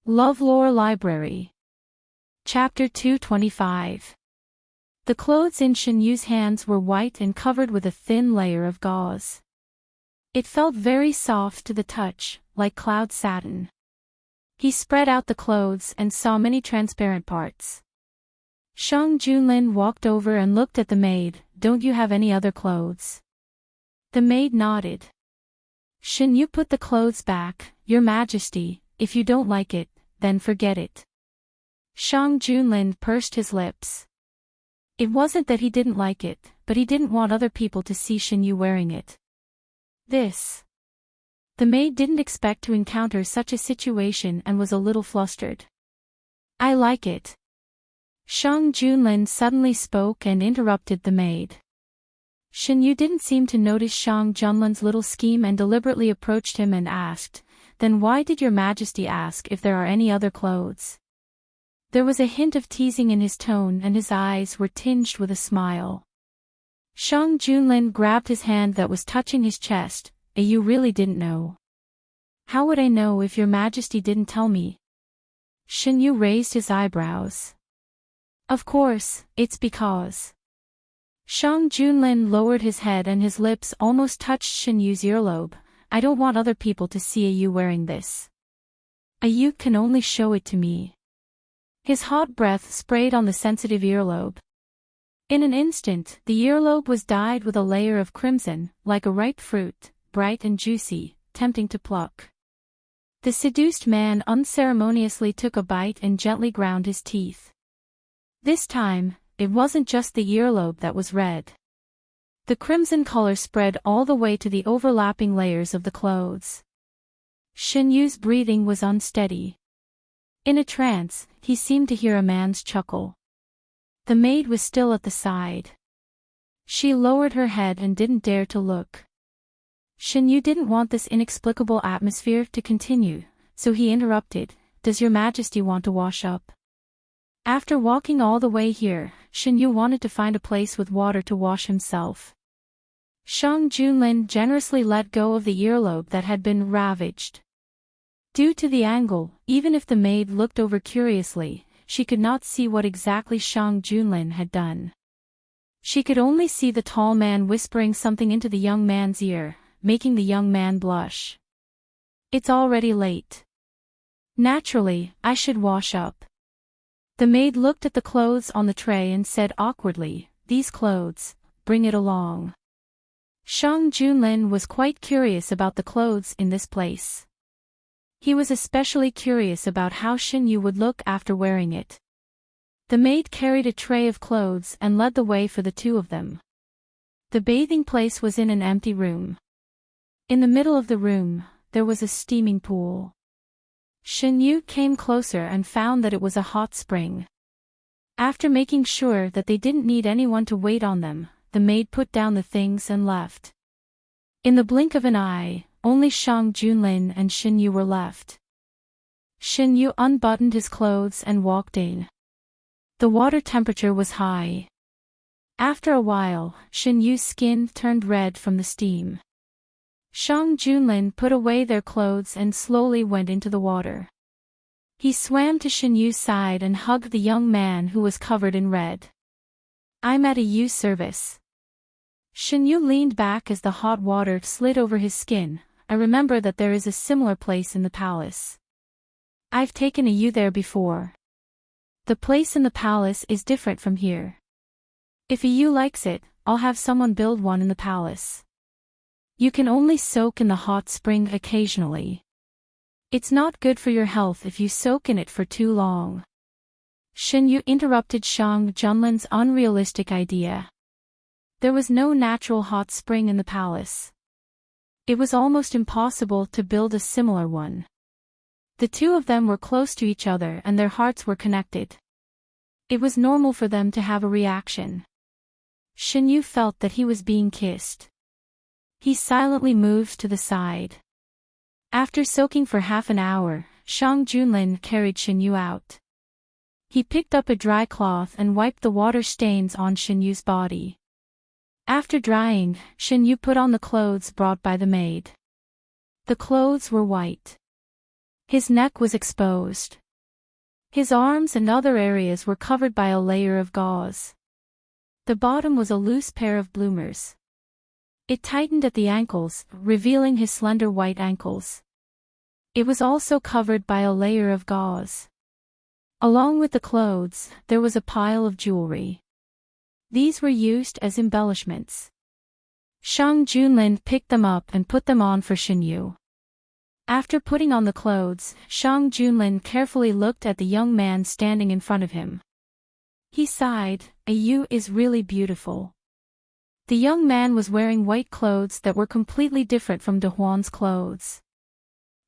LoveLore Library. Chapter 225. The clothes in Shin Yu's hands were white and covered with a thin layer of gauze. It felt very soft to the touch, like cloud satin. He spread out the clothes and saw many transparent parts. Shang Junlin walked over and looked at the maid. "Don't you have any other clothes?" The maid nodded. Shin Yu put the clothes back. "Your Majesty, if you don't like it, then forget it." Shang Junlin pursed his lips. It wasn't that he didn't like it, but he didn't want other people to see Shin Yu wearing it. The maid didn't expect to encounter such a situation and was a little flustered. "I like it." Shang Junlin suddenly spoke and interrupted the maid. Shin Yu didn't seem to notice Shang Junlin's little scheme and deliberately approached him and asked, "Then why did your Majesty ask if there are any other clothes?" There was a hint of teasing in his tone and his eyes were tinged with a smile. Shang Junlin grabbed his hand that was touching his chest. "You really didn't know?" "How would I know if your Majesty didn't tell me?" Shin Yu raised his eyebrows. "Of course, it's because..." Shang Junlin lowered his head and his lips almost touched Shin Yu's earlobe. "I don't want other people to see you wearing this. You can only show it to me." His hot breath sprayed on the sensitive earlobe. In an instant, the earlobe was dyed with a layer of crimson, like a ripe fruit, bright and juicy, tempting to pluck. The seduced man unceremoniously took a bite and gently ground his teeth. This time, it wasn't just the earlobe that was red. The crimson color spread all the way to the overlapping layers of the clothes. Shin Yu's breathing was unsteady. In a trance, he seemed to hear a man's chuckle. The maid was still at the side. She lowered her head and didn't dare to look. Shin Yu didn't want this inexplicable atmosphere to continue, so he interrupted, "Does your Majesty want to wash up?" After walking all the way here, Shin Yu wanted to find a place with water to wash himself. Shang Junlin generously let go of the earlobe that had been ravaged. Due to the angle, even if the maid looked over curiously, she could not see what exactly Shang Junlin had done. She could only see the tall man whispering something into the young man's ear, making the young man blush. "It's already late. Naturally, I should wash up." The maid looked at the clothes on the tray and said awkwardly, "These clothes, bring it along." Shang Junlin was quite curious about the clothes in this place. He was especially curious about how Shin Yu would look after wearing it. The maid carried a tray of clothes and led the way for the two of them. The bathing place was in an empty room. In the middle of the room, there was a steaming pool. Shin Yu came closer and found that it was a hot spring. After making sure that they didn't need anyone to wait on them, the maid put down the things and left. In the blink of an eye, only Shang Junlin and Shin Yu were left. Shin Yu unbuttoned his clothes and walked in. The water temperature was high. After a while, Shin Yu's skin turned red from the steam. Shang Junlin put away their clothes and slowly went into the water. He swam to Shin Yu's side and hugged the young man who was covered in red. "I'm at Yu's service." Shin Yu leaned back as the hot water slid over his skin. "I remember that there is a similar place in the palace. I've taken Yu there before. The place in the palace is different from here. If Yu likes it, I'll have someone build one in the palace. You can only soak in the hot spring occasionally. It's not good for your health if you soak in it for too long." Shin Yu interrupted Shang Junlin's unrealistic idea. There was no natural hot spring in the palace. It was almost impossible to build a similar one. The two of them were close to each other and their hearts were connected. It was normal for them to have a reaction. Shin Yu felt that he was being kissed. He silently moved to the side. After soaking for half an hour, Shang Junlin carried Shin Yu out. He picked up a dry cloth and wiped the water stains on Shin Yu's body. After drying, Shin Yu put on the clothes brought by the maid. The clothes were white. His neck was exposed. His arms and other areas were covered by a layer of gauze. The bottom was a loose pair of bloomers. It tightened at the ankles, revealing his slender white ankles. It was also covered by a layer of gauze. Along with the clothes, there was a pile of jewelry. These were used as embellishments. Shang Junlin picked them up and put them on for Xinyu. After putting on the clothes, Shang Junlin carefully looked at the young man standing in front of him. He sighed, "You is really beautiful." The young man was wearing white clothes that were completely different from De Huan's clothes.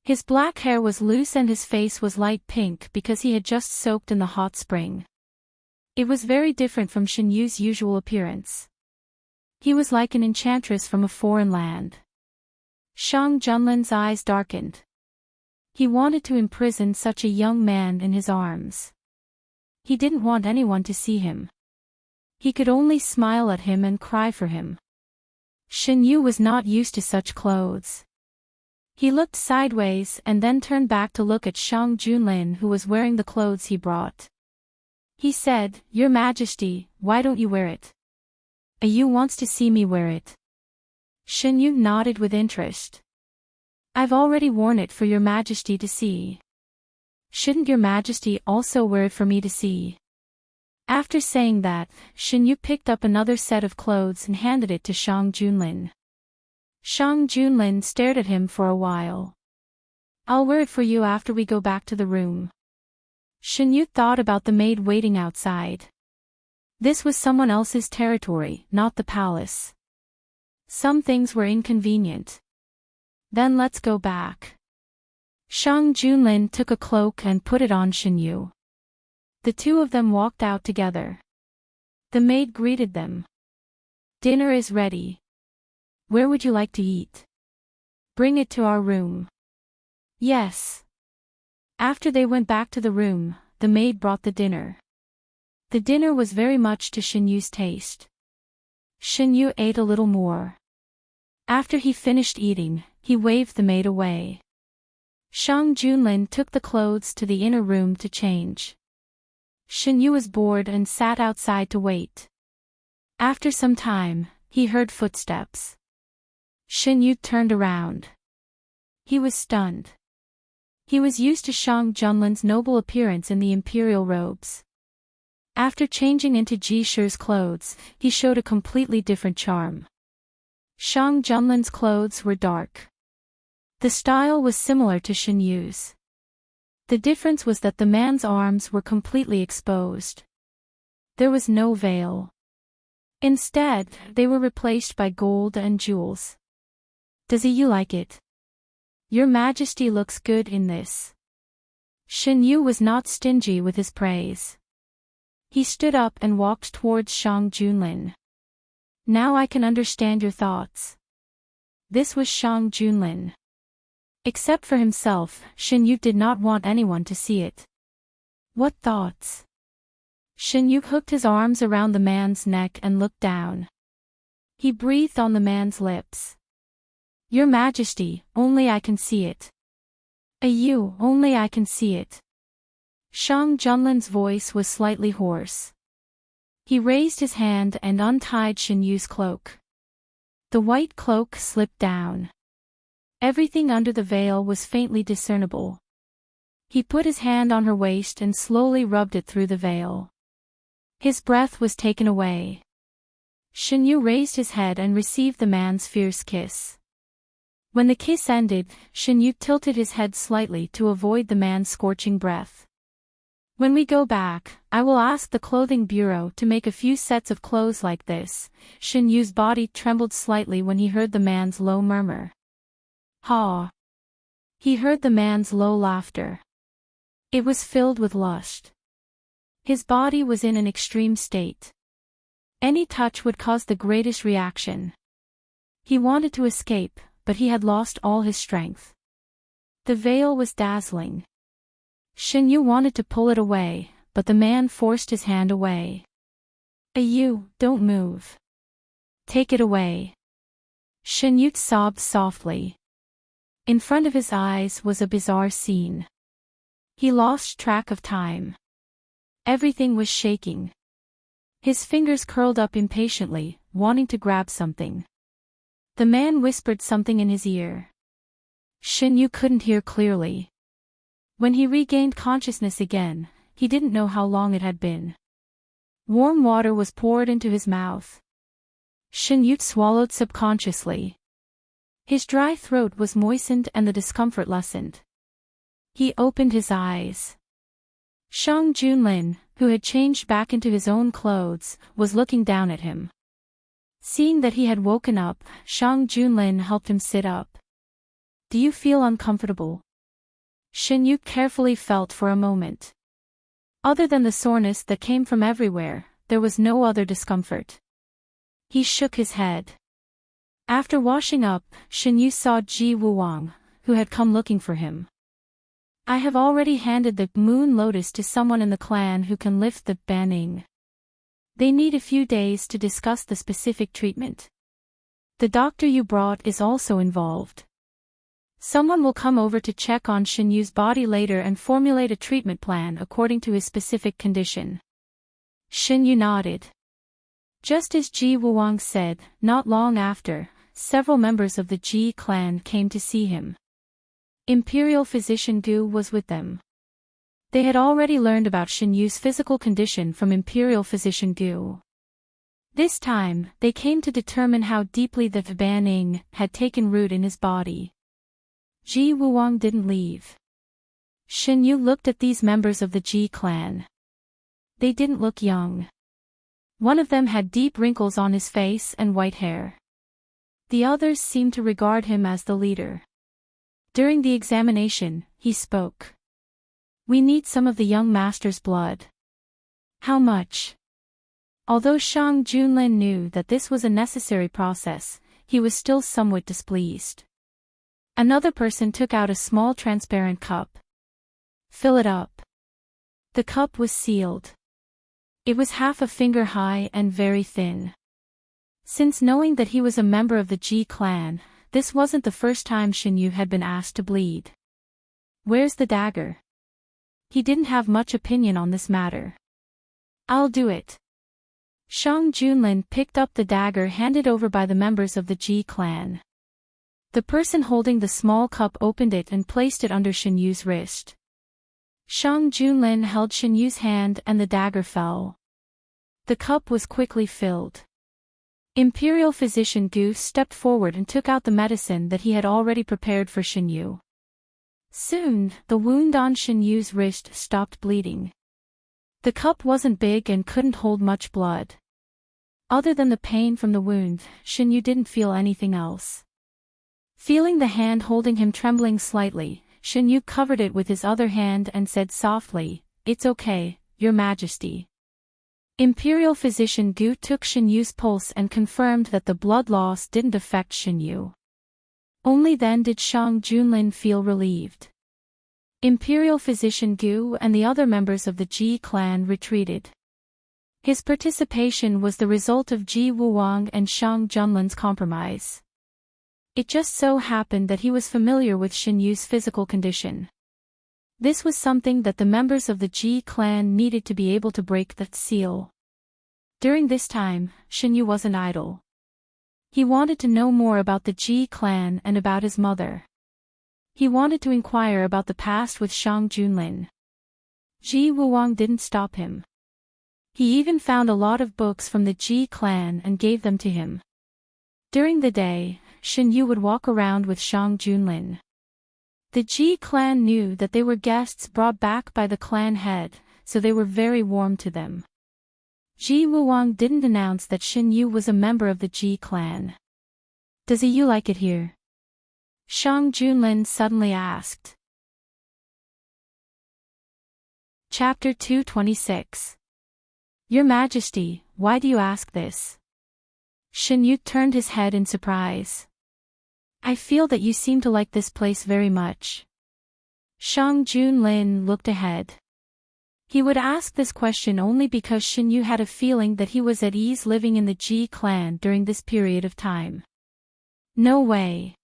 His black hair was loose and his face was light pink because he had just soaked in the hot spring. It was very different from Xinyu's usual appearance. He was like an enchantress from a foreign land. Shang Junlin's eyes darkened. He wanted to imprison such a young man in his arms. He didn't want anyone to see him. He could only smile at him and cry for him. Xinyu was not used to such clothes. He looked sideways and then turned back to look at Shang Junlin, who was wearing the clothes he brought. He said, "Your Majesty, why don't you wear it? Yu wants to see me wear it." Xinyu nodded with interest. "I've already worn it for your Majesty to see. Shouldn't your Majesty also wear it for me to see?" After saying that, Xinyu picked up another set of clothes and handed it to Shang Junlin. Shang Junlin stared at him for a while. "I'll wear it for you after we go back to the room." Xinyu thought about the maid waiting outside. This was someone else's territory, not the palace. Some things were inconvenient. "Then let's go back." Shang Junlin took a cloak and put it on Xinyu. The two of them walked out together. The maid greeted them. "Dinner is ready. Where would you like to eat? Bring it to our room." "Yes." After they went back to the room, the maid brought the dinner. The dinner was very much to Xinyu's taste. Xinyu ate a little more. After he finished eating, he waved the maid away. Shang Junlin took the clothes to the inner room to change. Xinyu was bored and sat outside to wait. After some time, he heard footsteps. Xinyu turned around. He was stunned. He was used to Shang Junlin's noble appearance in the imperial robes. After changing into Ji Shi's clothes, he showed a completely different charm. Shang Junlin's clothes were dark. The style was similar to Xinyu's. The difference was that the man's arms were completely exposed. There was no veil. Instead, they were replaced by gold and jewels. "Does you like it? Your Majesty looks good in this." Xinyu was not stingy with his praise. He stood up and walked towards Shang Junlin. "Now I can understand your thoughts." This was Shang Junlin. Except for himself, Xinyu did not want anyone to see it. "What thoughts?" Xinyu hooked his arms around the man's neck and looked down. He breathed on the man's lips. "Your Majesty, only I can see it. You, only I can see it." Shang Junlin's voice was slightly hoarse. He raised his hand and untied Xinyu's cloak. The white cloak slipped down. Everything under the veil was faintly discernible. He put his hand on her waist and slowly rubbed it through the veil. His breath was taken away. Xinyu raised his head and received the man's fierce kiss. When the kiss ended, Xinyu tilted his head slightly to avoid the man's scorching breath. "When we go back, I will ask the clothing bureau to make a few sets of clothes like this." Xinyu's body trembled slightly when he heard the man's low murmur. "Ha!" He heard the man's low laughter. It was filled with lust. His body was in an extreme state. Any touch would cause the greatest reaction. He wanted to escape, but he had lost all his strength. The veil was dazzling. Xinyu wanted to pull it away, but the man forced his hand away. "You, don't move. Take it away." Xinyu sobbed softly. In front of his eyes was a bizarre scene. He lost track of time. Everything was shaking. His fingers curled up impatiently, wanting to grab something. The man whispered something in his ear. Shinyu couldn't hear clearly. When he regained consciousness again, he didn't know how long it had been. Warm water was poured into his mouth. Shinyu swallowed subconsciously. His dry throat was moistened and the discomfort lessened. He opened his eyes. Shang Junlin, who had changed back into his own clothes, was looking down at him. Seeing that he had woken up, Shang Junlin helped him sit up. Do you feel uncomfortable? Shinyu carefully felt for a moment. Other than the soreness that came from everywhere, there was no other discomfort. He shook his head. After washing up, Shinyu saw Ji Wuwang, who had come looking for him. I have already handed the Moon Lotus to someone in the clan who can lift the banning. They need a few days to discuss the specific treatment. The doctor you brought is also involved. Someone will come over to check on Shinyu's body later and formulate a treatment plan according to his specific condition. Shinyu nodded. Just as Ji Wuwang said, not long after, several members of the Ji clan came to see him. Imperial Physician Gu was with them. They had already learned about Shinyu's physical condition from Imperial Physician Gu. This time, they came to determine how deeply the banning had taken root in his body. Ji Wuwang didn't leave. Shinyu looked at these members of the Ji clan. They didn't look young. One of them had deep wrinkles on his face and white hair. The others seemed to regard him as the leader. During the examination, he spoke. We need some of the young master's blood. How much? Although Shang Junlin knew that this was a necessary process, he was still somewhat displeased. Another person took out a small transparent cup. Fill it up. The cup was sealed. It was half a finger high and very thin. Since knowing that he was a member of the Ji clan, this wasn't the first time Shinyu had been asked to bleed. Where's the dagger? He didn't have much opinion on this matter. I'll do it. Shang Junlin picked up the dagger handed over by the members of the Ji clan. The person holding the small cup opened it and placed it under Shinyu's wrist. Shang Junlin held Shinyu's hand and the dagger fell. The cup was quickly filled. Imperial Physician Gu stepped forward and took out the medicine that he had already prepared for Shinyu. Soon, the wound on Shinyu's wrist stopped bleeding. The cup wasn't big and couldn't hold much blood. Other than the pain from the wound, Shinyu didn't feel anything else. Feeling the hand holding him trembling slightly, Shinyu covered it with his other hand and said softly, "It's okay, Your Majesty." Imperial Physician Gu took Shinyu's pulse and confirmed that the blood loss didn't affect Shinyu. Only then did Shang Junlin feel relieved. Imperial Physician Gu and the other members of the Ji clan retreated. His participation was the result of Ji Wuwang and Shang Junlin's compromise. It just so happened that he was familiar with Shinyu's physical condition. This was something that the members of the Ji clan needed to be able to break the seal. During this time, Shinyu wasn't idle. He wanted to know more about the Ji clan and about his mother. He wanted to inquire about the past with Shang Junlin. Ji Wuwang didn't stop him. He even found a lot of books from the Ji clan and gave them to him. During the day, Shinyu would walk around with Shang Junlin. The Ji clan knew that they were guests brought back by the clan head, so they were very warm to them. Ji Wuwang didn't announce that Shinyu was a member of the Ji clan. Does you like it here? Shang Junlin suddenly asked. Chapter 226. Your Majesty, why do you ask this? Shinyu turned his head in surprise. I feel that you seem to like this place very much. Shang Junlin looked ahead. He would ask this question only because Shinyu had a feeling that he was at ease living in the Ji clan during this period of time. No way.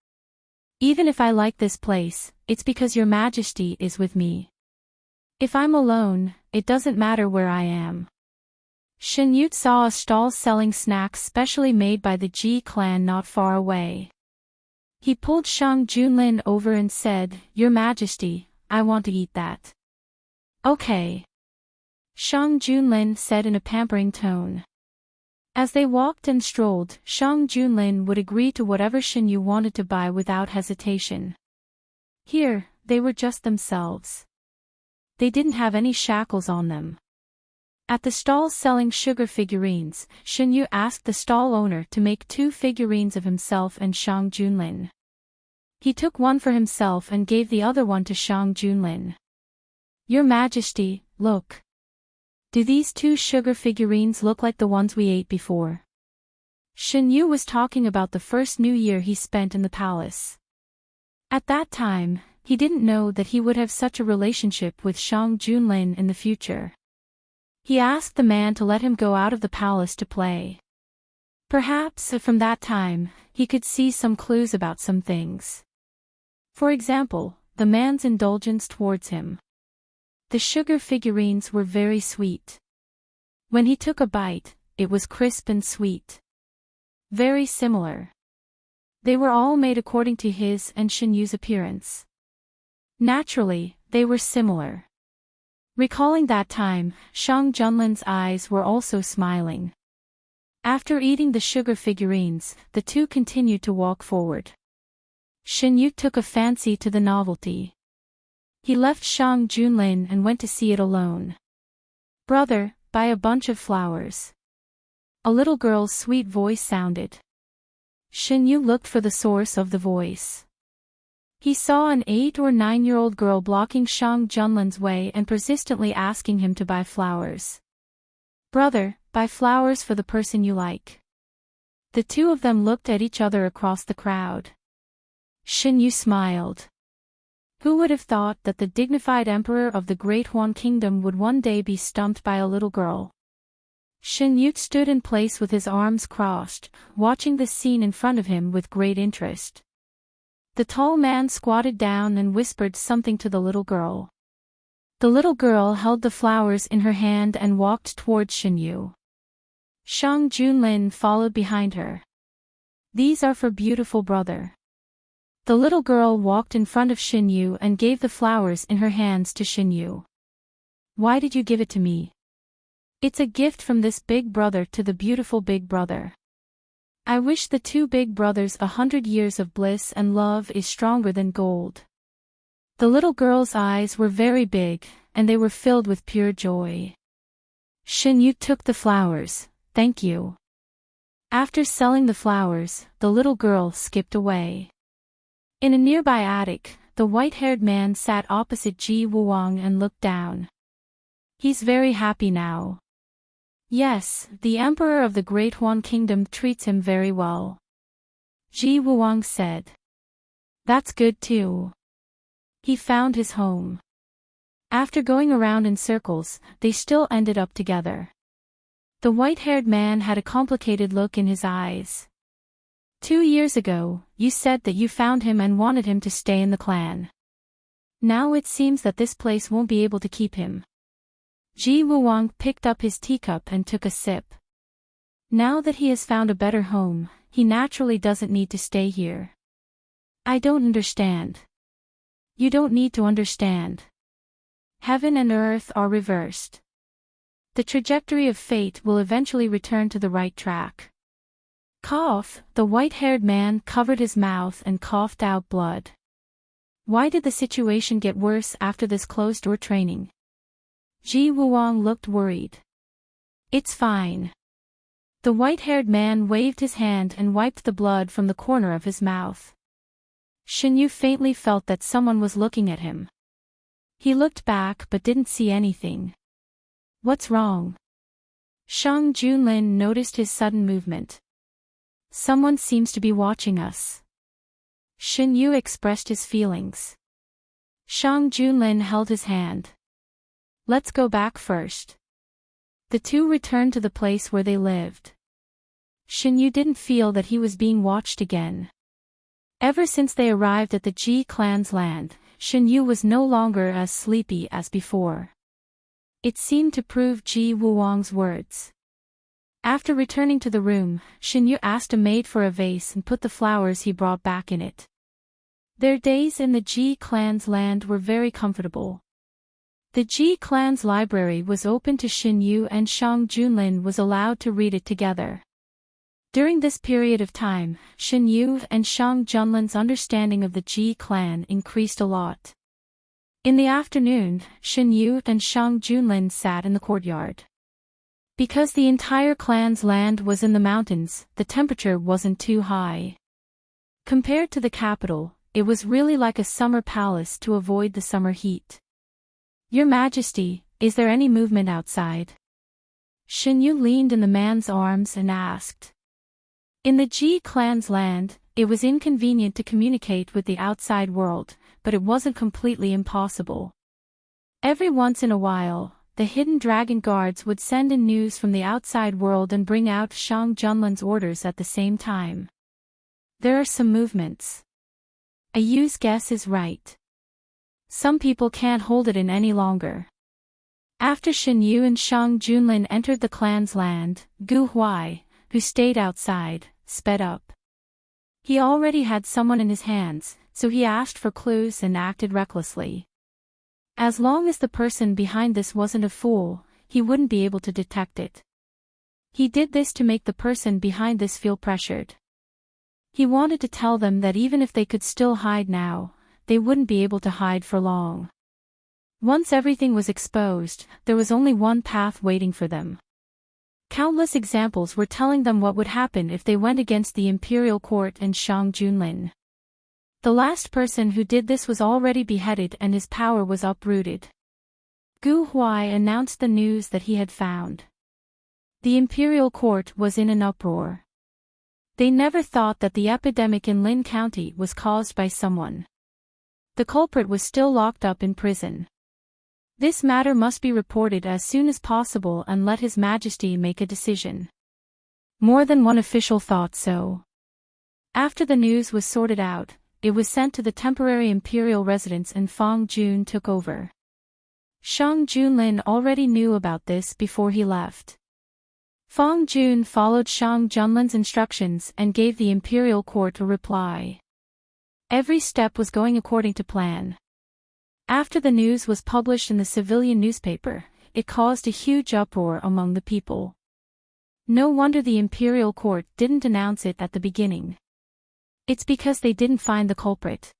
Even if I like this place, it's because your majesty is with me. If I'm alone, it doesn't matter where I am. Shin Yu saw a stall selling snacks specially made by the Ji clan not far away. He pulled Shang Junlin over and said, "Your Majesty, I want to eat that." "Okay," Shang Junlin said in a pampering tone. As they walked and strolled, Shang Junlin would agree to whatever Shin Yu wanted to buy without hesitation. Here, they were just themselves. They didn't have any shackles on them. At the stall selling sugar figurines, Shin Yu asked the stall owner to make 2 figurines of himself and Shang Junlin. He took one for himself and gave the other one to Shang Junlin. "Your Majesty, look. Do these 2 sugar figurines look like the ones we ate before?" Shin Yu was talking about the first New Year he spent in the palace. At that time, he didn't know that he would have such a relationship with Shang Junlin in the future. He asked the man to let him go out of the palace to play. Perhaps, from that time, he could see some clues about some things. For example, the man's indulgence towards him. The sugar figurines were very sweet. When he took a bite, it was crisp and sweet. Very similar. They were all made according to his and Shin Yu's appearance. Naturally, they were similar. Recalling that time, Shang Junlin's eyes were also smiling. After eating the sugar figurines, the two continued to walk forward. Shin Yu took a fancy to the novelty. He left Shang Junlin and went to see it alone. "Brother, buy a bunch of flowers." A little girl's sweet voice sounded. Shin Yu looked for the source of the voice. He saw an 8 or 9-year-old girl blocking Shang Junlin's way and persistently asking him to buy flowers. "Brother, buy flowers for the person you like." The two of them looked at each other across the crowd. Shin Yu smiled. Who would have thought that the dignified emperor of the Great Huan Kingdom would one day be stumped by a little girl? Shin Yu stood in place with his arms crossed, watching the scene in front of him with great interest. The tall man squatted down and whispered something to the little girl. The little girl held the flowers in her hand and walked towards Shin Yu. Shang Junlin followed behind her. "These are for beautiful brother." The little girl walked in front of Shin Yu and gave the flowers in her hands to Shin Yu. "Why did you give it to me?" "It's a gift from this big brother to the beautiful big brother. I wish the two big brothers 100 years of bliss and love is stronger than gold." The little girl's eyes were very big, and they were filled with pure joy. Shin Yu took the flowers. "Thank you." After selling the flowers, the little girl skipped away. In a nearby attic, the white-haired man sat opposite Ji Wuwang and looked down. He's very happy now. Yes, the emperor of the Great Huan Kingdom treats him very well. Ji Wuwang said. That's good too. He found his home. After going around in circles, they still ended up together. The white-haired man had a complicated look in his eyes. 2 years ago, you said that you found him and wanted him to stay in the clan. Now it seems that this place won't be able to keep him. Ji Wuwang picked up his teacup and took a sip. Now that he has found a better home, he naturally doesn't need to stay here. I don't understand. You don't need to understand. Heaven and earth are reversed. The trajectory of fate will eventually return to the right track. Cough, the white-haired man covered his mouth and coughed out blood. Why did the situation get worse after this closed-door training? Ji Wuwang looked worried. It's fine. The white-haired man waved his hand and wiped the blood from the corner of his mouth. Shin Yu faintly felt that someone was looking at him. He looked back but didn't see anything. What's wrong? Shang Junlin noticed his sudden movement. Someone seems to be watching us. Shin Yu expressed his feelings. Shang Junlin held his hand. Let's go back first. The two returned to the place where they lived. Shin Yu didn't feel that he was being watched again. Ever since they arrived at the Ji clan's land, Shen Yu was no longer as sleepy as before. It seemed to prove Ji Wuwang's words. After returning to the room, Shen Yu asked a maid for a vase and put the flowers he brought back in it. Their days in the Ji clan's land were very comfortable. The Ji clan's library was open to Shen Yu and Shang Junlin was allowed to read it together. During this period of time, Shen Yu and Shang Junlin's understanding of the Ji clan increased a lot. In the afternoon, Shen Yu and Shang Junlin sat in the courtyard. Because the entire clan's land was in the mountains, the temperature wasn't too high. Compared to the capital, it was really like a summer palace to avoid the summer heat. Your Majesty, is there any movement outside? Shen Yu leaned in the man's arms and asked. In the Ji clan's land, it was inconvenient to communicate with the outside world, but it wasn't completely impossible. Every once in a while, the hidden dragon guards would send in news from the outside world and bring out Shang Junlin's orders at the same time. There are some movements. Ayu's guess is right. Some people can't hold it in any longer. After Shen Yu and Shang Junlin entered the clan's land, Gu Huai, who stayed outside, sped up. He already had someone in his hands, so he asked for clues and acted recklessly. As long as the person behind this wasn't a fool, he wouldn't be able to detect it. He did this to make the person behind this feel pressured. He wanted to tell them that even if they could still hide now, they wouldn't be able to hide for long. Once everything was exposed, there was only one path waiting for them. Countless examples were telling them what would happen if they went against the imperial court and Shang Junlin. The last person who did this was already beheaded and his power was uprooted. Gu Huai announced the news that he had found. The imperial court was in an uproar. They never thought that the epidemic in Lin County was caused by someone. The culprit was still locked up in prison. This matter must be reported as soon as possible and let His Majesty make a decision. More than one official thought so. After the news was sorted out, it was sent to the temporary imperial residence and Fang Jun took over. Shang Junlin already knew about this before he left. Fang Jun followed Shang Junlin's instructions and gave the imperial court a reply. Every step was going according to plan. After the news was published in the civilian newspaper, it caused a huge uproar among the people. No wonder the imperial court didn't announce it at the beginning. It's because they didn't find the culprit.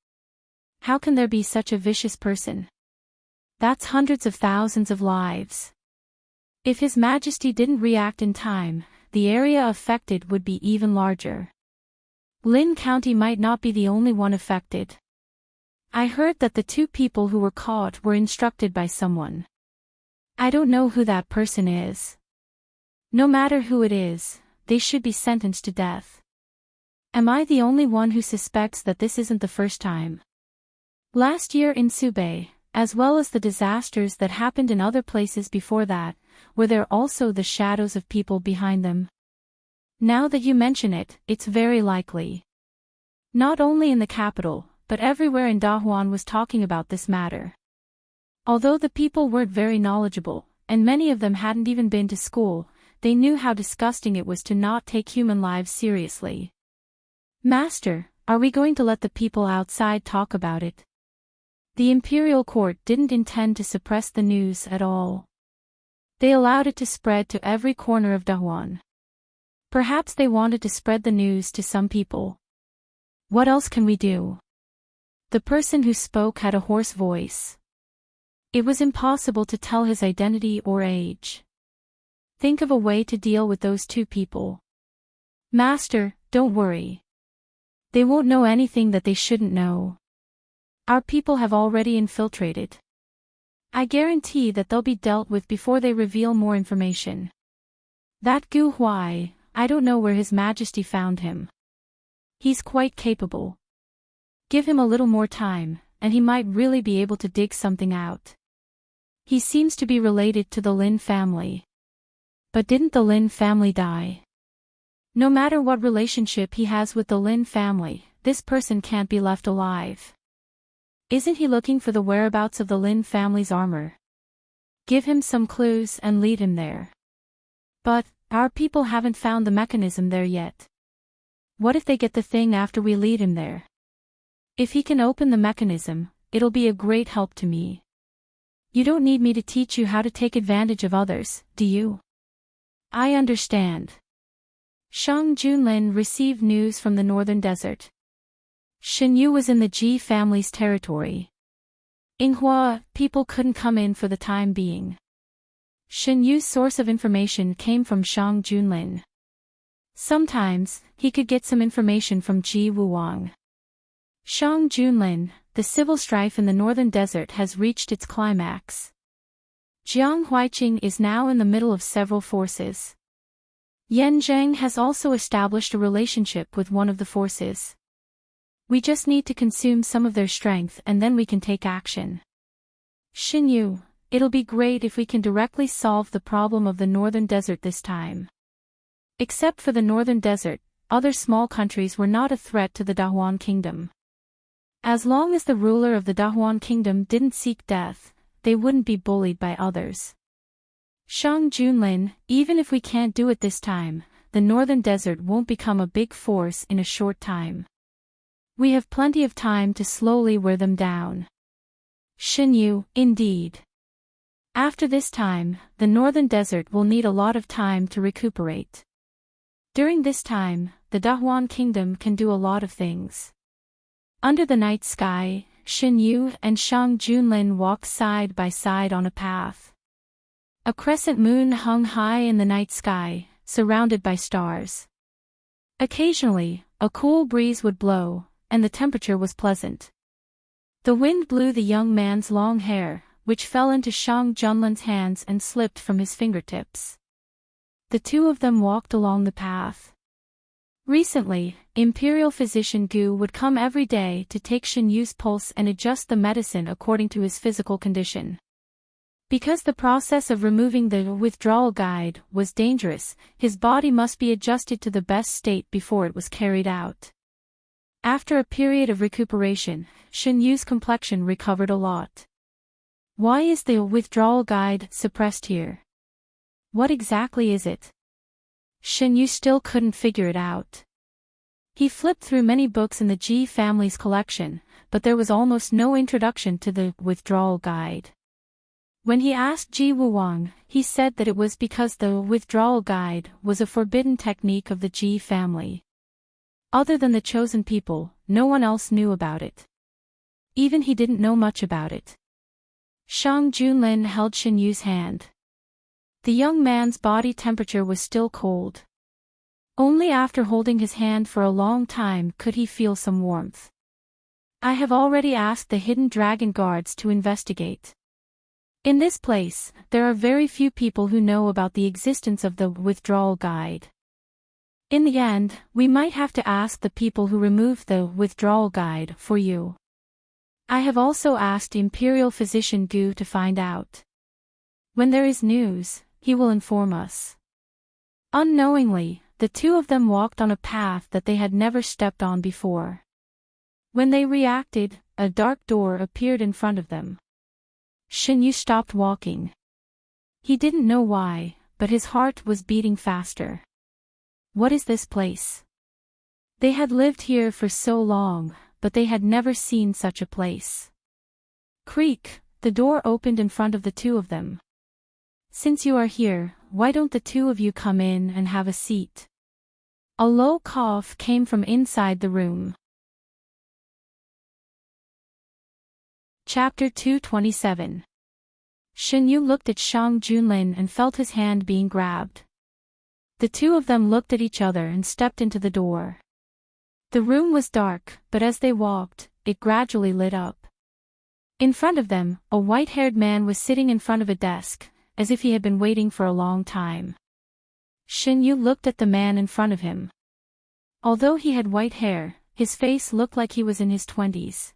How can there be such a vicious person? That's hundreds of thousands of lives. If His Majesty didn't react in time, the area affected would be even larger. Lin County might not be the only one affected. I heard that the two people who were caught were instructed by someone. I don't know who that person is. No matter who it is, they should be sentenced to death. Am I the only one who suspects that this isn't the first time? Last year in Subei, as well as the disasters that happened in other places before that, were there also the shadows of people behind them? Now that you mention it, it's very likely. Not only in the capital, but everywhere in Dahuan was talking about this matter. Although the people weren't very knowledgeable, and many of them hadn't even been to school, they knew how disgusting it was to not take human lives seriously. Master, are we going to let the people outside talk about it? The imperial court didn't intend to suppress the news at all. They allowed it to spread to every corner of Dahuan. Perhaps they wanted to spread the news to some people. What else can we do? The person who spoke had a hoarse voice. It was impossible to tell his identity or age. Think of a way to deal with those two people. Master, don't worry. They won't know anything that they shouldn't know. Our people have already infiltrated. I guarantee that they'll be dealt with before they reveal more information. That Gu Huai, I don't know where His Majesty found him. He's quite capable. Give him a little more time, and he might really be able to dig something out. He seems to be related to the Lin family. But didn't the Lin family die? No matter what relationship he has with the Lin family, this person can't be left alive. Isn't he looking for the whereabouts of the Lin family's armor? Give him some clues and lead him there. But, our people haven't found the mechanism there yet. What if they get the thing after we lead him there? If he can open the mechanism, it'll be a great help to me. You don't need me to teach you how to take advantage of others, do you? I understand. Shang Junlin received news from the northern desert. Shen Yu was in the Ji family's territory. Yinghua, people couldn't come in for the time being. Shen Yu's source of information came from Shang Junlin. Sometimes, he could get some information from Ji Wuwang. Shang Junlin, the civil strife in the northern desert has reached its climax. Jiang Huiqing is now in the middle of several forces. Yan Zheng has also established a relationship with one of the forces. We just need to consume some of their strength and then we can take action. Shen Yu, it'll be great if we can directly solve the problem of the northern desert this time. Except for the northern desert, other small countries were not a threat to the Dahuan kingdom. As long as the ruler of the Dahuan kingdom didn't seek death, they wouldn't be bullied by others. Shang Junlin, even if we can't do it this time, the northern desert won't become a big force in a short time. We have plenty of time to slowly wear them down. Shen Yu, indeed. After this time, the northern desert will need a lot of time to recuperate. During this time, the Dahuan kingdom can do a lot of things. Under the night sky, Shen Yu and Shang Junlin walked side by side on a path. A crescent moon hung high in the night sky, surrounded by stars. Occasionally, a cool breeze would blow, and the temperature was pleasant. The wind blew the young man's long hair, which fell into Shang Junlin's hands and slipped from his fingertips. The two of them walked along the path. Recently, Imperial Physician Gu would come every day to take Shen Yu's pulse and adjust the medicine according to his physical condition. Because the process of removing the withdrawal guide was dangerous, his body must be adjusted to the best state before it was carried out. After a period of recuperation, Shen Yu's complexion recovered a lot. Why is the withdrawal guide suppressed here? What exactly is it? Shen Yu still couldn't figure it out. He flipped through many books in the Ji family's collection, but there was almost no introduction to the withdrawal guide. When he asked Ji Wuwang, he said that it was because the withdrawal guide was a forbidden technique of the Ji family. Other than the chosen people, no one else knew about it. Even he didn't know much about it. Shang Junlin held Shen Yu's hand. The young man's body temperature was still cold. Only after holding his hand for a long time could he feel some warmth. I have already asked the hidden dragon guards to investigate. In this place, there are very few people who know about the existence of the withdrawal guide. In the end, we might have to ask the people who removed the withdrawal guide for you. I have also asked Imperial Physician Gu to find out. When there is news, he will inform us. Unknowingly, the two of them walked on a path that they had never stepped on before. When they reacted, a dark door appeared in front of them. Shen Yu stopped walking. He didn't know why, but his heart was beating faster. What is this place? They had lived here for so long, but they had never seen such a place. Creak, the door opened in front of the two of them. Since you are here, why don't the two of you come in and have a seat? A low cough came from inside the room. Chapter 227. Shen Yu looked at Shang Junlin and felt his hand being grabbed. The two of them looked at each other and stepped into the door. The room was dark, but as they walked, it gradually lit up. In front of them, a white-haired man was sitting in front of a desk, as if he had been waiting for a long time. Shen Yu looked at the man in front of him. Although he had white hair, his face looked like he was in his 20s.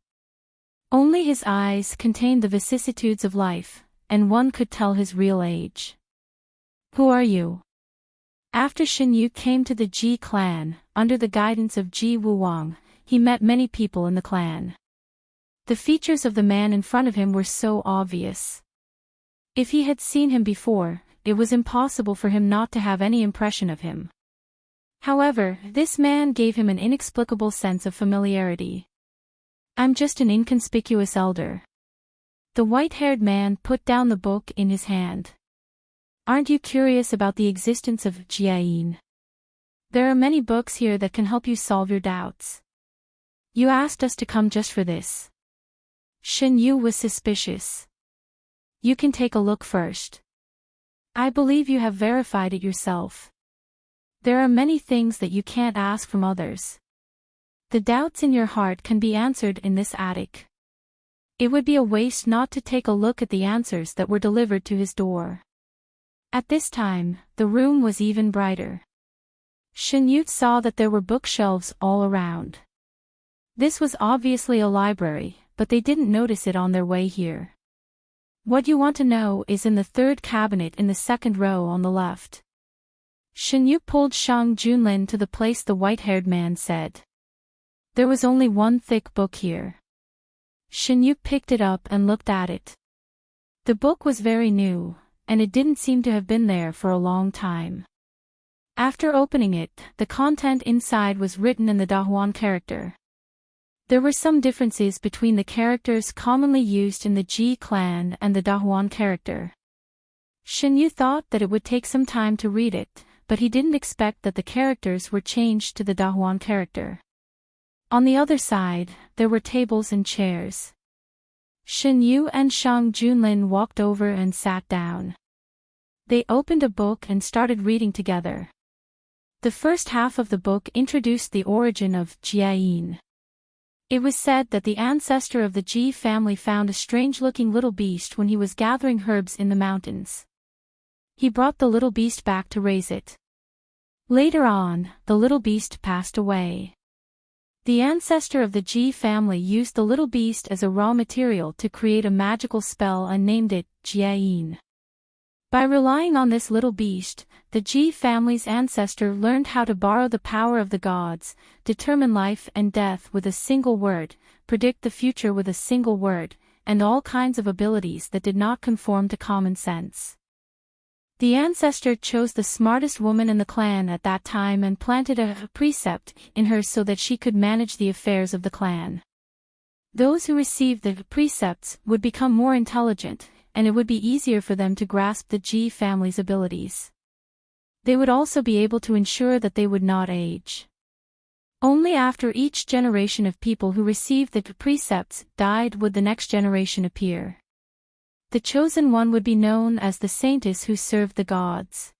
Only his eyes contained the vicissitudes of life, and one could tell his real age. Who are you? After Shen Yu came to the Ji clan, under the guidance of Ji Wuwang, he met many people in the clan. The features of the man in front of him were so obvious. If he had seen him before, it was impossible for him not to have any impression of him. However, this man gave him an inexplicable sense of familiarity. "I'm just an inconspicuous elder." The white-haired man put down the book in his hand. "Aren't you curious about the existence of Jiayin? There are many books here that can help you solve your doubts. You asked us to come just for this." Shen Yu was suspicious. "You can take a look first. I believe you have verified it yourself. There are many things that you can't ask from others. The doubts in your heart can be answered in this attic. It would be a waste not to take a look at the answers that were delivered to his door." At this time, the room was even brighter. Shen Yu saw that there were bookshelves all around. This was obviously a library, but they didn't notice it on their way here. "What you want to know is in the third cabinet in the second row on the left." Shen Yu pulled Shang Junlin to the place the white-haired man said. There was only one thick book here. Shen Yu picked it up and looked at it. The book was very new, and it didn't seem to have been there for a long time. After opening it, the content inside was written in the Dahuan character. There were some differences between the characters commonly used in the Ji clan and the Dahuan character. Shen Yu thought that it would take some time to read it, but he didn't expect that the characters were changed to the Dahuan character. On the other side, there were tables and chairs. Shen Yu and Shang Junlin walked over and sat down. They opened a book and started reading together. The first half of the book introduced the origin of Jiayin. It was said that the ancestor of the Ji family found a strange-looking little beast when he was gathering herbs in the mountains. He brought the little beast back to raise it. Later on, the little beast passed away. The ancestor of the Ji family used the little beast as a raw material to create a magical spell and named it Jiayin. By relying on this little beast, the Ji family's ancestor learned how to borrow the power of the gods, determine life and death with a single word, predict the future with a single word, and all kinds of abilities that did not conform to common sense. The ancestor chose the smartest woman in the clan at that time and planted a precept in her so that she could manage the affairs of the clan. Those who received the precepts would become more intelligent, and it would be easier for them to grasp the Ji family's abilities. They would also be able to ensure that they would not age. Only after each generation of people who received the precepts died would the next generation appear. The chosen one would be known as the saintess who served the gods.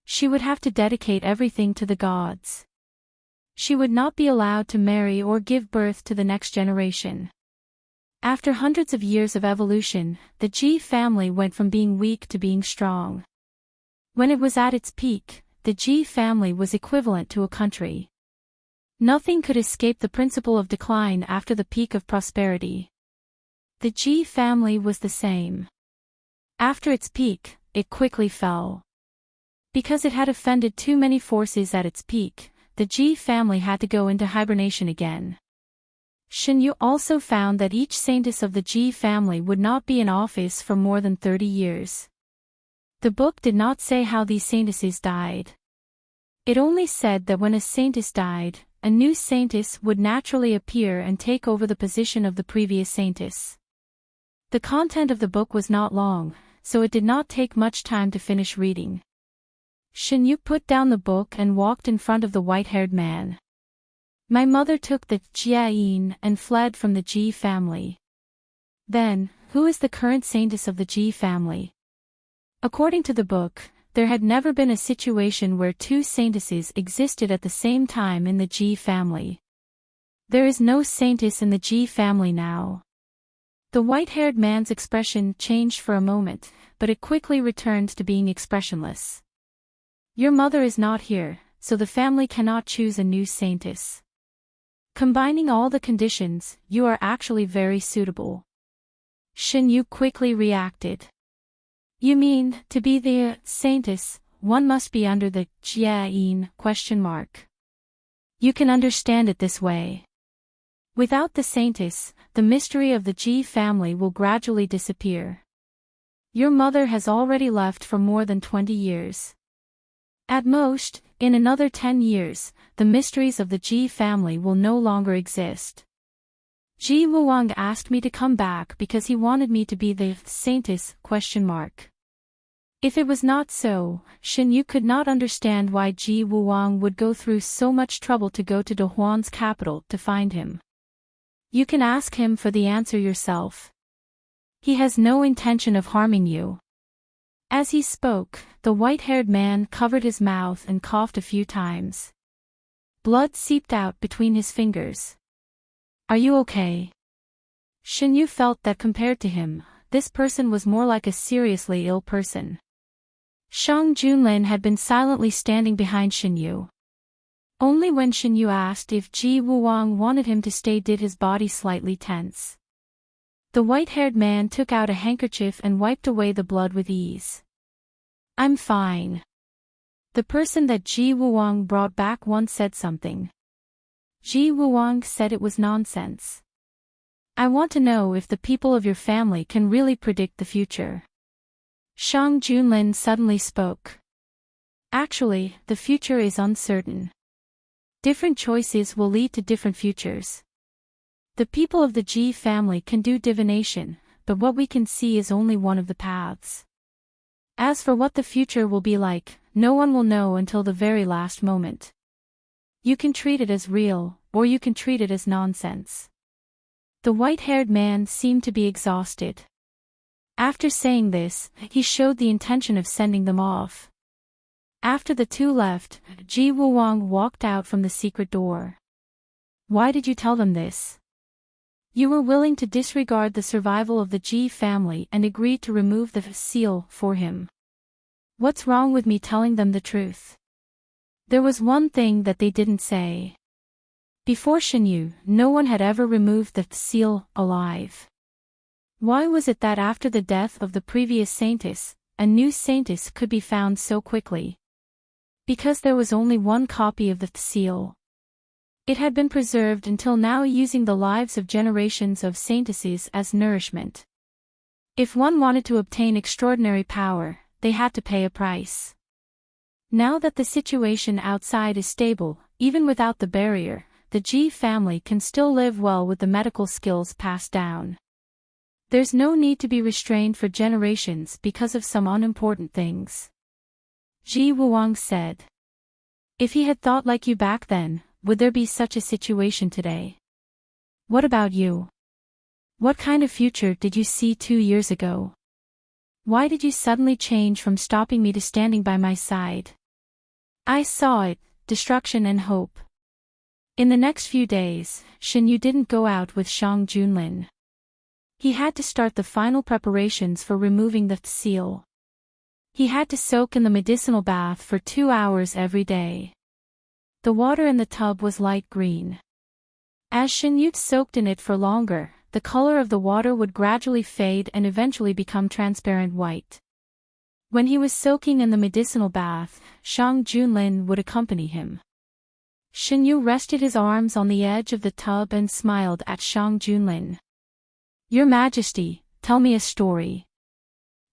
She would have to dedicate everything to the gods. She would not be allowed to marry or give birth to the next generation. After hundreds of years of evolution, the Ji family went from being weak to being strong. When it was at its peak, the Ji family was equivalent to a country. Nothing could escape the principle of decline after the peak of prosperity. The Ji family was the same. After its peak, it quickly fell. Because it had offended too many forces at its peak, the Ji family had to go into hibernation again. Shen Yu also found that each saintess of the Ji family would not be in office for more than 30 years. The book did not say how these saintesses died. It only said that when a saintess died, a new saintess would naturally appear and take over the position of the previous saintess. The content of the book was not long, so it did not take much time to finish reading. Shen Yu put down the book and walked in front of the white-haired man. My mother took the Jiayin and fled from the Ji family. Then, who is the current saintess of the Ji family? According to the book, there had never been a situation where two saintesses existed at the same time in the Ji family. There is no saintess in the Ji family now. The white-haired man's expression changed for a moment, but it quickly returned to being expressionless. Your mother is not here, so the family cannot choose a new saintess. Combining all the conditions, you are actually very suitable. Shen Yu quickly reacted. You mean, to be the saintess, one must be under the Jiayin ? You can understand it this way. Without the Saintess, the mystery of the Ji family will gradually disappear. Your mother has already left for more than 20 years. At most, in another 10 years, the mysteries of the Ji family will no longer exist. Ji Wuang asked me to come back because he wanted me to be the Saintess? If it was not so, Shen Yu could not understand why Ji Wuang would go through so much trouble to go to De Huan's capital to find him. You can ask him for the answer yourself. He has no intention of harming you. As he spoke, the white-haired man covered his mouth and coughed a few times. Blood seeped out between his fingers. Are you okay? Shen Yu felt that compared to him, this person was more like a seriously ill person. Shang Junlin had been silently standing behind Shen Yu. Only when Shen Yu asked if Ji Wuang wanted him to stay did his body slightly tense. The white-haired man took out a handkerchief and wiped away the blood with ease. I'm fine. The person that Ji Wuang brought back once said something. Ji Wuang said it was nonsense. I want to know if the people of your family can really predict the future. Shang Junlin suddenly spoke. Actually, the future is uncertain. Different choices will lead to different futures. The people of the Ji family can do divination, but what we can see is only one of the paths. As for what the future will be like, no one will know until the very last moment. You can treat it as real, or you can treat it as nonsense. The white-haired man seemed to be exhausted. After saying this, he showed the intention of sending them off. After the two left, Ji Wuang walked out from the secret door. Why did you tell them this? You were willing to disregard the survival of the Ji family and agreed to remove the seal for him. What's wrong with me telling them the truth? There was one thing that they didn't say. Before Shen Yu, no one had ever removed the seal alive. Why was it that after the death of the previous Saintess, a new Saintess could be found so quickly? Because there was only one copy of the seal. It had been preserved until now using the lives of generations of Saintesses as nourishment. If one wanted to obtain extraordinary power, they had to pay a price. Now that the situation outside is stable, even without the barrier, the Ji family can still live well with the medical skills passed down. There's no need to be restrained for generations because of some unimportant things. Ji Wuang said. If he had thought like you back then, would there be such a situation today? What about you? What kind of future did you see 2 years ago? Why did you suddenly change from stopping me to standing by my side? I saw it, destruction and hope. In the next few days, Shen Yu didn't go out with Shang Junlin. He had to start the final preparations for removing the seal. He had to soak in the medicinal bath for 2 hours every day. The water in the tub was light green. As Shen Yu soaked in it for longer, the color of the water would gradually fade and eventually become transparent white. When he was soaking in the medicinal bath, Shang Junlin would accompany him. Shen Yu rested his arms on the edge of the tub and smiled at Shang Junlin. Your Majesty, tell me a story.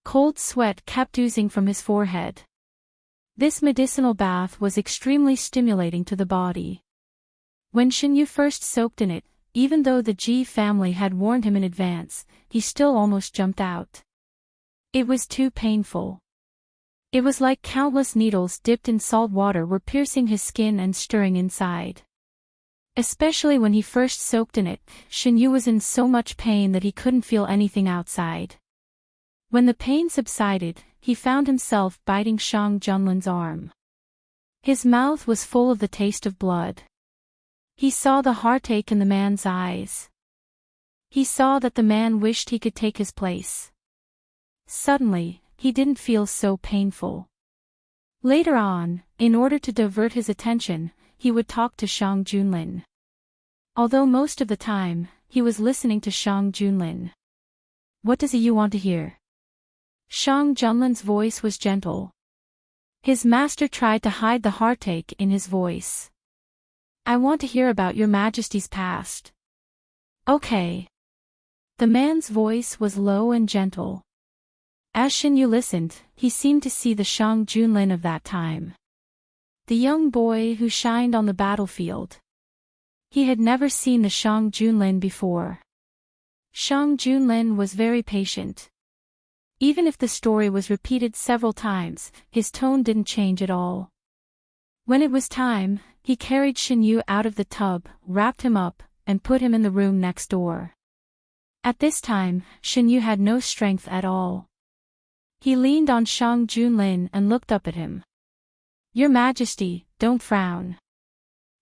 Cold sweat kept oozing from his forehead. This medicinal bath was extremely stimulating to the body. When Shen Yu first soaked in it, even though the Ji family had warned him in advance, he still almost jumped out. It was too painful. It was like countless needles dipped in salt water were piercing his skin and stirring inside. Especially when he first soaked in it, Shen Yu was in so much pain that he couldn't feel anything outside. When the pain subsided, he found himself biting Shang Junlin's arm. His mouth was full of the taste of blood. He saw the heartache in the man's eyes. He saw that the man wished he could take his place. Suddenly, he didn't feel so painful. Later on, in order to divert his attention, he would talk to Shang Junlin. Although most of the time, he was listening to Shang Junlin. What does you want to hear? Shang Junlin's voice was gentle. His master tried to hide the heartache in his voice. I want to hear about your Majesty's past. Okay. The man's voice was low and gentle. As Shinyu listened, he seemed to see the Shang Junlin of that time. The young boy who shined on the battlefield. He had never seen the Shang Junlin before. Shang Junlin was very patient. Even if the story was repeated several times, his tone didn't change at all. When it was time, he carried Shinyu out of the tub, wrapped him up, and put him in the room next door. At this time, Shinyu had no strength at all. He leaned on Shang Junlin and looked up at him. Your Majesty, don't frown.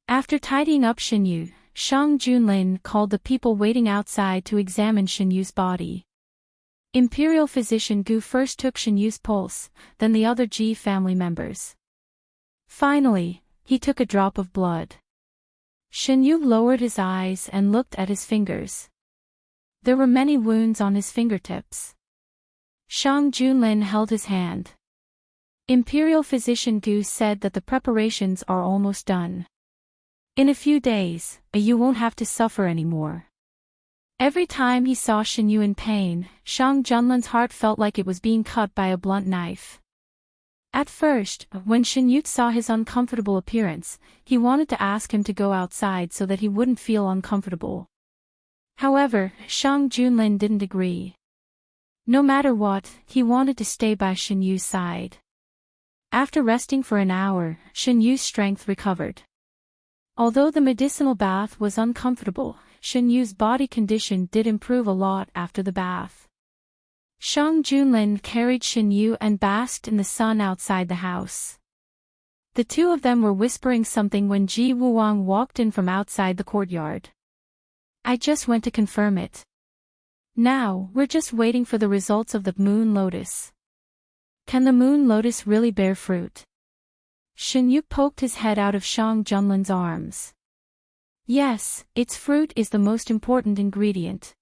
After tidying up Shinyu, Shang Junlin called the people waiting outside to examine Shinyu's body. Imperial physician Gu first took Shinyu's pulse, then the other Ji family members. Finally, he took a drop of blood. Shinyu lowered his eyes and looked at his fingers. There were many wounds on his fingertips. Shang Junlin held his hand. Imperial physician Gu said that the preparations are almost done. In a few days, you won't have to suffer anymore. Every time he saw Shinyu in pain, Shang Junlin's heart felt like it was being cut by a blunt knife. At first, when Shinyu saw his uncomfortable appearance, he wanted to ask him to go outside so that he wouldn't feel uncomfortable. However, Shang Junlin didn't agree. No matter what, he wanted to stay by Shinyu's side. After resting for an hour, Shinyu's strength recovered. Although the medicinal bath was uncomfortable, Shinyu's body condition did improve a lot after the bath. Shang Junlin carried Shinyu and basked in the sun outside the house. The two of them were whispering something when Ji Wuwang walked in from outside the courtyard. I just went to confirm it. Now, we're just waiting for the results of the moon lotus. Can the moon lotus really bear fruit? Shinyu poked his head out of Shang Junlin's arms. Yes, its fruit is the most important ingredient.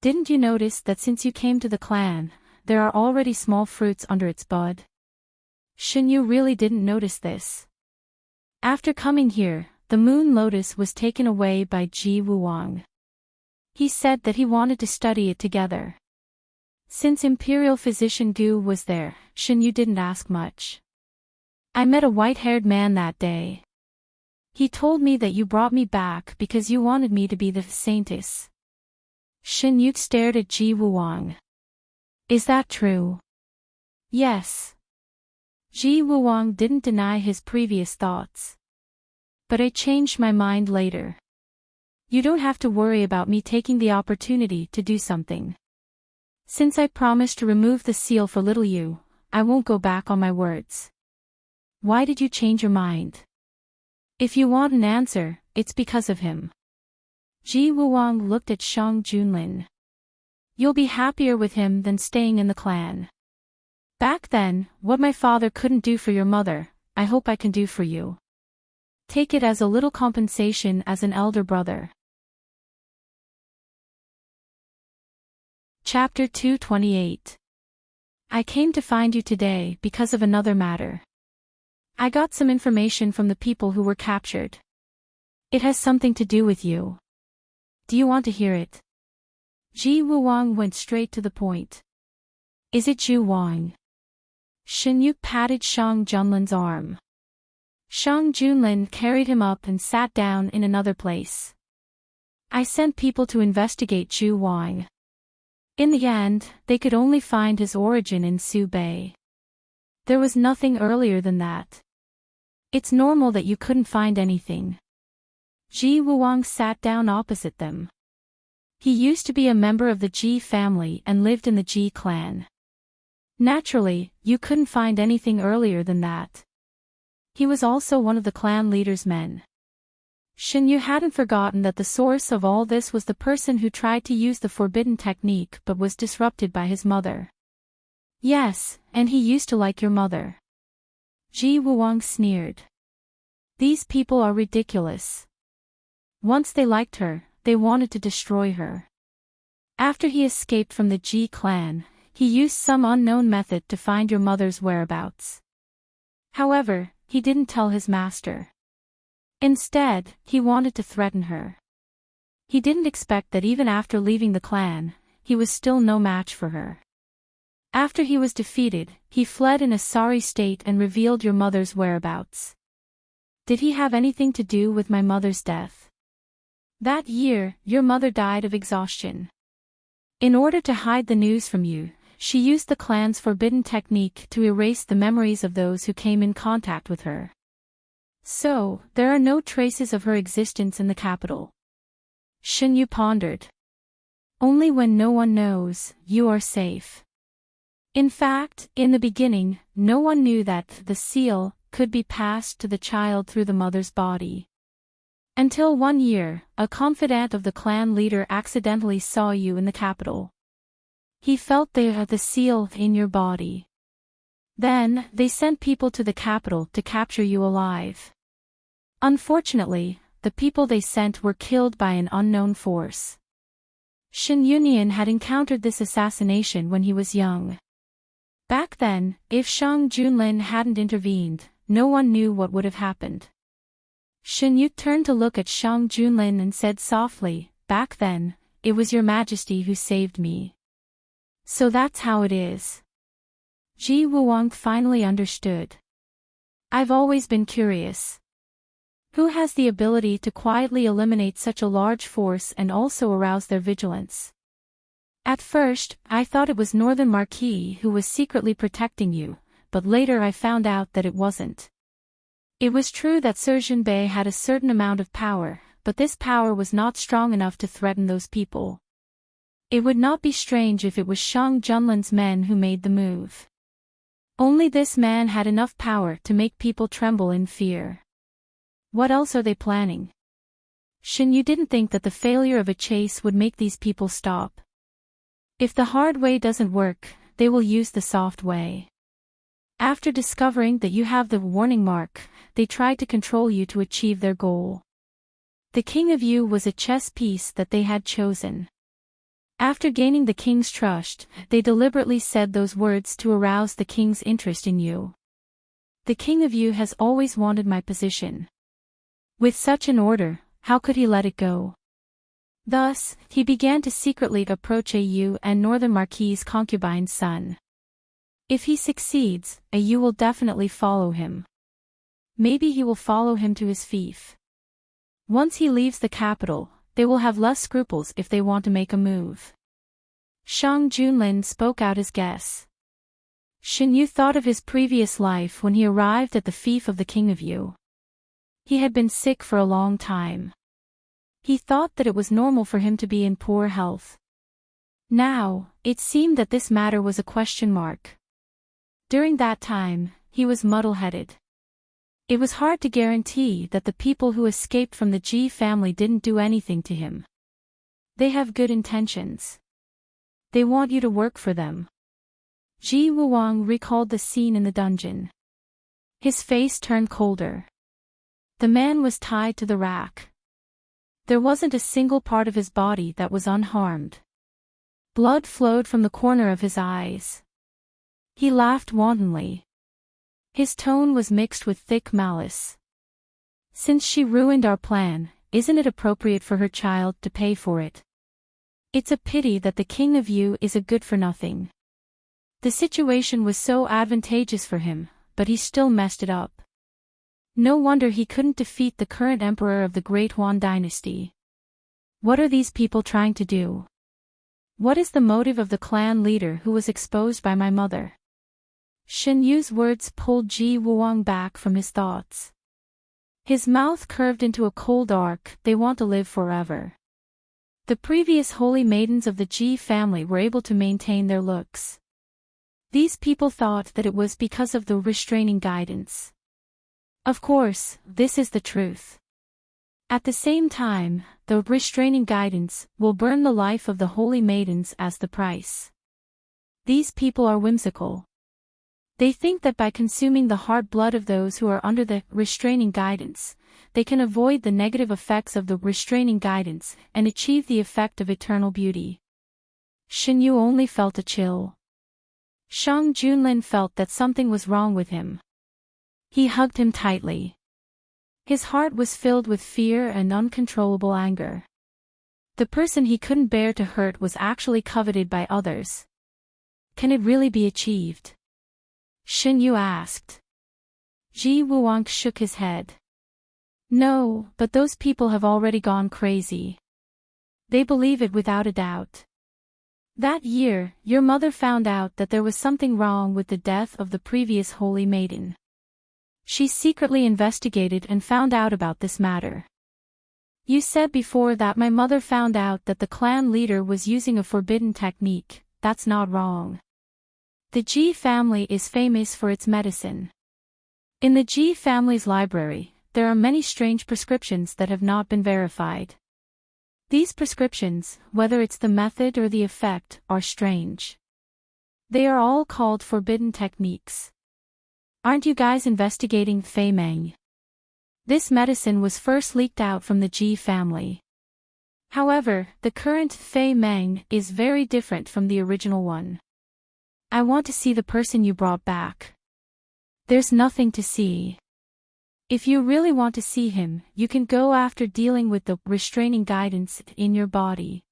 Didn't you notice that since you came to the clan, there are already small fruits under its bud? Shinyu really didn't notice this. After coming here, the moon lotus was taken away by Ji Wuwang. He said that he wanted to study it together. Since Imperial Physician Gu was there, Shinyu didn't ask much. I met a white-haired man that day. He told me that you brought me back because you wanted me to be the saintess. Shinyu stared at Ji Wuwang. Is that true? Yes. Ji Wuwang didn't deny his previous thoughts. But I changed my mind later. You don't have to worry about me taking the opportunity to do something. Since I promised to remove the seal for little you, I won't go back on my words. Why did you change your mind? If you want an answer, it's because of him. Ji Wuwang looked at Shang Junlin. You'll be happier with him than staying in the clan. Back then, what my father couldn't do for your mother, I hope I can do for you. Take it as a little compensation as an elder brother. Chapter 228. I came to find you today because of another matter. I got some information from the people who were captured. It has something to do with you. Do you want to hear it? Ji Wuwang went straight to the point. Is it Ju Wang? Shinyu patted Shang Junlin's arm. Shang Junlin carried him up and sat down in another place. I sent people to investigate Ju Wang. In the end, they could only find his origin in Su Bei. There was nothing earlier than that. It's normal that you couldn't find anything. Ji Wuwang sat down opposite them. He used to be a member of the Ji family and lived in the Ji clan. Naturally, you couldn't find anything earlier than that. He was also one of the clan leader's men. Shinyu hadn't forgotten that the source of all this was the person who tried to use the forbidden technique but was disrupted by his mother. Yes, and he used to like your mother. Ji Wuwang sneered. These people are ridiculous. Once they liked her, they wanted to destroy her. After he escaped from the Ji clan, he used some unknown method to find your mother's whereabouts. However, he didn't tell his master. Instead, he wanted to threaten her. He didn't expect that even after leaving the clan, he was still no match for her. After he was defeated, he fled in a sorry state and revealed your mother's whereabouts. Did he have anything to do with my mother's death? That year, your mother died of exhaustion. In order to hide the news from you, she used the clan's forbidden technique to erase the memories of those who came in contact with her. So, there are no traces of her existence in the capital. Shinyu pondered. Only when no one knows, you are safe. In fact, in the beginning, no one knew that the seal could be passed to the child through the mother's body. Until one year, a confidant of the clan leader accidentally saw you in the capital. He felt they had the seal in your body. Then, they sent people to the capital to capture you alive. Unfortunately, the people they sent were killed by an unknown force. Shin Yunyan had encountered this assassination when he was young. Back then, if Shang Junlin hadn't intervened, no one knew what would have happened. Shin Yu turned to look at Shang Junlin and said softly, "Back then, it was your majesty who saved me. So that's how it is." Ji Wuang finally understood. I've always been curious. Who has the ability to quietly eliminate such a large force and also arouse their vigilance? At first, I thought it was Northern Marquis who was secretly protecting you, but later I found out that it wasn't. It was true that Surgeon Bei had a certain amount of power, but this power was not strong enough to threaten those people. It would not be strange if it was Shang Junlin's men who made the move. Only this man had enough power to make people tremble in fear. What else are they planning? Shin Yu didn't think that the failure of a chase would make these people stop. If the hard way doesn't work, they will use the soft way. After discovering that you have the warning mark, they tried to control you to achieve their goal. The king of you was a chess piece that they had chosen. After gaining the king's trust, they deliberately said those words to arouse the king's interest in you. The king of you has always wanted my position. With such an order, how could he let it go? Thus, he began to secretly approach Au and Northern Marquis' concubine's son. If he succeeds, Au will definitely follow him. Maybe he will follow him to his fief. Once he leaves the capital, they will have less scruples if they want to make a move. Shang Junlin spoke out his guess. Shin Yu thought of his previous life when he arrived at the fief of the king of Yu. He had been sick for a long time. He thought that it was normal for him to be in poor health. Now, it seemed that this matter was a question mark. During that time, he was muddle-headed. It was hard to guarantee that the people who escaped from the Ji family didn't do anything to him. They have good intentions. They want you to work for them. Ji Wuang recalled the scene in the dungeon. His face turned colder. The man was tied to the rack. There wasn't a single part of his body that was unharmed. Blood flowed from the corner of his eyes. He laughed wantonly. His tone was mixed with thick malice. Since she ruined our plan, isn't it appropriate for her child to pay for it? It's a pity that the king of Yu is a good-for-nothing. The situation was so advantageous for him, but he still messed it up. No wonder he couldn't defeat the current emperor of the Great Han dynasty. What are these people trying to do? What is the motive of the clan leader who was exposed by my mother? Shin Yu's words pulled Ji Wuang back from his thoughts. His mouth curved into a cold arc. They want to live forever. The previous holy maidens of the Ji family were able to maintain their looks. These people thought that it was because of the restraining guidance. Of course, this is the truth. At the same time, the restraining guidance will burn the life of the holy maidens as the price. These people are whimsical. They think that by consuming the heart blood of those who are under the restraining guidance, they can avoid the negative effects of the restraining guidance and achieve the effect of eternal beauty. Shin Yu only felt a chill. Shang Junlin felt that something was wrong with him. He hugged him tightly. His heart was filled with fear and uncontrollable anger. The person he couldn't bear to hurt was actually coveted by others. Can it really be achieved? Shin Yu asked. Ji Wuang shook his head. No, but those people have already gone crazy. They believe it without a doubt. That year, your mother found out that there was something wrong with the death of the previous holy maiden. She secretly investigated and found out about this matter. You said before that my mother found out that the clan leader was using a forbidden technique. That's not wrong. The Ji family is famous for its medicine. In the Ji family's library, there are many strange prescriptions that have not been verified. These prescriptions, whether it's the method or the effect, are strange. They are all called forbidden techniques. Aren't you guys investigating Fei Meng? This medicine was first leaked out from the Ji family. However, the current Fei Meng is very different from the original one. I want to see the person you brought back. There's nothing to see. If you really want to see him, you can go after dealing with the restraining guidance in your body.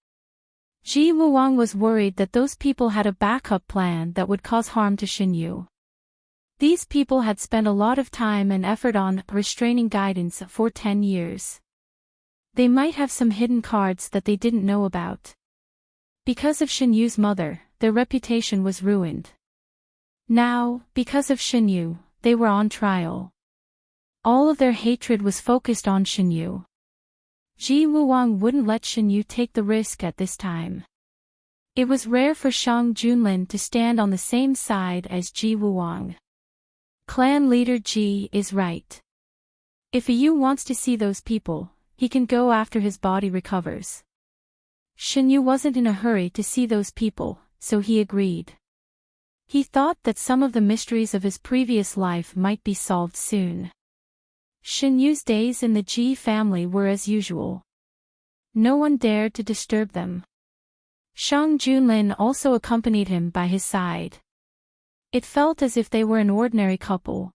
Ji Wuang was worried that those people had a backup plan that would cause harm to Shin Yu. These people had spent a lot of time and effort on restraining guidance for 10 years. They might have some hidden cards that they didn't know about. Because of Shin Yu's mother, their reputation was ruined. Now, because of Shin Yu, they were on trial. All of their hatred was focused on Shin Yu. Ji Wuang wouldn't let Shin Yu take the risk at this time. It was rare for Shang Junlin to stand on the same side as Ji Wuang. Clan leader Ji is right. If Yu wants to see those people, he can go after his body recovers. Shin Yu wasn't in a hurry to see those people, so he agreed. He thought that some of the mysteries of his previous life might be solved soon. Shin Yu's days in the Ji family were as usual. No one dared to disturb them. Shang Junlin also accompanied him by his side. It felt as if they were an ordinary couple.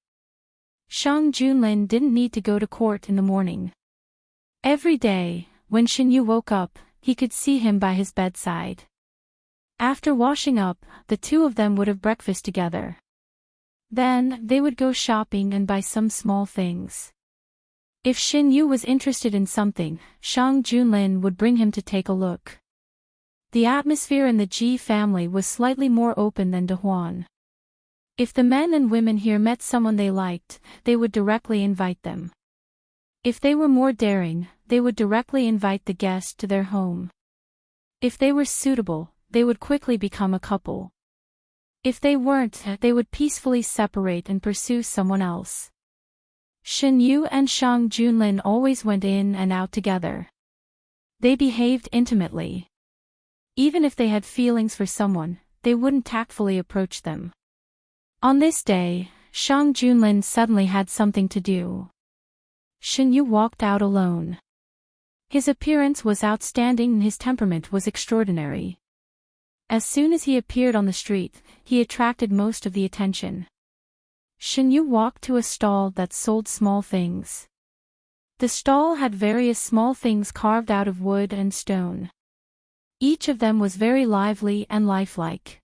Shang Junlin didn't need to go to court in the morning. Every day, when Shin Yu woke up, he could see him by his bedside. After washing up, the two of them would have breakfast together. Then, they would go shopping and buy some small things. If Shin Yu was interested in something, Shang Junlin would bring him to take a look. The atmosphere in the Ji family was slightly more open than Dahuan. If the men and women here met someone they liked, they would directly invite them. If they were more daring, they would directly invite the guest to their home. If they were suitable, they would quickly become a couple. If they weren't, they would peacefully separate and pursue someone else. Shin Yu and Shang Junlin always went in and out together. They behaved intimately. Even if they had feelings for someone, they wouldn't tactfully approach them. On this day, Shang Junlin suddenly had something to do. Shin Yu walked out alone. His appearance was outstanding and his temperament was extraordinary. As soon as he appeared on the street, he attracted most of the attention. Shin Yu walked to a stall that sold small things. The stall had various small things carved out of wood and stone. Each of them was very lively and lifelike.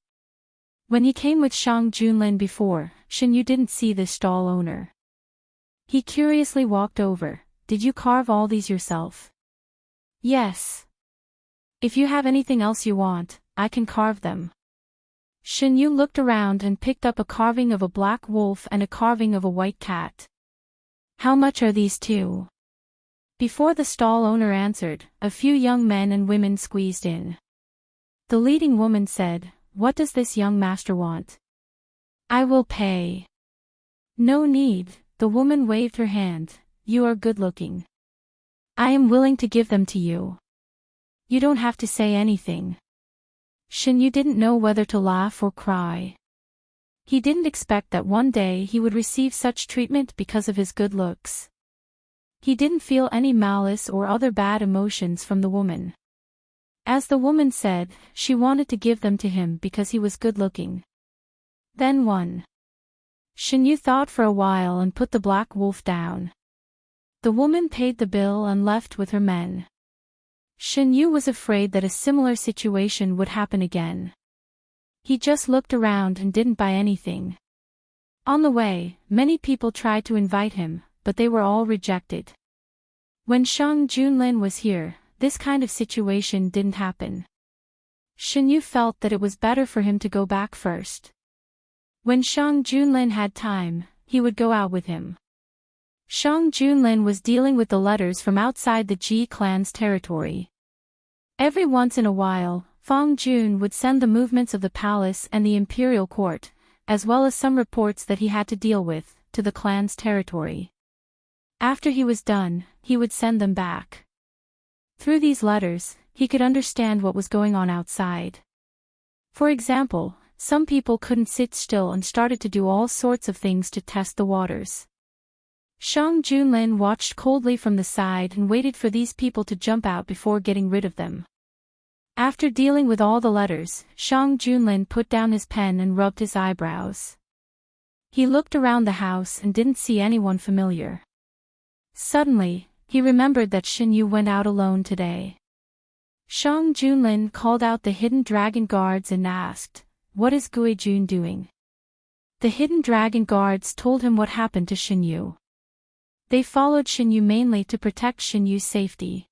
When he came with Shang Junlin before, Shin Yu didn't see the stall owner. He curiously walked over. Did you carve all these yourself? Yes. If you have anything else you want, I can carve them. Shin Yu looked around and picked up a carving of a black wolf and a carving of a white cat. How much are these two? Before the stall owner answered, a few young men and women squeezed in. The leading woman said, "What does this young master want?" "I will pay." "No need," the woman waved her hand. "You are good looking. I am willing to give them to you. You don't have to say anything." Shin Yu didn't know whether to laugh or cry. He didn't expect that one day he would receive such treatment because of his good looks. He didn't feel any malice or other bad emotions from the woman. As the woman said, she wanted to give them to him because he was good looking. Then one. Shin Yu thought for a while and put the black wolf down. The woman paid the bill and left with her men. Shen Yu was afraid that a similar situation would happen again. He just looked around and didn't buy anything. On the way, many people tried to invite him, but they were all rejected. When Shang Junlin was here, this kind of situation didn't happen. Shen Yu felt that it was better for him to go back first. When Shang Junlin had time, he would go out with him. Shang Junlin was dealing with the letters from outside the Ji clan's territory. Every once in a while, Fang Jun would send the movements of the palace and the imperial court, as well as some reports that he had to deal with, to the clan's territory. After he was done, he would send them back. Through these letters, he could understand what was going on outside. For example, some people couldn't sit still and started to do all sorts of things to test the waters. Shang Junlin watched coldly from the side and waited for these people to jump out before getting rid of them. After dealing with all the letters, Shang Junlin put down his pen and rubbed his eyebrows. He looked around the house and didn't see anyone familiar. Suddenly, he remembered that Shen Yu went out alone today. Shang Junlin called out the hidden dragon guards and asked, "What is Gui Jun doing?" The hidden dragon guards told him what happened to Shen Yu. They followed Shen Yu mainly to protect Shen Yu's safety.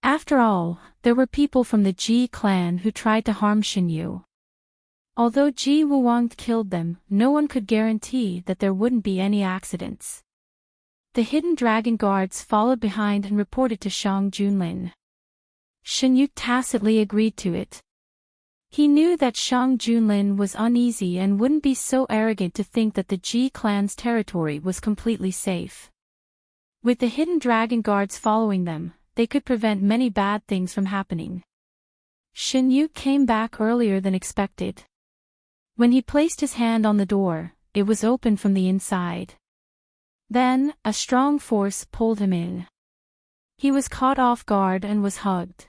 After all, there were people from the Ji clan who tried to harm Shen Yu. Although Ji Wuwang killed them, no one could guarantee that there wouldn't be any accidents. The hidden dragon guards followed behind and reported to Shang Junlin. Shen Yu tacitly agreed to it. He knew that Shang Junlin was uneasy and wouldn't be so arrogant to think that the Ji clan's territory was completely safe. With the hidden dragon guards following them, they could prevent many bad things from happening. Shen Yu came back earlier than expected. When he placed his hand on the door, it was open from the inside. Then, a strong force pulled him in. He was caught off guard and was hugged.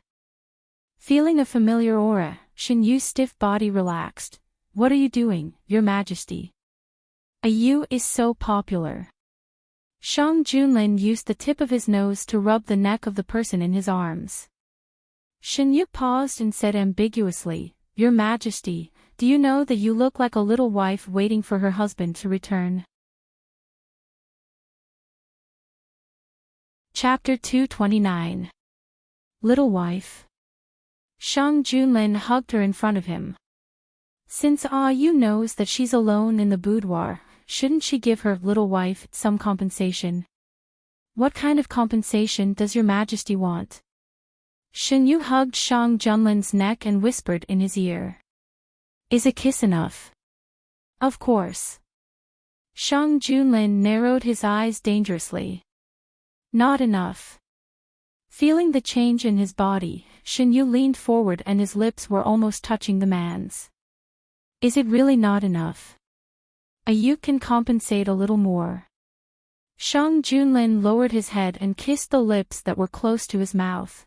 Feeling a familiar aura, Shen Yu's stiff body relaxed. "What are you doing, Your Majesty? Yu is so popular." Shang Junlin used the tip of his nose to rub the neck of the person in his arms. Shen Yu paused and said ambiguously, "Your Majesty, do you know that you look like a little wife waiting for her husband to return?" Chapter 229. Little Wife. Shang Junlin hugged her in front of him. Since Yu knows that she's alone in the boudoir, shouldn't she give her little wife some compensation? What kind of compensation does Your Majesty want? Shen Yu hugged Shang Junlin's neck and whispered in his ear. "Is a kiss enough?" "Of course." Shang Junlin narrowed his eyes dangerously. "Not enough." Feeling the change in his body, Shen Yu leaned forward and his lips were almost touching the man's. "Is it really not enough? You can compensate a little more." Shang Junlin lowered his head and kissed the lips that were close to his mouth.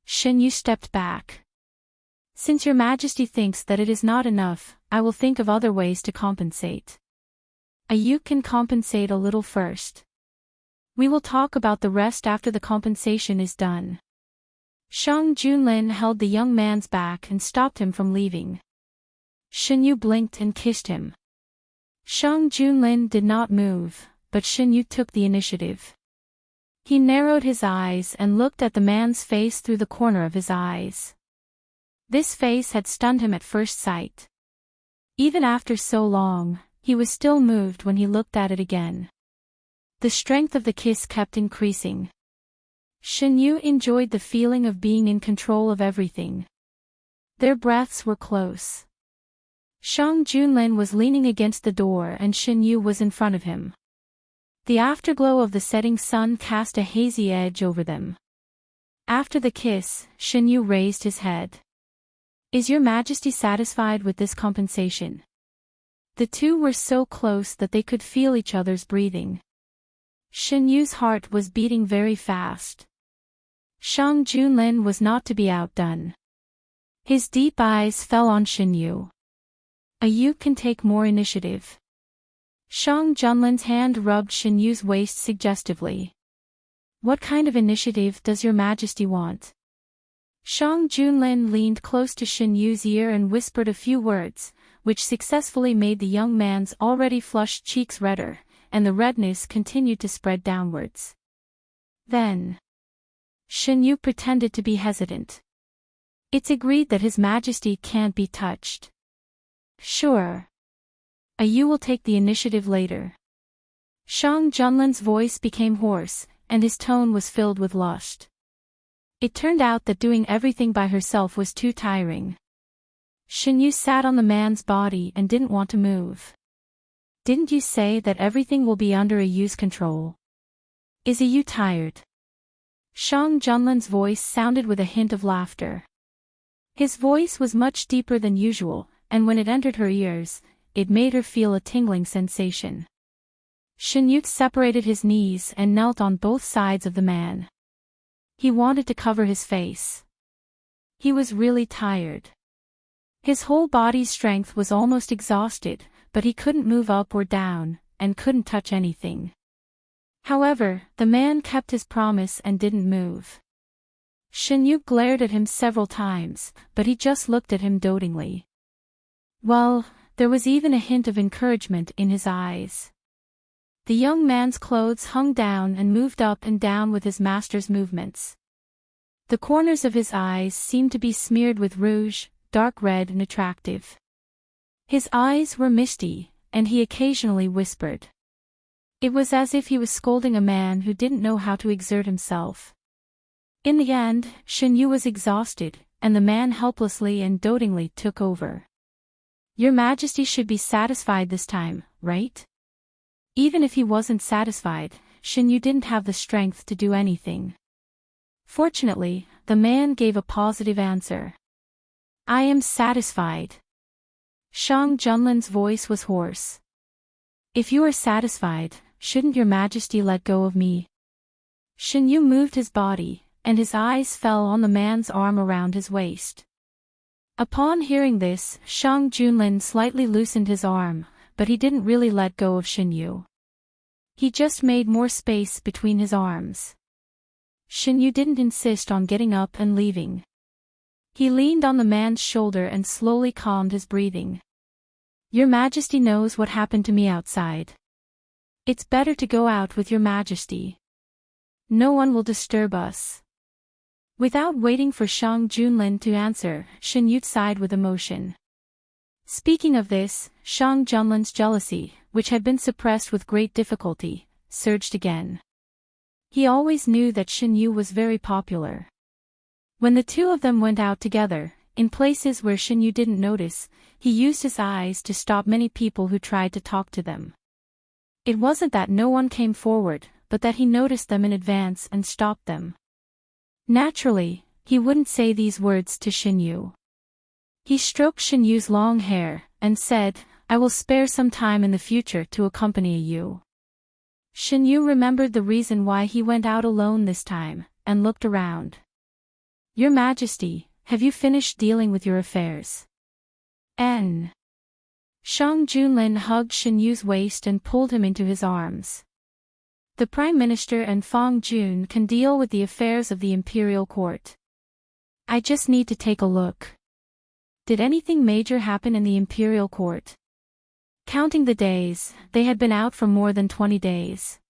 Shen Yu stepped back. "Since Your Majesty thinks that it is not enough, I will think of other ways to compensate. You can compensate a little first. We will talk about the rest after the compensation is done." Shang Junlin held the young man's back and stopped him from leaving. Shen Yu blinked and kissed him. Shang Junlin did not move, but Shen Yu took the initiative. He narrowed his eyes and looked at the man's face through the corner of his eyes. This face had stunned him at first sight. Even after so long, he was still moved when he looked at it again. The strength of the kiss kept increasing. Shen Yu enjoyed the feeling of being in control of everything. Their breaths were close. Shang Junlin was leaning against the door and Shen Yu was in front of him. The afterglow of the setting sun cast a hazy edge over them. After the kiss, Shen Yu raised his head. "Is Your Majesty satisfied with this compensation?" The two were so close that they could feel each other's breathing. Shen Yu's heart was beating very fast. Shang Junlin was not to be outdone. His deep eyes fell on Shen Yu. "You can take more initiative." Shang Junlin's hand rubbed Shen Yu's waist suggestively. "What kind of initiative does Your Majesty want?" Shang Junlin leaned close to Shen Yu's ear and whispered a few words, which successfully made the young man's already flushed cheeks redder, and the redness continued to spread downwards. Then Shen Yu pretended to be hesitant. It's agreed that His Majesty can't be touched. Sure. You will take the initiative later. Shang Junlin's voice became hoarse, and his tone was filled with lust. It turned out that doing everything by herself was too tiring. Shen Yu sat on the man's body and didn't want to move. Didn't you say that everything will be under Yu's control? Is Yu tired? Shang Junlin's voice sounded with a hint of laughter. His voice was much deeper than usual, and when it entered her ears, it made her feel a tingling sensation. Shen Yu separated his knees and knelt on both sides of the man. He wanted to cover his face. He was really tired. His whole body's strength was almost exhausted, but he couldn't move up or down, and couldn't touch anything. However, the man kept his promise and didn't move. Shen Yu glared at him several times, but he just looked at him dotingly. Well, there was even a hint of encouragement in his eyes. The young man's clothes hung down and moved up and down with his master's movements. The corners of his eyes seemed to be smeared with rouge, dark red and attractive. His eyes were misty, and he occasionally whispered. It was as if he was scolding a man who didn't know how to exert himself. In the end, Shen Yu was exhausted, and the man helplessly and dotingly took over. Your Majesty should be satisfied this time, right? Even if he wasn't satisfied, Shen Yu didn't have the strength to do anything. Fortunately, the man gave a positive answer. I am satisfied. Shang Junlin's voice was hoarse. If you are satisfied, shouldn't your Majesty let go of me? Shen Yu moved his body, and his eyes fell on the man's arm around his waist. Upon hearing this, Shang Junlin slightly loosened his arm, but he didn't really let go of Shen Yu. He just made more space between his arms. Shen Yu didn't insist on getting up and leaving. He leaned on the man's shoulder and slowly calmed his breathing. Your Majesty knows what happened to me outside. It's better to go out with your Majesty. No one will disturb us. Without waiting for Shang Junlin to answer, Shen Yu sighed with emotion. Speaking of this, Shang Junlin's jealousy, which had been suppressed with great difficulty, surged again. He always knew that Shen Yu was very popular. When the two of them went out together, in places where Shen Yu didn't notice, he used his eyes to stop many people who tried to talk to them. It wasn't that no one came forward, but that he noticed them in advance and stopped them. Naturally, he wouldn't say these words to Shen Yu. He stroked Shen Yu's long hair, and said, I will spare some time in the future to accompany you. Shen Yu remembered the reason why he went out alone this time, and looked around. Your Majesty, have you finished dealing with your affairs? Shang Junlin hugged Shen Yu's waist and pulled him into his arms. The Prime Minister and Fang Jun can deal with the affairs of the Imperial Court. I just need to take a look. Did anything major happen in the Imperial Court? Counting the days, they had been out for more than 20 days.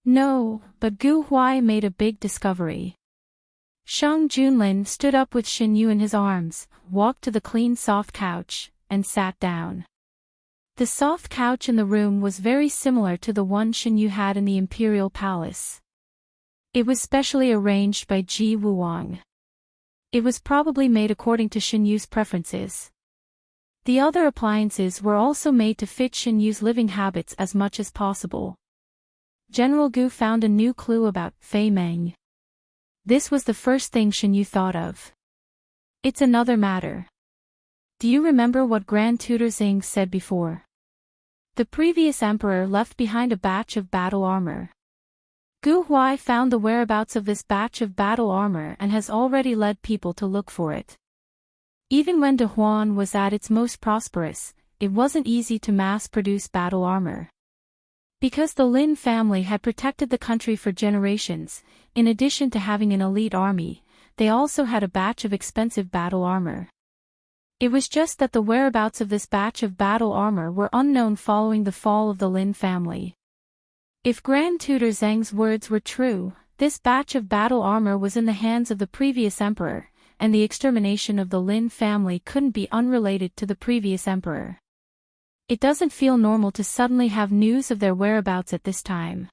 No, but Gu Huai made a big discovery. Shang Junlin stood up with Shen Yu in his arms, walked to the clean soft couch, and sat down. The soft couch in the room was very similar to the one Shen Yu had in the Imperial Palace. It was specially arranged by Ji Wuwang. It was probably made according to Shen Yu's preferences. The other appliances were also made to fit Shen Yu's living habits as much as possible. General Gu found a new clue about Fei Meng. This was the first thing Shen Yu thought of. It's another matter. Do you remember what Grand Tutor Xing said before? The previous emperor left behind a batch of battle armor. Gu Huai found the whereabouts of this batch of battle armor and has already led people to look for it. Even when De Huan was at its most prosperous, it wasn't easy to mass-produce battle armor. Because the Lin family had protected the country for generations, in addition to having an elite army, they also had a batch of expensive battle armor. It was just that the whereabouts of this batch of battle armor were unknown following the fall of the Lin family. If Grand Tutor Zheng's words were true, this batch of battle armor was in the hands of the previous emperor, and the extermination of the Lin family couldn't be unrelated to the previous emperor. It doesn't feel normal to suddenly have news of their whereabouts at this time.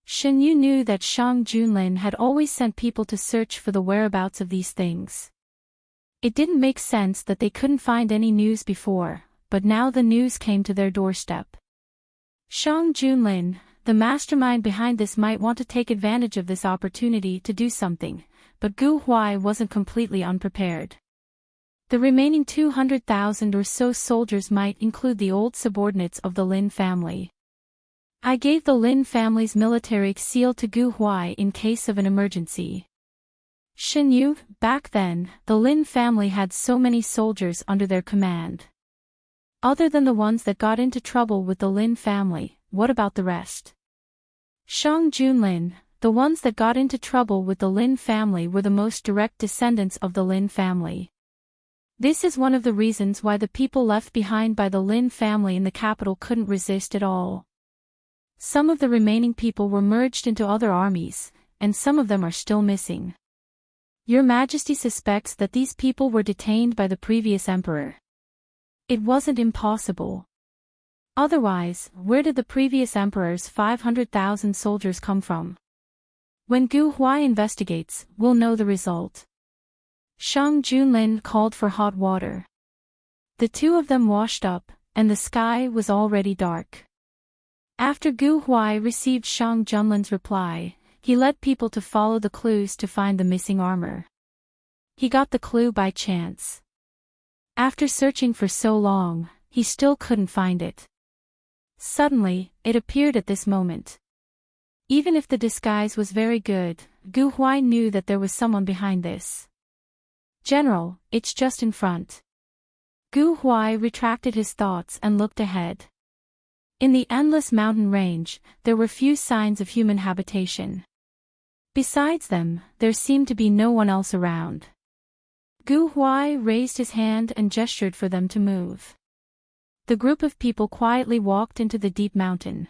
Shen Yu knew that Shang Junlin had always sent people to search for the whereabouts of these things. It didn't make sense that they couldn't find any news before, but now the news came to their doorstep. Shang Junlin, the mastermind behind this, might want to take advantage of this opportunity to do something, but Gu Huai wasn't completely unprepared. The remaining 200,000 or so soldiers might include the old subordinates of the Lin family. I gave the Lin family's military seal to Gu Huai in case of an emergency. Shen Yu, back then, the Lin family had so many soldiers under their command. Other than the ones that got into trouble with the Lin family, what about the rest? Shang Junlin, the ones that got into trouble with the Lin family were the most direct descendants of the Lin family. This is one of the reasons why the people left behind by the Lin family in the capital couldn't resist at all. Some of the remaining people were merged into other armies, and some of them are still missing. Your Majesty suspects that these people were detained by the previous emperor. It wasn't impossible. Otherwise, where did the previous emperor's 500,000 soldiers come from? When Gu Huai investigates, we'll know the result. Shang Junlin called for hot water. The two of them washed up, and the sky was already dark. After Gu Huai received Shang Junlin's reply, he led people to follow the clues to find the missing armor. He got the clue by chance. After searching for so long, he still couldn't find it. Suddenly, it appeared at this moment. Even if the disguise was very good, Gu Huai knew that there was someone behind this. General, it's just in front. Gu Huai retracted his thoughts and looked ahead. In the endless mountain range, there were few signs of human habitation. Besides them, there seemed to be no one else around. Gu Huai raised his hand and gestured for them to move. The group of people quietly walked into the deep mountain.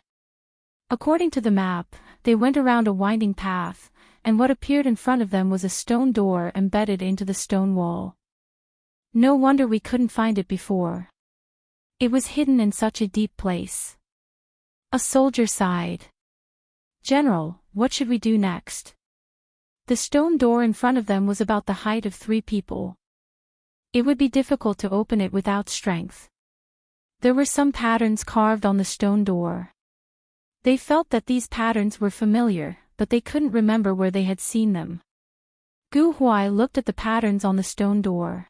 According to the map, they went around a winding path, and what appeared in front of them was a stone door embedded into the stone wall. No wonder we couldn't find it before. It was hidden in such a deep place. A soldier sighed. General, what should we do next? The stone door in front of them was about the height of 3 people. It would be difficult to open it without strength. There were some patterns carved on the stone door. They felt that these patterns were familiar, but they couldn't remember where they had seen them. Gu Huai looked at the patterns on the stone door.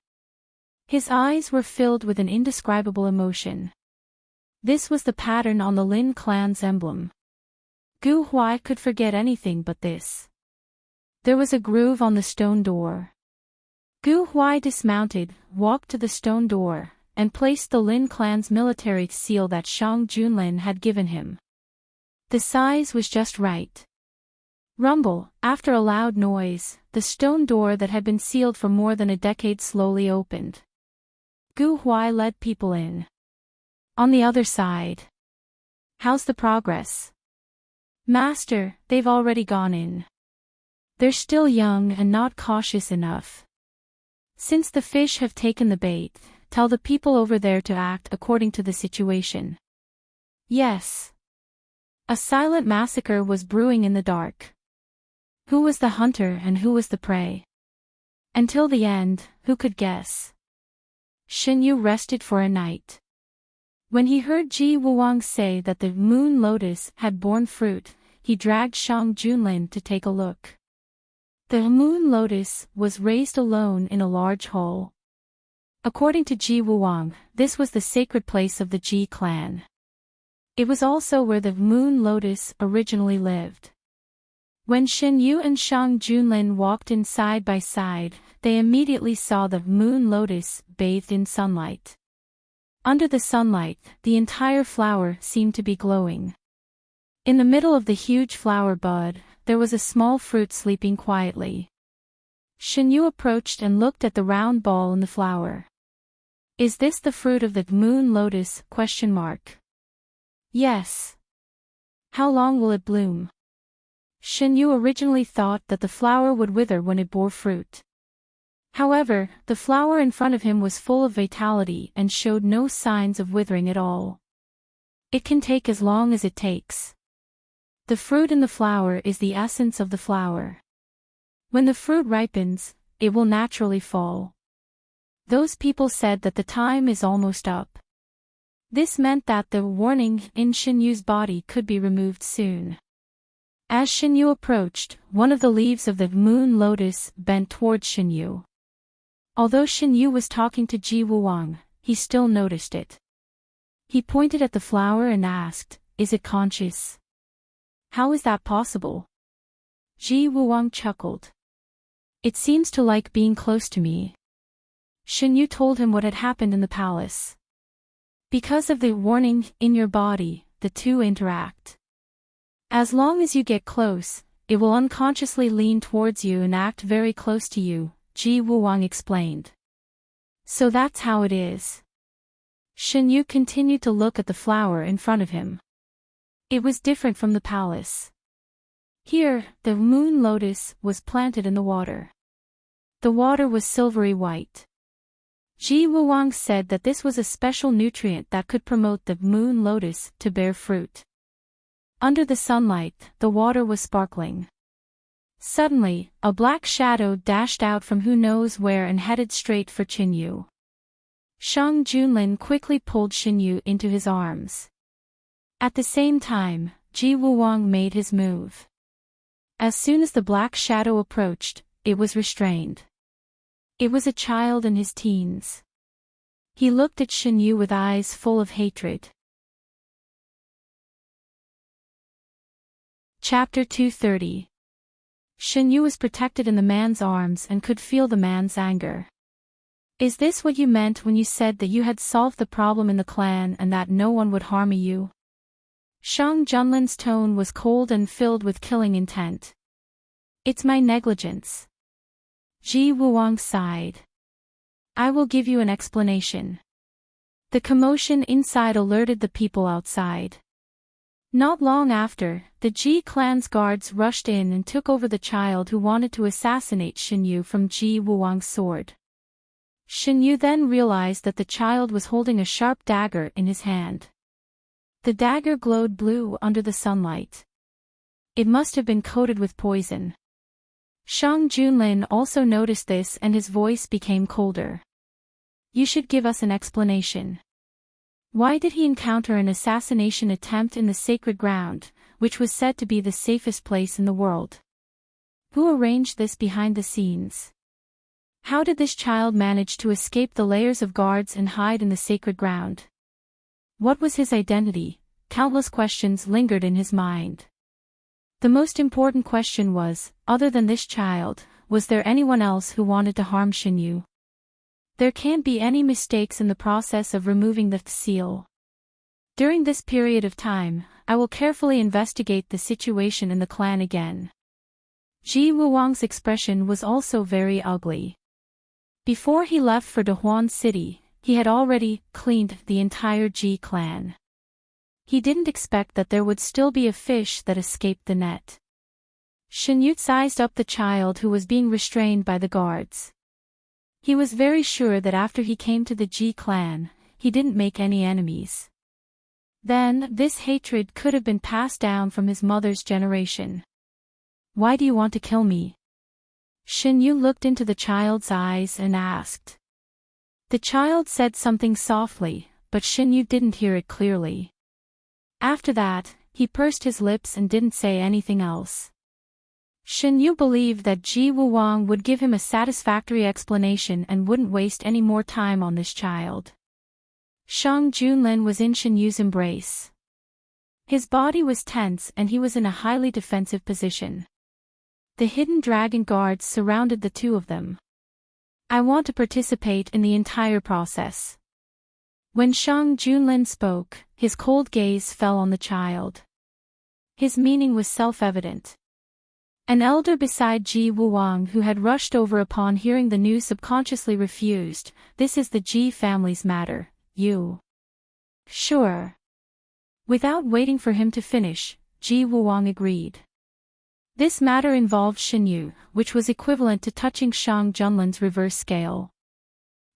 His eyes were filled with an indescribable emotion. This was the pattern on the Lin clan's emblem. Gu Huai could forget anything but this. There was a groove on the stone door. Gu Huai dismounted, walked to the stone door, and placed the Lin clan's military seal that Shang Junlin had given him. The size was just right. Rumble, after a loud noise, the stone door that had been sealed for more than a decade slowly opened. Gu Huai led people in. On the other side. How's the progress? Master, they've already gone in. They're still young and not cautious enough. Since the fish have taken the bait, tell the people over there to act according to the situation. Yes. A silent massacre was brewing in the dark. Who was the hunter and who was the prey? Until the end, who could guess? Shen Yu rested for a night. When he heard Ji Wuwang say that the moon lotus had borne fruit, he dragged Shang Junlin to take a look. The moon lotus was raised alone in a large hole. According to Ji Wuwang, this was the sacred place of the Ji clan. It was also where the moon lotus originally lived. When Shen Yu and Shang Junlin walked in side by side, they immediately saw the moon lotus bathed in sunlight. Under the sunlight, the entire flower seemed to be glowing. In the middle of the huge flower bud, there was a small fruit sleeping quietly. Shinyu approached and looked at the round ball in the flower. Is this the fruit of the moon lotus? Yes. How long will it bloom? Shinyu originally thought that the flower would wither when it bore fruit. However, the flower in front of him was full of vitality and showed no signs of withering at all. It can take as long as it takes. The fruit in the flower is the essence of the flower. When the fruit ripens, it will naturally fall. Those people said that the time is almost up. This meant that the warning in Shinyu's body could be removed soon. As Shinyu approached, one of the leaves of the moon lotus bent towards Shinyu. Although Shinyu was talking to Ji Wuwang, he still noticed it. He pointed at the flower and asked, "Is it conscious?" "How is that possible?" Ji Wuwang chuckled. "It seems to like being close to me." Shinyu told him what had happened in the palace. Because of the warning in your body, the two interact. As long as you get close, it will unconsciously lean towards you and act very close to you, Ji Wuwang explained. So that's how it is. Shinyu continued to look at the flower in front of him. It was different from the palace. Here, the moon lotus was planted in the water. The water was silvery white. Ji Wuwang said that this was a special nutrient that could promote the moon lotus to bear fruit. Under the sunlight, the water was sparkling. Suddenly, a black shadow dashed out from who knows where and headed straight for Shinyu. Shang Junlin quickly pulled Shinyu into his arms. At the same time, Ji Wuwang made his move. As soon as the black shadow approached, it was restrained. It was a child in his teens. He looked at Shinyu with eyes full of hatred. Chapter 230. Shinyu was protected in the man's arms and could feel the man's anger. Is this what you meant when you said that you had solved the problem in the clan and that no one would harm you? Shang Junlin's tone was cold and filled with killing intent. It's my negligence. Ji Wuwang sighed. I will give you an explanation. The commotion inside alerted the people outside. Not long after, the Ji clan's guards rushed in and took over the child who wanted to assassinate Shinyu from Ji Wuwang's sword. Shinyu then realized that the child was holding a sharp dagger in his hand. The dagger glowed blue under the sunlight. It must have been coated with poison. Shang Junlin also noticed this and his voice became colder. You should give us an explanation. Why did he encounter an assassination attempt in the sacred ground, which was said to be the safest place in the world? Who arranged this behind the scenes? How did this child manage to escape the layers of guards and hide in the sacred ground? What was his identity? Countless questions lingered in his mind. The most important question was, other than this child, was there anyone else who wanted to harm Shinyu? There can't be any mistakes in the process of removing the seal. During this period of time, I will carefully investigate the situation in the clan again. Ji Wuwang's expression was also very ugly. Before he left for Dahuan City, he had already cleaned the entire Ji clan. He didn't expect that there would still be a fish that escaped the net. Shinyu sized up the child who was being restrained by the guards. He was very sure that after he came to the Ji clan, he didn't make any enemies. Then, this hatred could have been passed down from his mother's generation. Why do you want to kill me? Shinyu looked into the child's eyes and asked. The child said something softly, but Shinyu didn't hear it clearly. After that, he pursed his lips and didn't say anything else. Shinyu believed that Ji Wuwang would give him a satisfactory explanation and wouldn't waste any more time on this child. Shang Junlin was in Shinyu's embrace. His body was tense and he was in a highly defensive position. The hidden dragon guards surrounded the two of them. I want to participate in the entire process. When Shang Junlin spoke, his cold gaze fell on the child. His meaning was self-evident. An elder beside Ji Wuwang who had rushed over upon hearing the news subconsciously refused, "This is the Ji family's matter, you." "Sure." Without waiting for him to finish, Ji Wuwang agreed. This matter involved Xinyu, which was equivalent to touching Shang Junlin's reverse scale.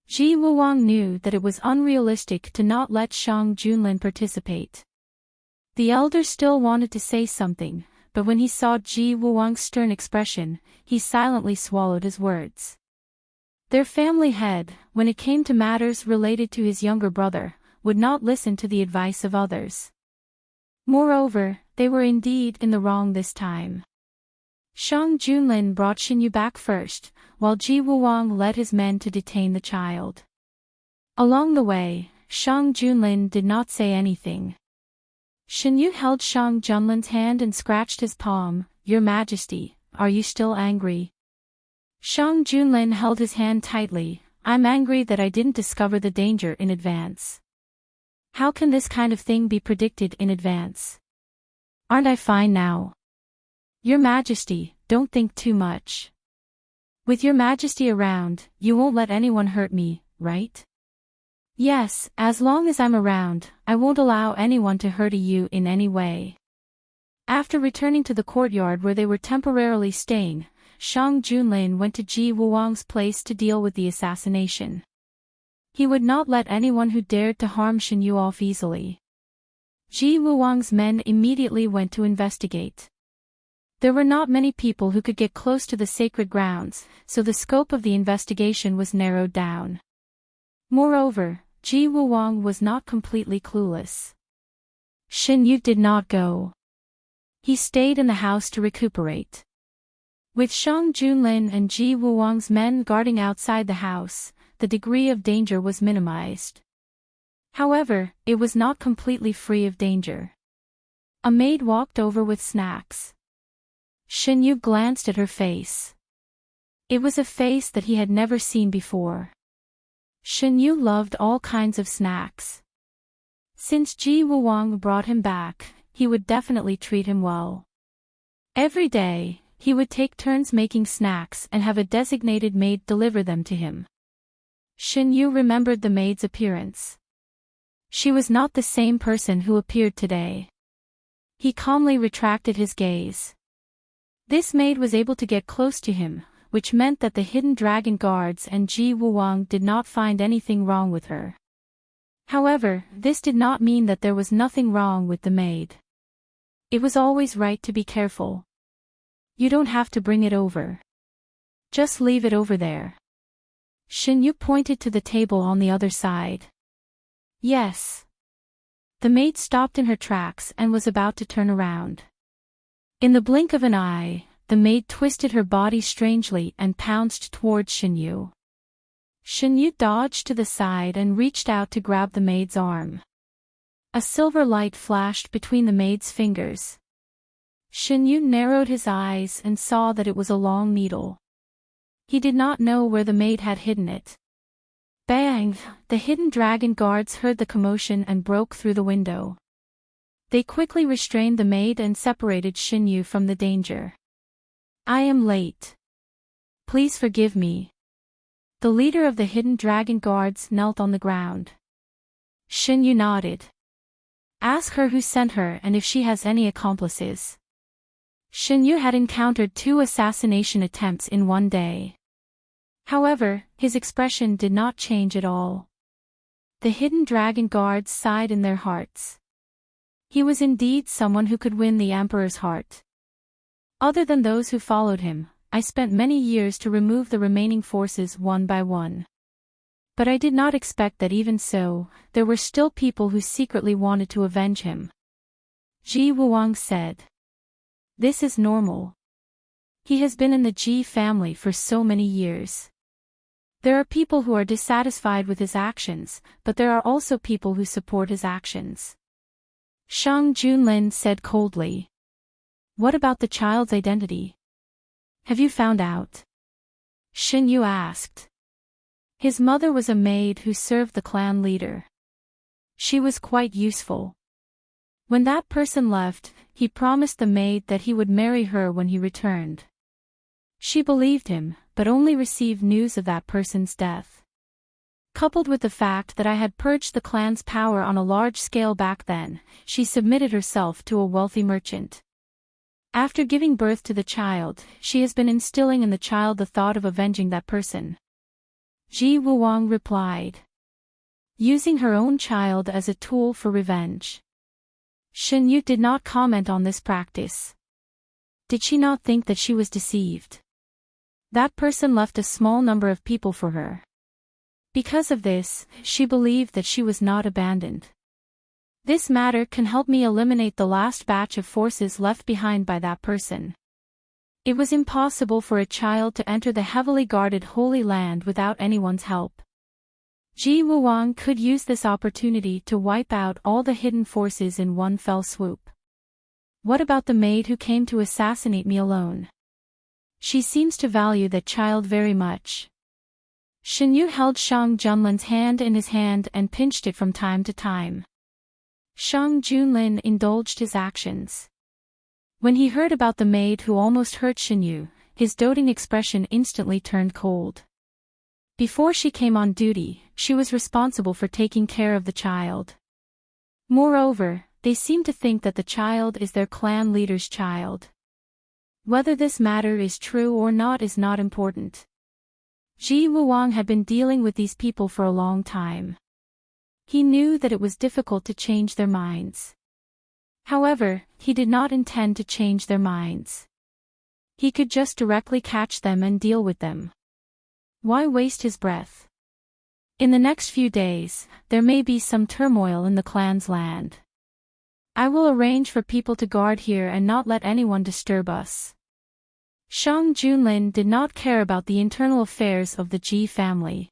Ji Wuwang knew that it was unrealistic to not let Shang Junlin participate. The elder still wanted to say something, but when he saw Ji Wuwang's stern expression, he silently swallowed his words. Their family head, when it came to matters related to his younger brother, would not listen to the advice of others. Moreover, they were indeed in the wrong this time. Shang Junlin brought Xinyu back first, while Ji Wuwang led his men to detain the child. Along the way, Shang Junlin did not say anything. Xinyu held Shang Junlin's hand and scratched his palm. "Your Majesty, are you still angry?" Shang Junlin held his hand tightly. "I'm angry that I didn't discover the danger in advance." "How can this kind of thing be predicted in advance? Aren't I fine now?" "Your Majesty, don't think too much. With Your Majesty around, you won't let anyone hurt me, right?" "Yes, as long as I'm around, I won't allow anyone to hurt you in any way." After returning to the courtyard where they were temporarily staying, Shang Junlin went to Ji Wuwang's place to deal with the assassination. He would not let anyone who dared to harm Xinyu off easily. Ji Wuwang's men immediately went to investigate. There were not many people who could get close to the sacred grounds, so the scope of the investigation was narrowed down. Moreover, Ji Wuwang was not completely clueless. Xinyu did not go. He stayed in the house to recuperate. With Shang Junlin and Ji Wuwang's men guarding outside the house, the degree of danger was minimized. However, it was not completely free of danger. A maid walked over with snacks. Xinyu glanced at her face. It was a face that he had never seen before. Xinyu loved all kinds of snacks. Since Ji Wuwang brought him back, he would definitely treat him well. Every day, he would take turns making snacks and have a designated maid deliver them to him. Xinyu remembered the maid's appearance. She was not the same person who appeared today. He calmly retracted his gaze. This maid was able to get close to him, which meant that the hidden dragon guards and Ji Wuwang did not find anything wrong with her. However, this did not mean that there was nothing wrong with the maid. It was always right to be careful. "You don't have to bring it over. Just leave it over there." Xinyu pointed to the table on the other side. "Yes." The maid stopped in her tracks and was about to turn around. In the blink of an eye, the maid twisted her body strangely and pounced towards Xinyu. Xinyu dodged to the side and reached out to grab the maid's arm. A silver light flashed between the maid's fingers. Xinyu narrowed his eyes and saw that it was a long needle. He did not know where the maid had hidden it. Bang! The hidden dragon guards heard the commotion and broke through the window. They quickly restrained the maid and separated Xinyu from the danger. "I am late. Please forgive me." The leader of the hidden dragon guards knelt on the ground. Xinyu nodded. "Ask her who sent her and if she has any accomplices." Xinyu had encountered 2 assassination attempts in one day. However, his expression did not change at all. The hidden dragon guards sighed in their hearts. He was indeed someone who could win the Emperor's heart. Other than those who followed him, I spent many years to remove the remaining forces one by one. But I did not expect that even so, there were still people who secretly wanted to avenge him. Ji Wuwang said. "This is normal. He has been in the Ji family for so many years. There are people who are dissatisfied with his actions, but there are also people who support his actions." Shang Junlin said coldly. "What about the child's identity? Have you found out?" Xinyu asked. His mother was a maid who served the clan leader. She was quite useful. When that person left, he promised the maid that he would marry her when he returned. She believed him, but only received news of that person's death. Coupled with the fact that I had purged the clan's power on a large scale back then, she submitted herself to a wealthy merchant. After giving birth to the child, she has been instilling in the child the thought of avenging that person. Ji Wuwang replied. Using her own child as a tool for revenge. Shen Yu did not comment on this practice. Did she not think that she was deceived? That person left a small number of people for her. Because of this, she believed that she was not abandoned. This matter can help me eliminate the last batch of forces left behind by that person. It was impossible for a child to enter the heavily guarded Holy Land without anyone's help. Ji Wuwang could use this opportunity to wipe out all the hidden forces in one fell swoop. What about the maid who came to assassinate me alone? She seems to value that child very much. Shen Yu held Shang Junlin's hand in his hand and pinched it from time to time. Shang Junlin indulged his actions. When he heard about the maid who almost hurt Shen Yu, his doting expression instantly turned cold. Before she came on duty, she was responsible for taking care of the child. Moreover, they seem to think that the child is their clan leader's child. Whether this matter is true or not is not important. Ji Wuwang had been dealing with these people for a long time. He knew that it was difficult to change their minds. However, he did not intend to change their minds. He could just directly catch them and deal with them. Why waste his breath? In the next few days, there may be some turmoil in the clan's land. I will arrange for people to guard here and not let anyone disturb us. Shang Junlin did not care about the internal affairs of the Ji family.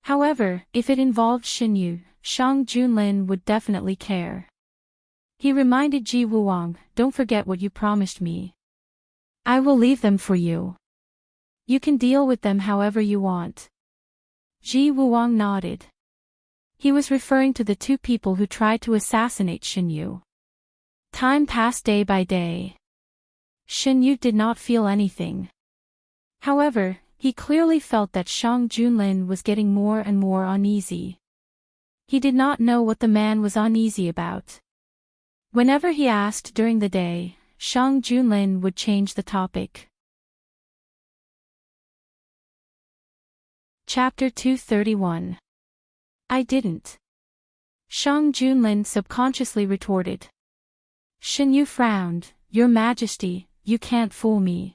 However, if it involved Shen Yu, Shang Junlin would definitely care. He reminded Ji Wuwang, "Don't forget what you promised me. I will leave them for you. You can deal with them however you want." Ji Wuwang nodded. He was referring to the two people who tried to assassinate Shen Yu. Time passed day by day. Shen Yu did not feel anything. However, he clearly felt that Shang Junlin was getting more and more uneasy. He did not know what the man was uneasy about. Whenever he asked during the day, Shang Junlin would change the topic. Chapter 231. I didn't. Shang Junlin subconsciously retorted. Shen Yu frowned. "Your Majesty, you can't fool me."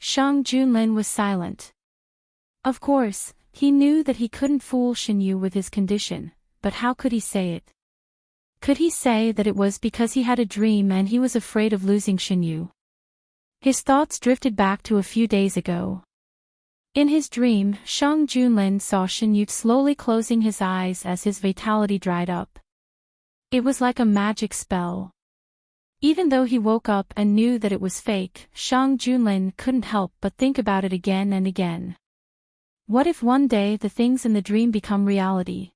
Shang Junlin was silent. Of course, he knew that he couldn't fool Shen Yu with his condition, but how could he say it? Could he say that it was because he had a dream and he was afraid of losing Shen Yu? His thoughts drifted back to a few days ago. In his dream, Shang Junlin saw Shen Yu slowly closing his eyes as his vitality dried up. It was like a magic spell. Even though he woke up and knew that it was fake, Shang Junlin couldn't help but think about it again and again. What if one day the things in the dream become reality?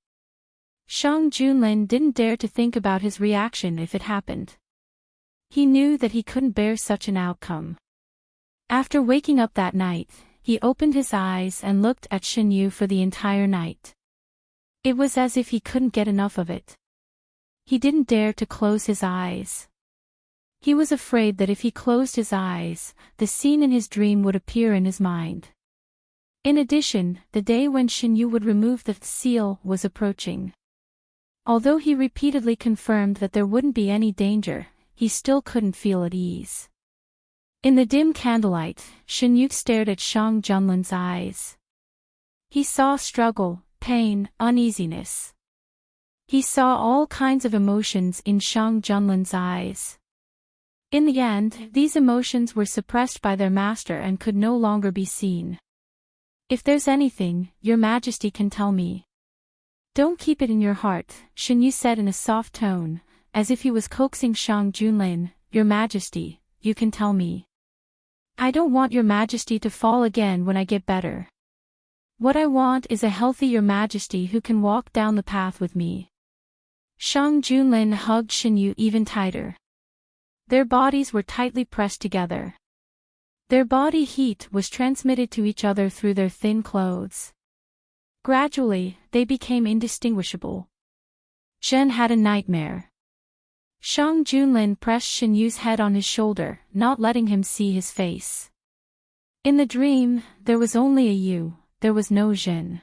Shang Junlin didn't dare to think about his reaction if it happened. He knew that he couldn't bear such an outcome. After waking up that night, he opened his eyes and looked at Shen Yu for the entire night. It was as if he couldn't get enough of it. He didn't dare to close his eyes. He was afraid that if he closed his eyes, the scene in his dream would appear in his mind. In addition, the day when Shen Yu would remove the seal was approaching. Although he repeatedly confirmed that there wouldn't be any danger, he still couldn't feel at ease. In the dim candlelight, Shen Yu stared at Shang Junlin's eyes. He saw struggle, pain, uneasiness. He saw all kinds of emotions in Shang Junlin's eyes. In the end, these emotions were suppressed by their master and could no longer be seen. "If there's anything, Your Majesty can tell me. Don't keep it in your heart," Shen Yu said in a soft tone, as if he was coaxing Shang Junlin. "Your Majesty, you can tell me. I don't want Your Majesty to fall again when I get better. What I want is a healthy Your Majesty who can walk down the path with me." Shang Junlin hugged Shen Yu even tighter. Their bodies were tightly pressed together. Their body heat was transmitted to each other through their thin clothes. Gradually, they became indistinguishable. Zhen had a nightmare. Shang Junlin pressed Shen Yu's head on his shoulder, not letting him see his face. In the dream, there was only a Yu, there was no Zhen.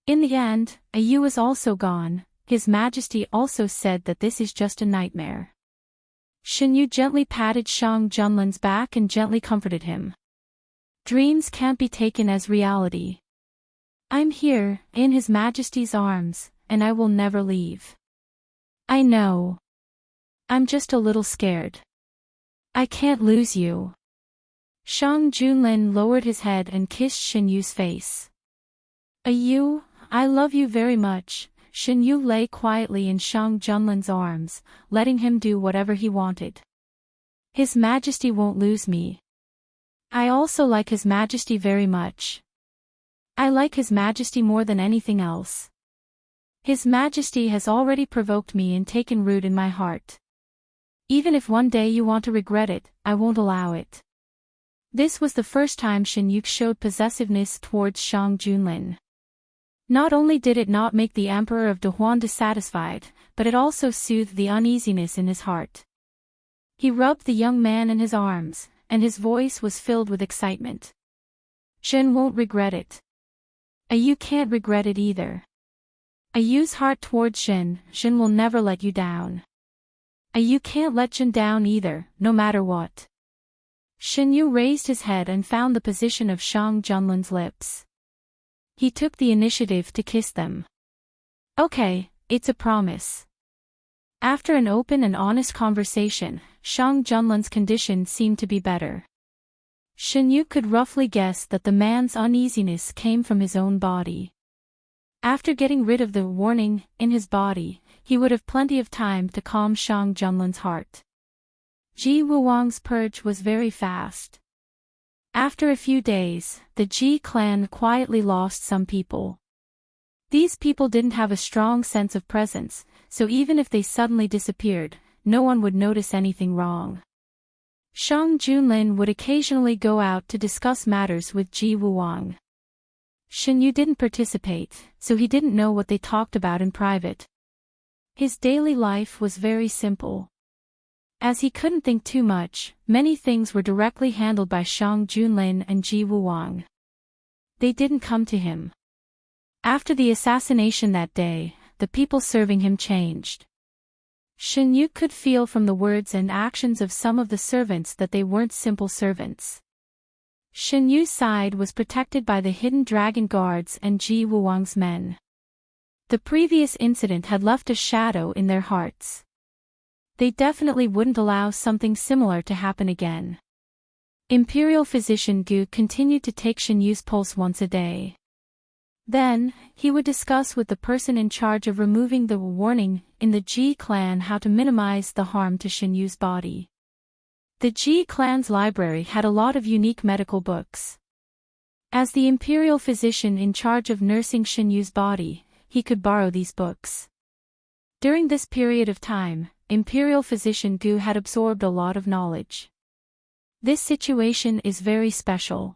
In the end, a Yu was also gone. His Majesty also said that this is just a nightmare. Shen Yu gently patted Shang Junlin's back and gently comforted him. Dreams can't be taken as reality. I'm here, in His Majesty's arms, and I will never leave. I know. I'm just a little scared. I can't lose you. Shang Junlin lowered his head and kissed Shen Yu's face. Yu, I love you very much. Shen Yu lay quietly in Shang Junlin's arms, letting him do whatever he wanted. His Majesty won't lose me. I also like His Majesty very much. I like His Majesty more than anything else. His Majesty has already provoked me and taken root in my heart. Even if one day you want to regret it, I won't allow it. This was the first time Shen Yu showed possessiveness towards Shang Junlin. Not only did it not make the Emperor of Dahuan dissatisfied, but it also soothed the uneasiness in his heart. He rubbed the young man in his arms, and his voice was filled with excitement. Zhen won't regret it. Yu can't regret it either. Yu's heart towards Zhen will never let you down. You can't let Zhen down either, no matter what. Shen Yu raised his head and found the position of Shang Junlin's lips. He took the initiative to kiss them. Okay, it's a promise. After an open and honest conversation, Shang Junlin's condition seemed to be better. Shen Yu could roughly guess that the man's uneasiness came from his own body. After getting rid of the warning in his body, he would have plenty of time to calm Shang Junlin's heart. Ji Wuwang's purge was very fast. After a few days, the Ji clan quietly lost some people. These people didn't have a strong sense of presence, so even if they suddenly disappeared, no one would notice anything wrong. Shang Junlin would occasionally go out to discuss matters with Ji Wuwang. Shen Yu didn't participate, so he didn't know what they talked about in private. His daily life was very simple. As he couldn't think too much, many things were directly handled by Shang Junlin and Ji Wuwang. They didn't come to him. After the assassination that day, the people serving him changed. Shen Yu could feel from the words and actions of some of the servants that they weren't simple servants. Shen Yu's side was protected by the hidden dragon guards and Ji Wuwang's men. The previous incident had left a shadow in their hearts. They definitely wouldn't allow something similar to happen again. Imperial Physician Gu continued to take Shen Yu's pulse once a day. Then, he would discuss with the person in charge of removing the warning in the Ji clan how to minimize the harm to Shen Yu's body. The Ji clan's library had a lot of unique medical books. As the imperial physician in charge of nursing Shen Yu's body, he could borrow these books. During this period of time, Imperial Physician Gu had absorbed a lot of knowledge. This situation is very special.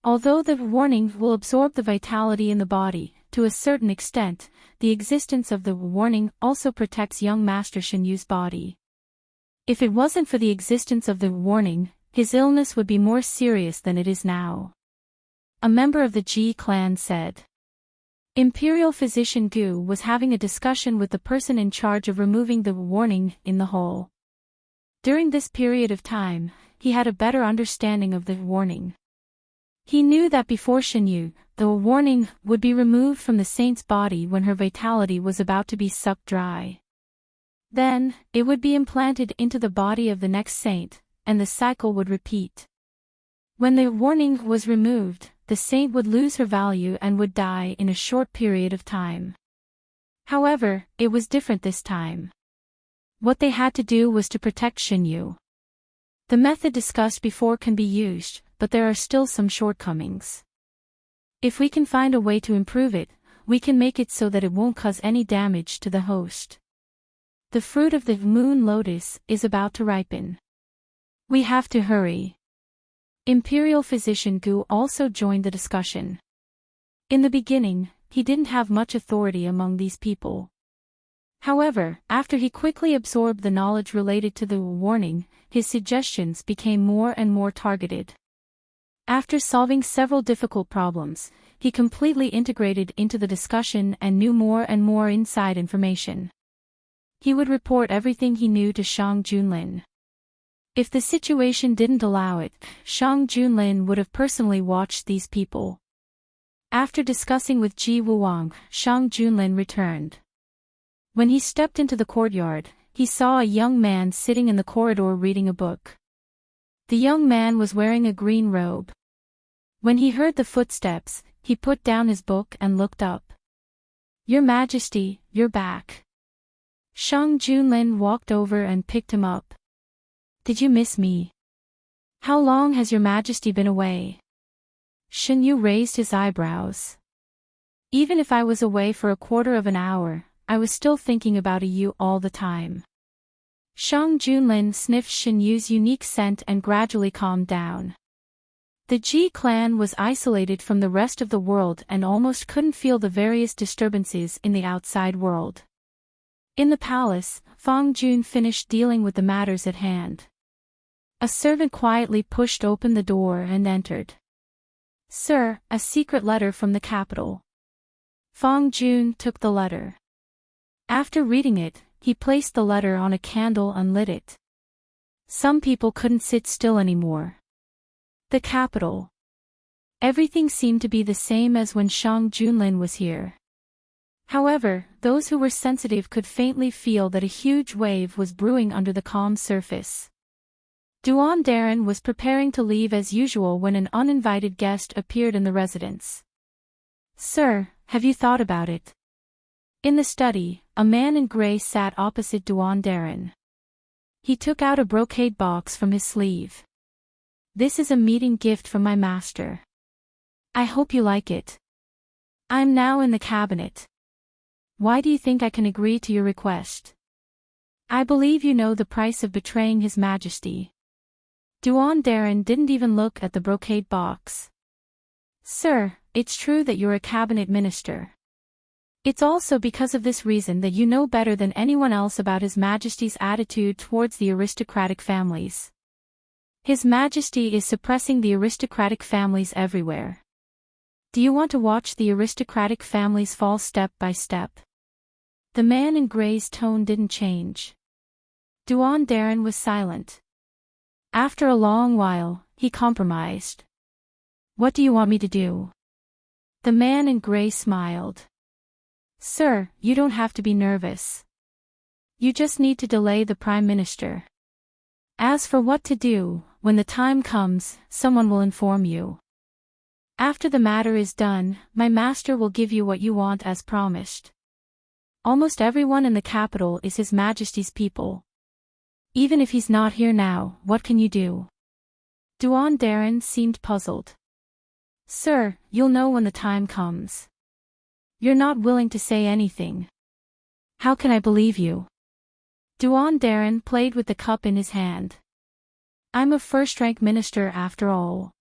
Although the warning will absorb the vitality in the body, to a certain extent, the existence of the warning also protects young Master Shen Yu's body. If it wasn't for the existence of the warning, his illness would be more serious than it is now. A member of the Ji clan said. Imperial Physician Gu was having a discussion with the person in charge of removing the warning in the hole. During this period of time, he had a better understanding of the warning. He knew that before Shen Yu, the warning would be removed from the saint's body when her vitality was about to be sucked dry. Then, it would be implanted into the body of the next saint, and the cycle would repeat. When the warning was removed, the saint would lose her value and would die in a short period of time. However, it was different this time. What they had to do was to protect Shen Yu. The method discussed before can be used, but there are still some shortcomings. If we can find a way to improve it, we can make it so that it won't cause any damage to the host. The fruit of the moon lotus is about to ripen. We have to hurry. Imperial physician Gu also joined the discussion. In the beginning, he didn't have much authority among these people. However, after he quickly absorbed the knowledge related to the warning, his suggestions became more and more targeted. After solving several difficult problems, he completely integrated into the discussion and knew more and more inside information. He would report everything he knew to Shang Junlin. If the situation didn't allow it, Shang Junlin would have personally watched these people. After discussing with Ji Wuwang, Shang Junlin returned. When he stepped into the courtyard, he saw a young man sitting in the corridor reading a book. The young man was wearing a green robe. When he heard the footsteps, he put down his book and looked up. "Your Majesty, you're back." Shang Junlin walked over and picked him up. "Did you miss me? How long has your Majesty been away?" Shen Yu raised his eyebrows. "Even if I was away for a quarter of an hour, I was still thinking about you all the time." Shang Junlin sniffed Shen Yu's unique scent and gradually calmed down. The Ji clan was isolated from the rest of the world and almost couldn't feel the various disturbances in the outside world. In the palace, Fang Jun finished dealing with the matters at hand. A servant quietly pushed open the door and entered. "Sir, a secret letter from the capital." Fang Jun took the letter. After reading it, he placed the letter on a candle and lit it. Some people couldn't sit still anymore. The capital. Everything seemed to be the same as when Shang Junlin was here. However, those who were sensitive could faintly feel that a huge wave was brewing under the calm surface. Duan Darren was preparing to leave as usual when an uninvited guest appeared in the residence. "Sir, have you thought about it?" In the study, a man in grey sat opposite Duan Darren. He took out a brocade box from his sleeve. "This is a meeting gift from my master. I hope you like it. I'm now in the cabinet. Why do you think I can agree to your request? I believe you know the price of betraying His Majesty." Duan Darren didn't even look at the brocade box. "Sir, it's true that you're a cabinet minister. It's also because of this reason that you know better than anyone else about His Majesty's attitude towards the aristocratic families. His Majesty is suppressing the aristocratic families everywhere. Do you want to watch the aristocratic families fall step by step?" The man in grey's tone didn't change. Duan Darren was silent. After a long while, he compromised. "What do you want me to do?" The man in grey smiled. "Sir, you don't have to be nervous. You just need to delay the Prime Minister. As for what to do, when the time comes, someone will inform you. After the matter is done, my master will give you what you want as promised. Almost everyone in the capital is His Majesty's people. Even if he's not here now, what can you do?" Duan Darren seemed puzzled. "Sir, you'll know when the time comes. You're not willing to say anything. How can I believe you?" Duan Darren played with the cup in his hand. "I'm a first-rank minister after all.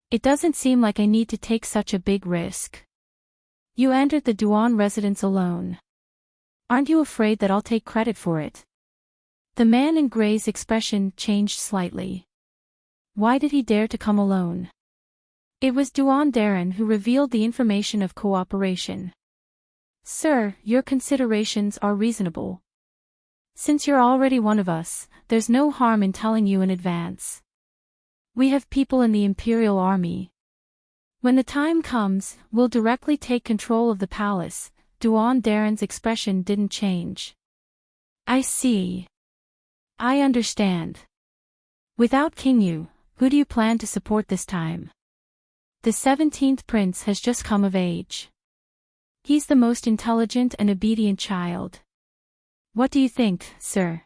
It doesn't seem like I need to take such a big risk. You entered the Duan residence alone. Aren't you afraid that I'll take credit for it?" The man in grey's expression changed slightly. Why did he dare to come alone? It was Duan Darren who revealed the information of cooperation. "Sir, your considerations are reasonable. Since you're already one of us, there's no harm in telling you in advance. We have people in the Imperial Army. When the time comes, we'll directly take control of the palace." Duan Darren's expression didn't change. "I see. I understand. Without King Yu, who do you plan to support this time? The 17th prince has just come of age. He's the most intelligent and obedient child. What do you think, sir?"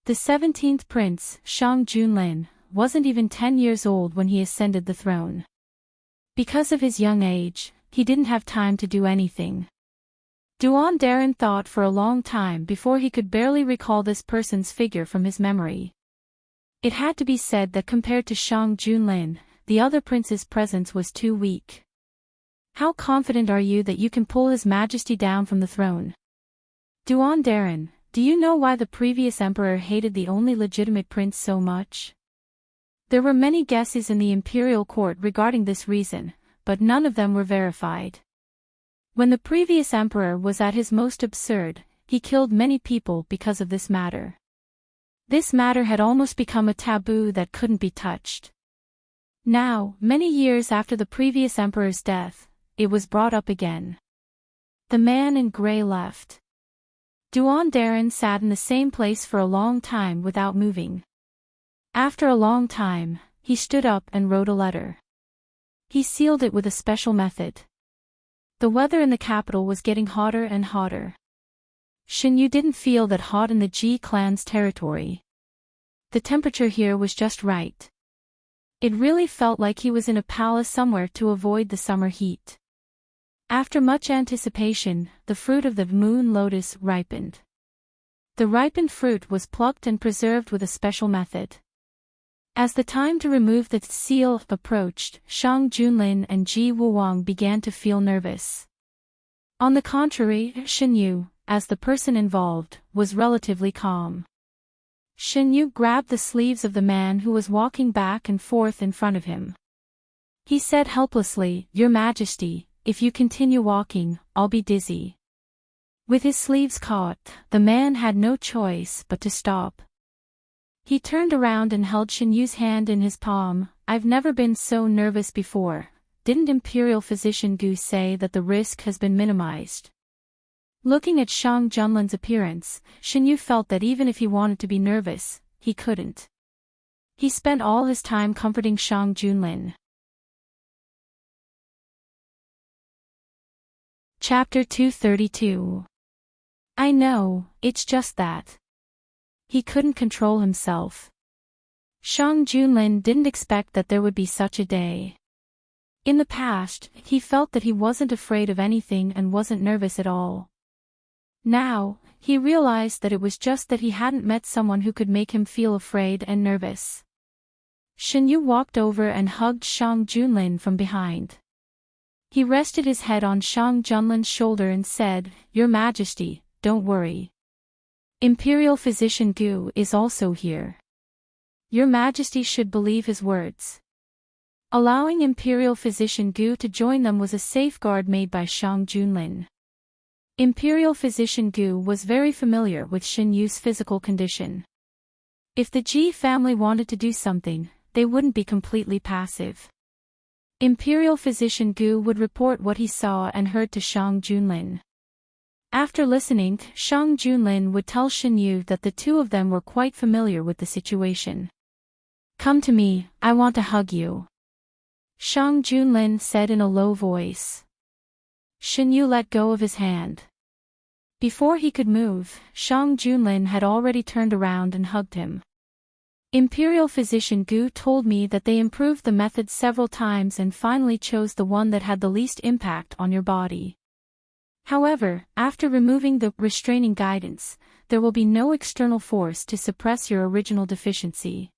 The 17th prince, Shang Junlin, wasn't even 10 years old when he ascended the throne. Because of his young age, he didn't have time to do anything. Duan Darren thought for a long time before he could barely recall this person's figure from his memory. It had to be said that compared to Shang Junlin, the other prince's presence was too weak. How confident are you that you can pull His Majesty down from the throne? Duan Darren, do you know why the previous emperor hated the only legitimate prince so much? There were many guesses in the imperial court regarding this reason, but none of them were verified. When the previous emperor was at his most absurd, he killed many people because of this matter. This matter had almost become a taboo that couldn't be touched. Now, many years after the previous emperor's death, it was brought up again. The man in grey left. Duan Darren sat in the same place for a long time without moving. After a long time, he stood up and wrote a letter. He sealed it with a special method. The weather in the capital was getting hotter and hotter. Shin Yu didn't feel that hot in the Ji clan's territory. The temperature here was just right. It really felt like he was in a palace somewhere to avoid the summer heat. After much anticipation, the fruit of the moon lotus ripened. The ripened fruit was plucked and preserved with a special method. As the time to remove the seal approached, Shang Junlin and Ji Wuwang began to feel nervous. On the contrary, Shin Yu, as the person involved, was relatively calm. Shin Yu grabbed the sleeves of the man who was walking back and forth in front of him. He said helplessly, "Your Majesty, if you continue walking, I'll be dizzy." With his sleeves caught, the man had no choice but to stop. He turned around and held Shin Yu's hand in his palm. "I've never been so nervous before. Didn't Imperial Physician Gu say that the risk has been minimized?" Looking at Shang Junlin's appearance, Shin Yu felt that even if he wanted to be nervous, he couldn't. He spent all his time comforting Shang Junlin. Chapter 232. I know, it's just that. He couldn't control himself. Shang Junlin didn't expect that there would be such a day. In the past, he felt that he wasn't afraid of anything and wasn't nervous at all. Now, he realized that it was just that he hadn't met someone who could make him feel afraid and nervous. Shin Yu walked over and hugged Shang Junlin from behind. He rested his head on Shang Junlin's shoulder and said, "Your Majesty, don't worry. Imperial Physician Gu is also here. Your Majesty should believe his words." Allowing Imperial Physician Gu to join them was a safeguard made by Shang Junlin. Imperial Physician Gu was very familiar with Shin Yu's physical condition. If the Ji family wanted to do something, they wouldn't be completely passive. Imperial Physician Gu would report what he saw and heard to Shang Junlin. After listening, Shang Junlin would tell Shin Yu that the two of them were quite familiar with the situation. "Come to me, I want to hug you," Shang Junlin said in a low voice. Shin Yu let go of his hand. Before he could move, Shang Junlin had already turned around and hugged him. Imperial Physician Gu told me that they improved the method several times and finally chose the one that had the least impact on your body. However, after removing the restraining guidance, there will be no external force to suppress your original deficiency.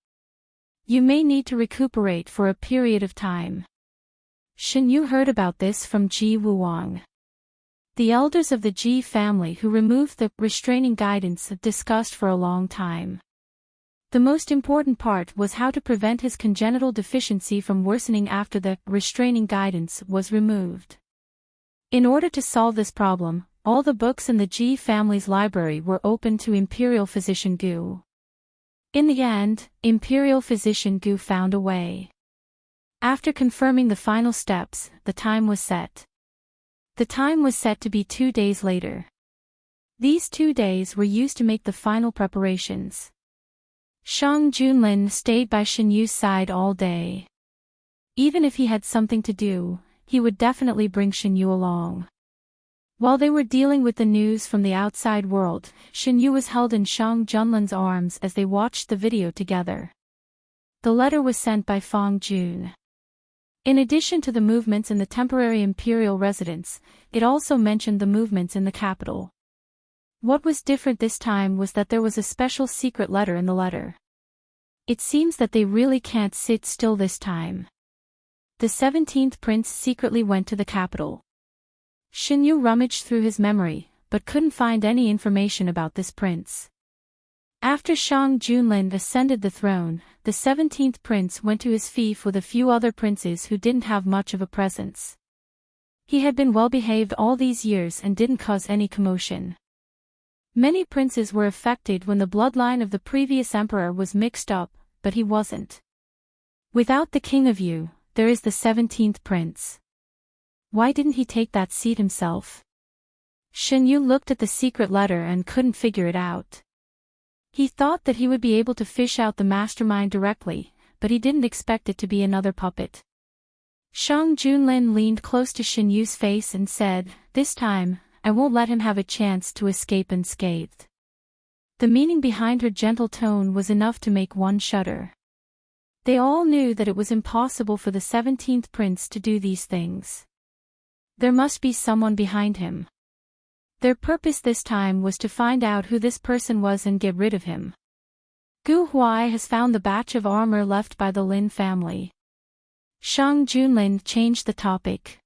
You may need to recuperate for a period of time. Shin Yu heard about this from Ji Wuwang. The elders of the Ji family who removed the restraining guidance discussed for a long time. The most important part was how to prevent his congenital deficiency from worsening after the restraining guidance was removed. In order to solve this problem, all the books in the Ji family's library were open to Imperial Physician Gu. In the end, Imperial Physician Gu found a way. After confirming the final steps, the time was set. The time was set to be 2 days later. These 2 days were used to make the final preparations. Shang Junlin stayed by Shin Yu's side all day. Even if he had something to do, he would definitely bring Shin Yu along. While they were dealing with the news from the outside world, Shin Yu was held in Shang Junlin's arms as they watched the video together. The letter was sent by Fang Jun. In addition to the movements in the temporary imperial residence, it also mentioned the movements in the capital. What was different this time was that there was a special secret letter in the letter. It seems that they really can't sit still this time. The 17th prince secretly went to the capital. Xinyu rummaged through his memory, but couldn't find any information about this prince. After Shang Junlin ascended the throne, the 17th prince went to his fief with a few other princes who didn't have much of a presence. He had been well-behaved all these years and didn't cause any commotion. Many princes were affected when the bloodline of the previous emperor was mixed up, but he wasn't. Without the king of Yu, there is the 17th prince. Why didn't he take that seat himself? Xinyu looked at the secret letter and couldn't figure it out. He thought that he would be able to fish out the mastermind directly, but he didn't expect it to be another puppet. Shang Junlin leaned close to Xinyu's face and said, "This time, I won't let him have a chance to escape unscathed." The meaning behind her gentle tone was enough to make one shudder. They all knew that it was impossible for the 17th prince to do these things. There must be someone behind him. Their purpose this time was to find out who this person was and get rid of him. Gu Huai has found the batch of armor left by the Lin family. Shang Junlin changed the topic.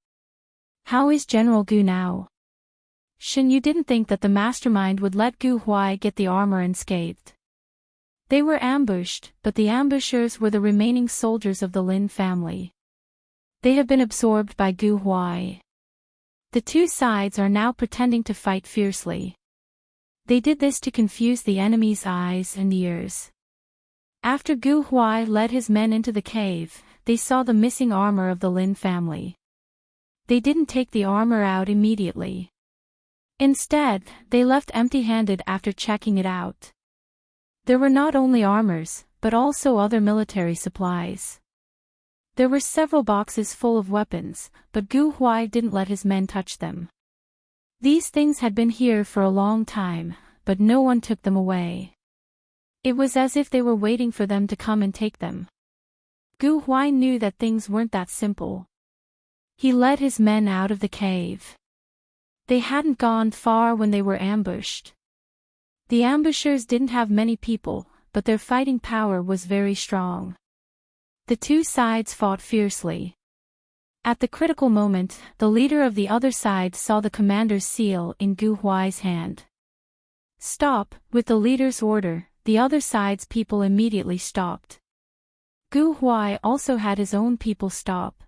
How is General Gu now? Xinyu didn't think that the mastermind would let Gu Huai get the armor unscathed. They were ambushed, but the ambushers were the remaining soldiers of the Lin family. They have been absorbed by Gu Huai. The two sides are now pretending to fight fiercely. They did this to confuse the enemy's eyes and ears. After Gu Huai led his men into the cave, they saw the missing armor of the Lin family. They didn't take the armor out immediately. Instead, they left empty-handed after checking it out. There were not only armors, but also other military supplies. There were several boxes full of weapons, but Gu Huai didn't let his men touch them. These things had been here for a long time, but no one took them away. It was as if they were waiting for them to come and take them. Gu Huai knew that things weren't that simple. He led his men out of the cave. They hadn't gone far when they were ambushed. The ambushers didn't have many people, but their fighting power was very strong. The two sides fought fiercely. At the critical moment, the leader of the other side saw the commander's seal in Gu Huai's hand. "Stop!" With the leader's order, the other side's people immediately stopped. Gu Huai also had his own people stop.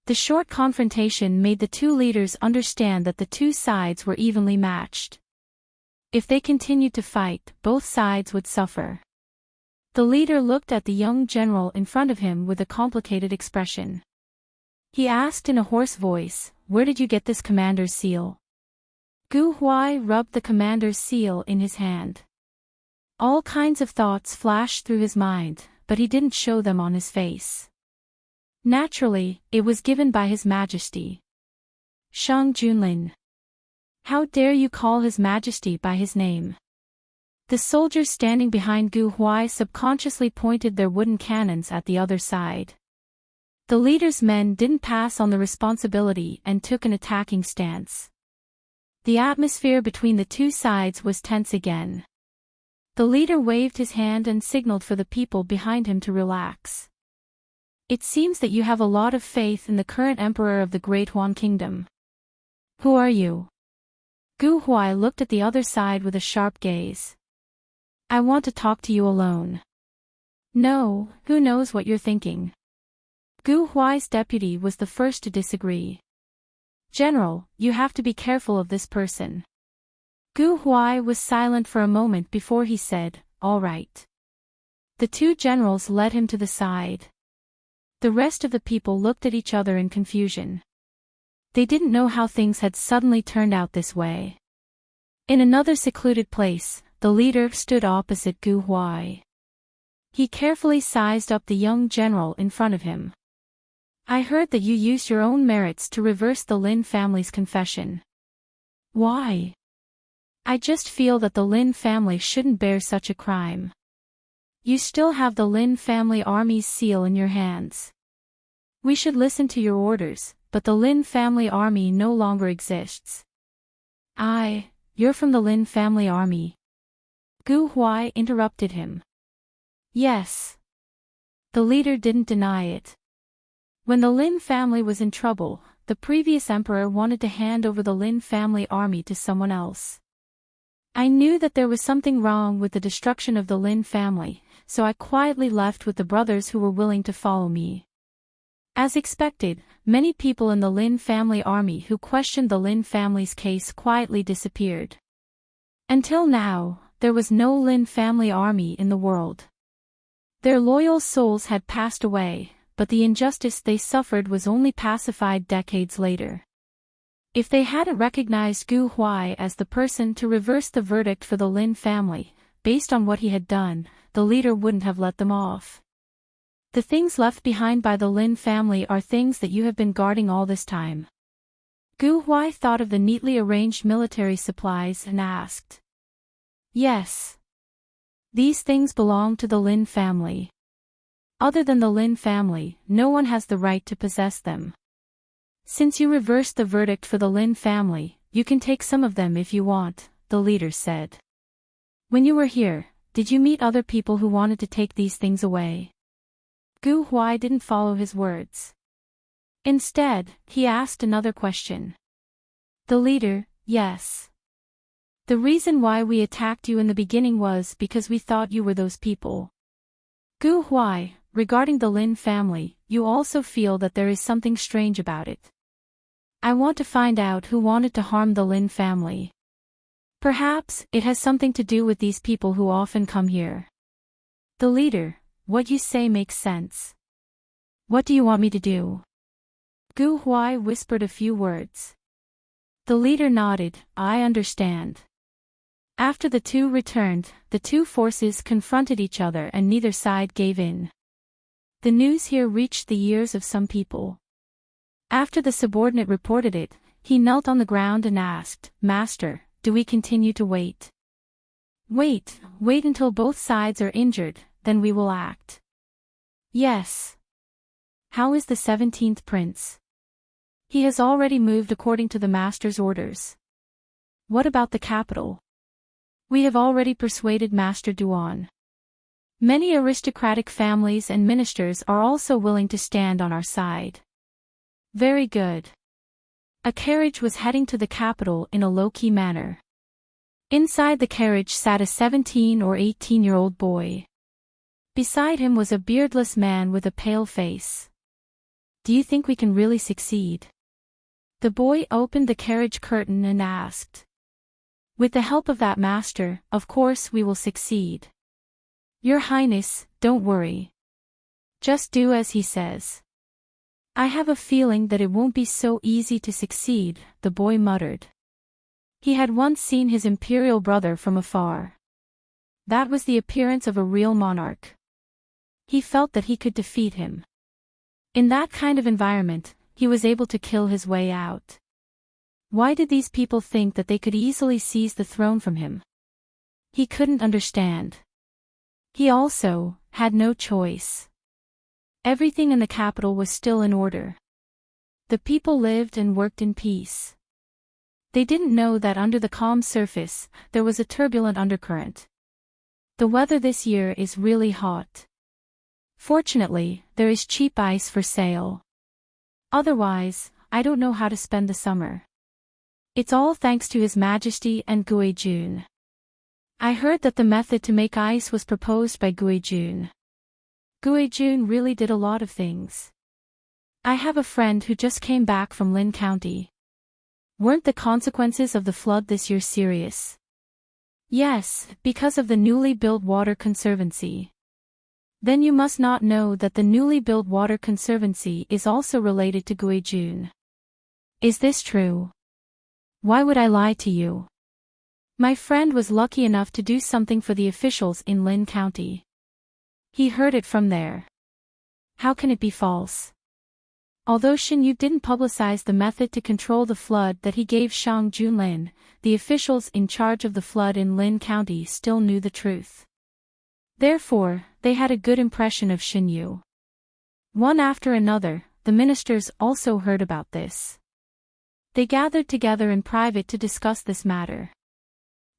The short confrontation made the two leaders understand that the two sides were evenly matched. If they continued to fight, both sides would suffer. The leader looked at the young general in front of him with a complicated expression. He asked in a hoarse voice, "Where did you get this commander's seal?" Gu Huai rubbed the commander's seal in his hand. All kinds of thoughts flashed through his mind, but he didn't show them on his face. Naturally, it was given by His Majesty. Shang Junlin. How dare you call His Majesty by his name? The soldiers standing behind Gu Huai subconsciously pointed their wooden cannons at the other side. The leader's men didn't pass on the responsibility and took an attacking stance. The atmosphere between the two sides was tense again. The leader waved his hand and signaled for the people behind him to relax. "It seems that you have a lot of faith in the current emperor of the Great Huan Kingdom. Who are you?" Gu Huai looked at the other side with a sharp gaze. "I want to talk to you alone." "No, who knows what you're thinking?" Gu Huai's deputy was the first to disagree. "General, you have to be careful of this person." Gu Huai was silent for a moment before he said, "All right." The two generals led him to the side. The rest of the people looked at each other in confusion. They didn't know how things had suddenly turned out this way. In another secluded place, the leader stood opposite Gu Huai. He carefully sized up the young general in front of him. "I heard that you used your own merits to reverse the Lin family's confession." "Why?" "I just feel that the Lin family shouldn't bear such a crime. You still have the Lin family army's seal in your hands. We should listen to your orders, but the Lin family army no longer exists. You're from the Lin family army. Gu Huai interrupted him. Yes. The leader didn't deny it. When the Lin family was in trouble, the previous emperor wanted to hand over the Lin family army to someone else. I knew that there was something wrong with the destruction of the Lin family, so I quietly left with the brothers who were willing to follow me. As expected, many people in the Lin family army who questioned the Lin family's case quietly disappeared. Until now, there was no Lin family army in the world. Their loyal souls had passed away, but the injustice they suffered was only pacified decades later. If they hadn't recognized Gu Huai as the person to reverse the verdict for the Lin family, based on what he had done, the leader wouldn't have let them off. The things left behind by the Lin family are things that you have been guarding all this time. Gu Huai thought of the neatly arranged military supplies and asked. Yes. These things belong to the Lin family. Other than the Lin family, no one has the right to possess them. Since you reversed the verdict for the Lin family, you can take some of them if you want, the leader said. When you were here, did you meet other people who wanted to take these things away? Gu Huai didn't follow his words. Instead, he asked another question. The leader, yes. The reason why we attacked you in the beginning was because we thought you were those people. Gu Huai, regarding the Lin family, you also feel that there is something strange about it. I want to find out who wanted to harm the Lin family. Perhaps it has something to do with these people who often come here. The leader, what you say makes sense. What do you want me to do? Gu Huai whispered a few words. The leader nodded, I understand. After the two returned, the two forces confronted each other and neither side gave in. The news here reached the ears of some people. After the subordinate reported it, he knelt on the ground and asked, Master, do we continue to wait? Wait until both sides are injured, then we will act. Yes. How is the 17th prince? He has already moved according to the master's orders. What about the capital? We have already persuaded Master Duan. Many aristocratic families and ministers are also willing to stand on our side. Very good. A carriage was heading to the capital in a low-key manner. Inside the carriage sat a 17 or 18-year-old boy. Beside him was a beardless man with a pale face. Do you think we can really succeed? The boy opened the carriage curtain and asked. With the help of that master, of course we will succeed. Your Highness, don't worry. Just do as he says. I have a feeling that it won't be so easy to succeed, the boy muttered. He had once seen his imperial brother from afar. That was the appearance of a real monarch. He felt that he could defeat him. In that kind of environment, he was able to kill his way out. Why did these people think that they could easily seize the throne from him? He couldn't understand. He also had no choice. Everything in the capital was still in order. The people lived and worked in peace. They didn't know that under the calm surface, there was a turbulent undercurrent. The weather this year is really hot. Fortunately, there is cheap ice for sale. Otherwise, I don't know how to spend the summer. It's all thanks to His Majesty and Guijun. I heard that the method to make ice was proposed by Guijun. Guijun really did a lot of things. I have a friend who just came back from Lin County. Weren't the consequences of the flood this year serious? Yes, because of the newly built water conservancy. Then you must not know that the newly built water conservancy is also related to Guijun. Is this true? Why would I lie to you? My friend was lucky enough to do something for the officials in Lin County. He heard it from there. How can it be false? Although Shin Yu didn't publicize the method to control the flood that he gave Shang Junlin, the officials in charge of the flood in Lin County still knew the truth. Therefore, they had a good impression of Shin Yu. One after another, the ministers also heard about this. They gathered together in private to discuss this matter.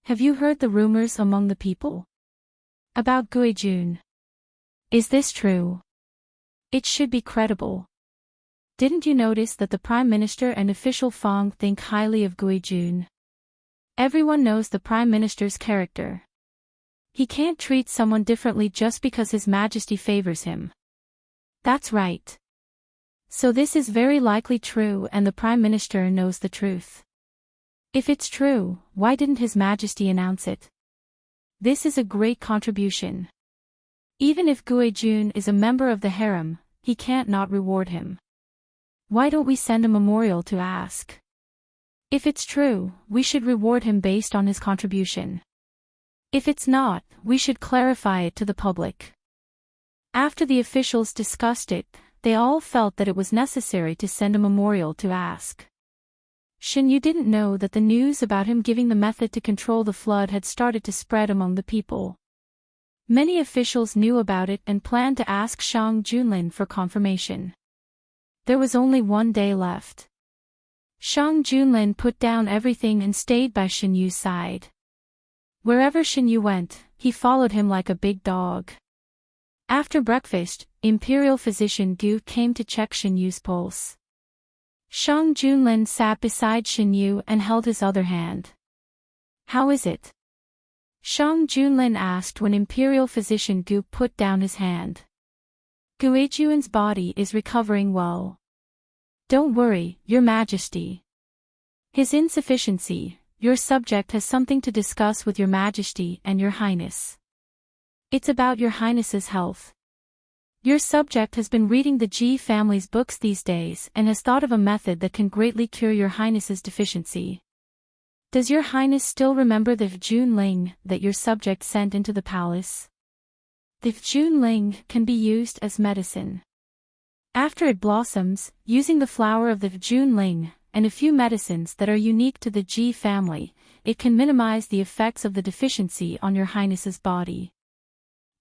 Have you heard the rumors among the people? About Guijun. Is this true? It should be credible. Didn't you notice that the Prime Minister and official Fang think highly of Guijun? Everyone knows the Prime Minister's character. He can't treat someone differently just because His Majesty favors him. That's right. So this is very likely true and the Prime Minister knows the truth. If it's true, why didn't His Majesty announce it? This is a great contribution. Even if Guijun is a member of the harem, he can't not reward him. Why don't we send a memorial to ask? If it's true, we should reward him based on his contribution. If it's not, we should clarify it to the public. After the officials discussed it, they all felt that it was necessary to send a memorial to ask. Shinyu didn't know that the news about him giving the method to control the flood had started to spread among the people. Many officials knew about it and planned to ask Shang Junlin for confirmation. There was only one day left. Shang Junlin put down everything and stayed by Shinyu's side. Wherever Shinyu went, he followed him like a big dog. After breakfast, Imperial Physician Gu came to check Shinyu's pulse. Shang Junlin sat beside Shinyu and held his other hand. How is it? Shang Junlin asked when Imperial Physician Gu put down his hand. Guijuan's body is recovering well. Don't worry, Your Majesty. His insufficiency, your subject has something to discuss with Your Majesty and Your Highness. It's about Your Highness's health. Your subject has been reading the Ji family's books these days and has thought of a method that can greatly cure Your Highness's deficiency. Does Your Highness still remember the Junling that your subject sent into the palace? The Junling can be used as medicine. After it blossoms, using the flower of the Junling and a few medicines that are unique to the Ji family, it can minimize the effects of the deficiency on Your Highness's body.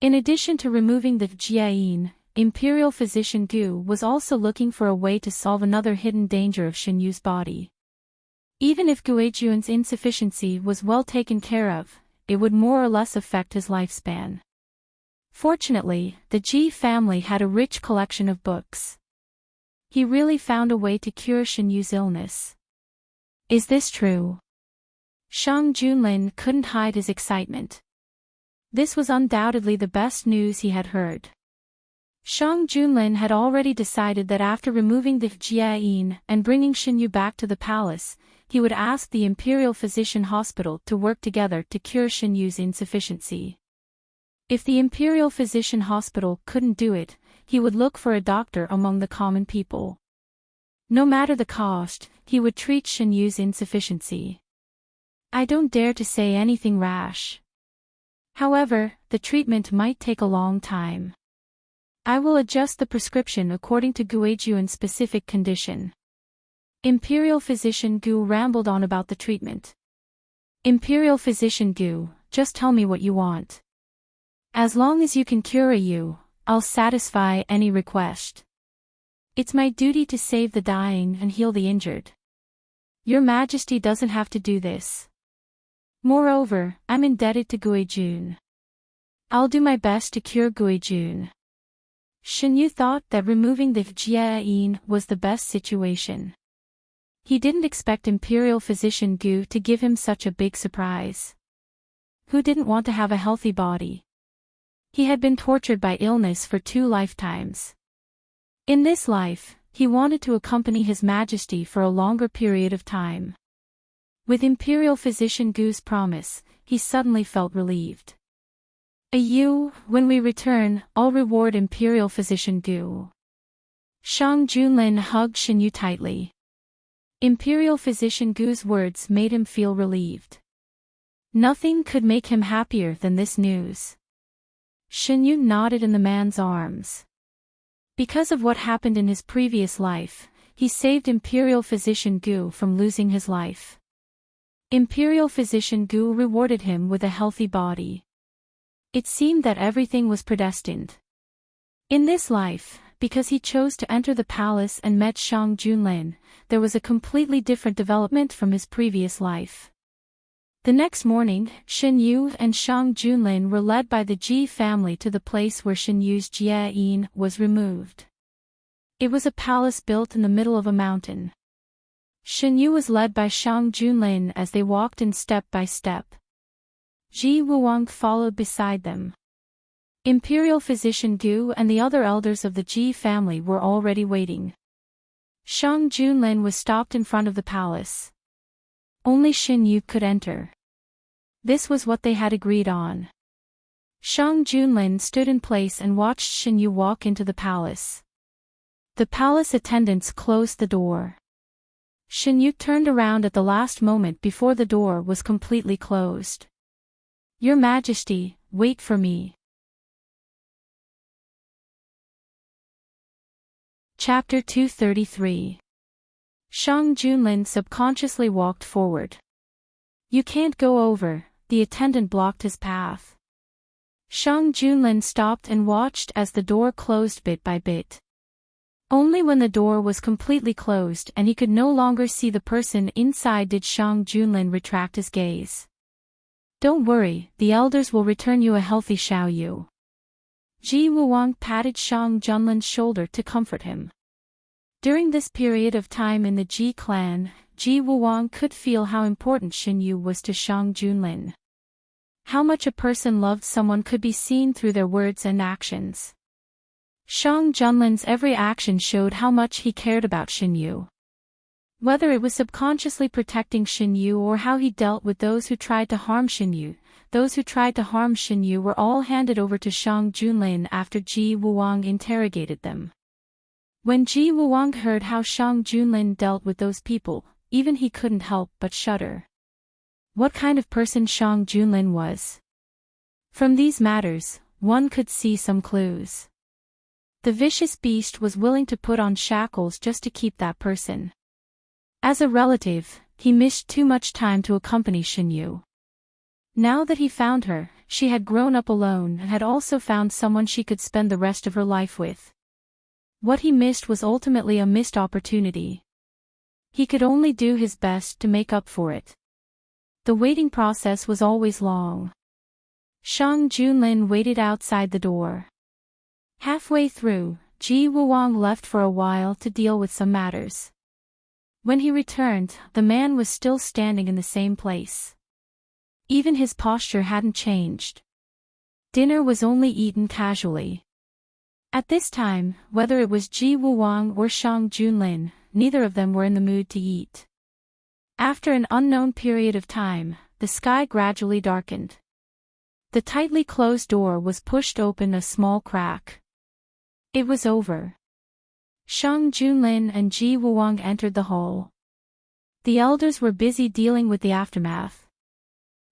In addition to removing the Jiayin, Imperial Physician Gu was also looking for a way to solve another hidden danger of Shinyu's body. Even if Guijuan's insufficiency was well taken care of, it would more or less affect his lifespan. Fortunately, the Ji family had a rich collection of books. He really found a way to cure Shinyu's illness. Is this true? Shang Junlin couldn't hide his excitement. This was undoubtedly the best news he had heard. Shang Junlin had already decided that after removing the Jiayin and bringing Shinyu back to the palace, he would ask the Imperial Physician Hospital to work together to cure Shinyu's insufficiency. If the Imperial Physician Hospital couldn't do it, he would look for a doctor among the common people. No matter the cost, he would treat Shinyu's insufficiency. I don't dare to say anything rash. However, the treatment might take a long time. I will adjust the prescription according to Guijuan's specific condition. Imperial Physician Gu rambled on about the treatment. Imperial Physician Gu, just tell me what you want. As long as you can cure you, I'll satisfy any request. It's my duty to save the dying and heal the injured. Your Majesty doesn't have to do this. Moreover, I'm indebted to Guijun. I'll do my best to cure Guijun. Shinyu thought that removing the Jiayin was the best situation. He didn't expect Imperial Physician Gu to give him such a big surprise. Who didn't want to have a healthy body? He had been tortured by illness for 2 lifetimes. In this life, he wanted to accompany His Majesty for a longer period of time. With Imperial Physician Gu's promise, he suddenly felt relieved. When we return, I'll reward Imperial Physician Gu. Shang Junlin hugged Shinyu tightly. Imperial Physician Gu's words made him feel relieved. Nothing could make him happier than this news. Shinyu nodded in the man's arms. Because of what happened in his previous life, he saved Imperial Physician Gu from losing his life. Imperial Physician Gu rewarded him with a healthy body. It seemed that everything was predestined. In this life, because he chose to enter the palace and met Shang Junlin, there was a completely different development from his previous life. The next morning, Shen Yu and Shang Junlin were led by the Ji family to the place where Shen Yu's Jia was removed. It was a palace built in the middle of a mountain. Shen Yu was led by Shang Junlin as they walked in step by step. Ji Wuang followed beside them. Imperial Physician Gu and the other elders of the Ji family were already waiting. Shang Junlin was stopped in front of the palace. Only Shen Yu could enter. This was what they had agreed on. Shang Junlin stood in place and watched Shen Yu walk into the palace. The palace attendants closed the door. Shen Yu turned around at the last moment before the door was completely closed. "Your Majesty, wait for me." Chapter 233. Shang Junlin subconsciously walked forward. "You can't go over," the attendant blocked his path. Shang Junlin stopped and watched as the door closed bit by bit. Only when the door was completely closed and he could no longer see the person inside did Shang Junlin retract his gaze. "Don't worry, the elders will return you a healthy Xiao Yu." Ji Wuang patted Shang Junlin's shoulder to comfort him. During this period of time in the Ji clan, Ji Wuang could feel how important Shen Yu was to Shang Junlin. How much a person loved someone could be seen through their words and actions. Shang Junlin's every action showed how much he cared about Shen Yu. Whether it was subconsciously protecting Shen Yu or how he dealt with those who tried to harm Shen Yu, those who tried to harm Shen Yu were all handed over to Shang Junlin after Ji Wuang interrogated them. When Ji Wuang heard how Shang Junlin dealt with those people, even he couldn't help but shudder. What kind of person Shang Junlin was? From these matters, one could see some clues. The vicious beast was willing to put on shackles just to keep that person. As a relative, he missed too much time to accompany Shen Yu. Now that he found her, she had grown up alone and had also found someone she could spend the rest of her life with. What he missed was ultimately a missed opportunity. He could only do his best to make up for it. The waiting process was always long. Shang Junlin waited outside the door. Halfway through, Ji Wuang left for a while to deal with some matters. When he returned, the man was still standing in the same place. Even his posture hadn't changed. Dinner was only eaten casually. At this time, whether it was Ji Wuang or Shang Junlin, neither of them were in the mood to eat. After an unknown period of time, the sky gradually darkened. The tightly closed door was pushed open a small crack. It was over. Shang Junlin and Ji Wuang entered the hall. The elders were busy dealing with the aftermath.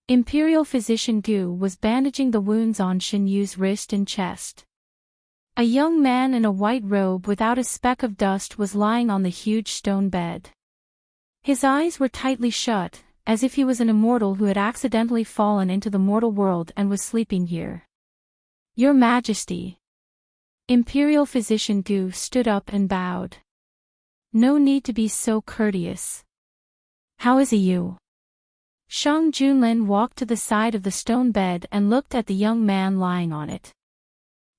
Imperial Physician Gu was bandaging the wounds on Shen Yu's wrist and chest. A young man in a white robe without a speck of dust was lying on the huge stone bed. His eyes were tightly shut, as if he was an immortal who had accidentally fallen into the mortal world and was sleeping here. "Your Majesty." Imperial Physician Gu stood up and bowed. "No need to be so courteous. How is you?" Shang Junlin walked to the side of the stone bed and looked at the young man lying on it.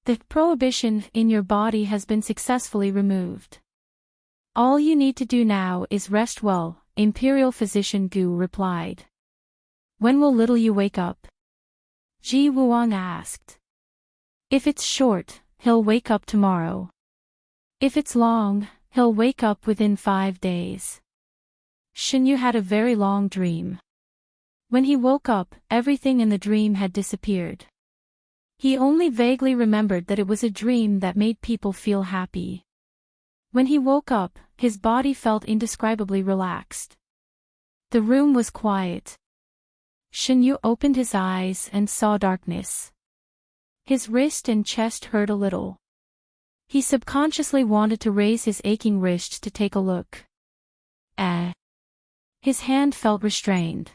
"The prohibition in your body has been successfully removed. All you need to do now is rest well," Imperial Physician Gu replied. "When will little you wake up?" Ji Wuang asked. "If it's short, he'll wake up tomorrow. If it's long, he'll wake up within 5 days." Shen Yu had a very long dream. When he woke up, everything in the dream had disappeared. He only vaguely remembered that it was a dream that made people feel happy. When he woke up, his body felt indescribably relaxed. The room was quiet. Shen Yu opened his eyes and saw darkness. His wrist and chest hurt a little. He subconsciously wanted to raise his aching wrist to take a look. His hand felt restrained.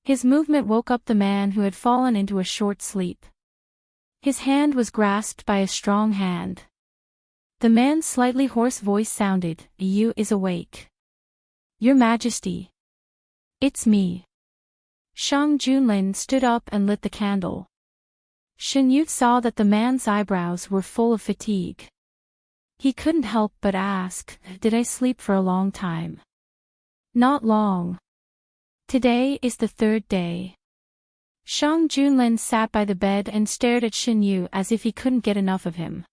His movement woke up the man who had fallen into a short sleep. His hand was grasped by a strong hand. The man's slightly hoarse voice sounded, "You is awake. Your Majesty. It's me." Shang Junlin stood up and lit the candle. Shen Yu saw that the man's eyebrows were full of fatigue. He couldn't help but ask, "Did I sleep for a long time?" "Not long. Today is the third day." Shang Junlin sat by the bed and stared at Shen Yu as if he couldn't get enough of him.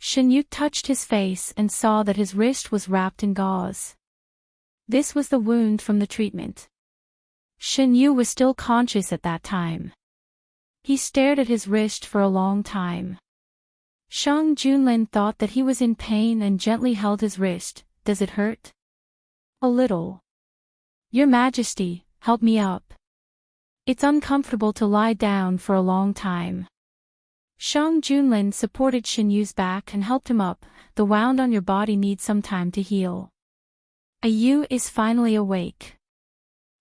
Shen Yu touched his face and saw that his wrist was wrapped in gauze. This was the wound from the treatment. Shen Yu was still conscious at that time. He stared at his wrist for a long time. Shang Junlin thought that he was in pain and gently held his wrist. "Does it hurt?" "A little." "Your Majesty, help me up. It's uncomfortable to lie down for a long time." Shang Junlin supported Shen Yu's back and helped him up. "The wound on your body needs some time to heal." Yu is finally awake.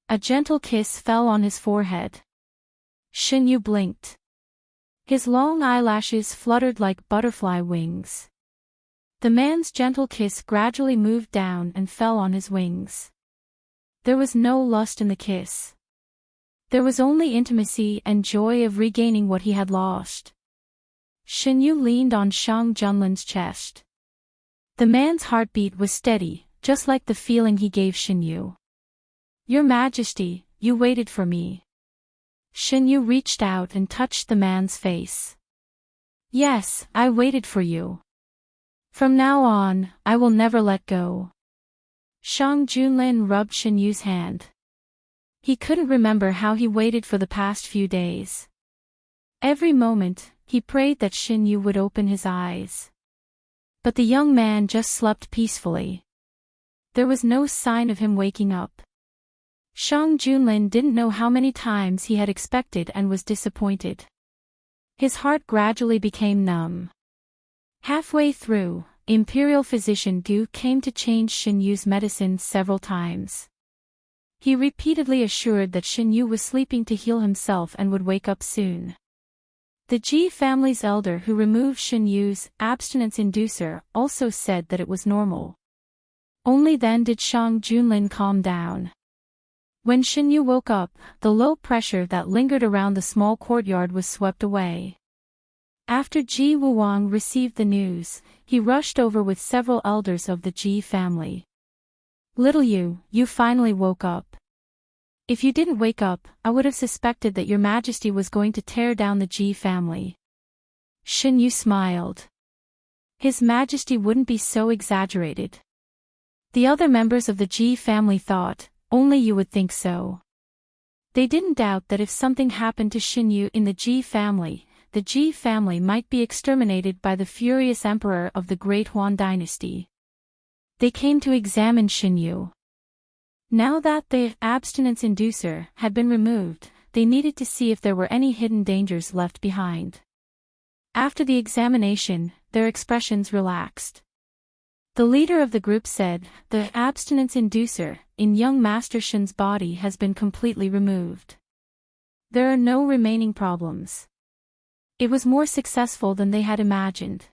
A gentle kiss fell on his forehead. Shen Yu blinked. His long eyelashes fluttered like butterfly wings. The man's gentle kiss gradually moved down and fell on his wings. There was no lust in the kiss. There was only intimacy and joy of regaining what he had lost. Shen Yu leaned on Shang Junlin's chest. The man's heartbeat was steady, just like the feeling he gave Shen Yu. "Your Majesty, you waited for me." Shen Yu reached out and touched the man's face. "Yes, I waited for you. From now on, I will never let go." Shang Junlin rubbed Shen Yu's hand. He couldn't remember how he waited for the past few days. Every moment, he prayed that Shen Yu would open his eyes. But the young man just slept peacefully. There was no sign of him waking up. Shang Junlin didn't know how many times he had expected and was disappointed. His heart gradually became numb. Halfway through, Imperial Physician Gu came to change Shen Yu's medicine several times. He repeatedly assured that Shen Yu was sleeping to heal himself and would wake up soon. The Ji family's elder who removed Shen Yu's abstinence inducer also said that it was normal. Only then did Shang Junlin calm down. When Shen Yu woke up, the low pressure that lingered around the small courtyard was swept away. After Ji Wuwang received the news, he rushed over with several elders of the Ji family. "Little Yu, you finally woke up. If you didn't wake up, I would have suspected that your Majesty was going to tear down the Ji family." Shen Yu smiled. His Majesty wouldn't be so exaggerated. The other members of the Ji family thought, "Only you would think so." They didn't doubt that if something happened to Shen Yu in the Ji family might be exterminated by the furious emperor of the Great Huan dynasty. They came to examine Shen Yu. Now that the abstinence inducer had been removed, they needed to see if there were any hidden dangers left behind. After the examination, their expressions relaxed. The leader of the group said, "The abstinence inducer in young Master Shen's body has been completely removed. There are no remaining problems." It was more successful than they had imagined.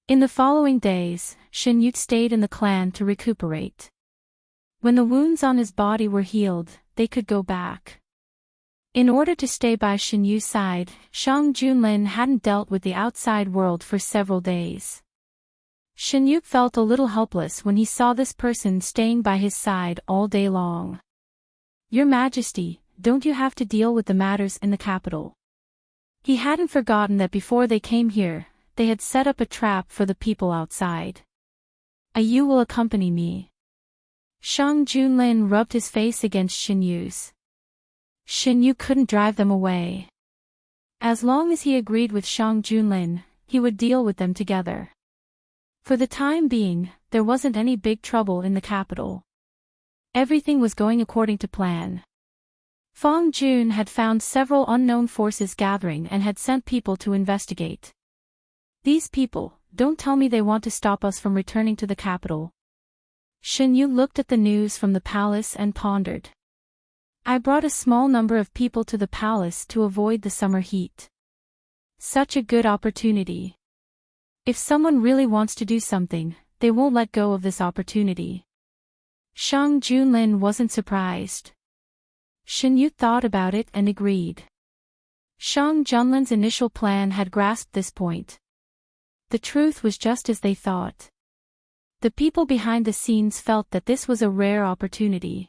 In the following days, Shen Yu stayed in the clan to recuperate. When the wounds on his body were healed, they could go back. In order to stay by Shen Yu's side, Shang Junlin hadn't dealt with the outside world for several days. Shen Yu felt a little helpless when he saw this person staying by his side all day long. "Your Majesty, don't you have to deal with the matters in the capital?" He hadn't forgotten that before they came here, they had set up a trap for the people outside. "You will accompany me." Shang Junlin rubbed his face against Shen Yu's. Shen Yu couldn't drive them away. As long as he agreed with Shang Junlin, he would deal with them together. For the time being, there wasn't any big trouble in the capital. Everything was going according to plan. Fang Jun had found several unknown forces gathering and had sent people to investigate. "These people, don't tell me they want to stop us from returning to the capital." Shen Yu looked at the news from the palace and pondered. "I brought a small number of people to the palace to avoid the summer heat. Such a good opportunity. If someone really wants to do something, they won't let go of this opportunity. Shang Junlin wasn't surprised. Shen Yu thought about it and agreed. Shang Junlin's initial plan had grasped this point. The truth was just as they thought. The people behind the scenes felt that this was a rare opportunity.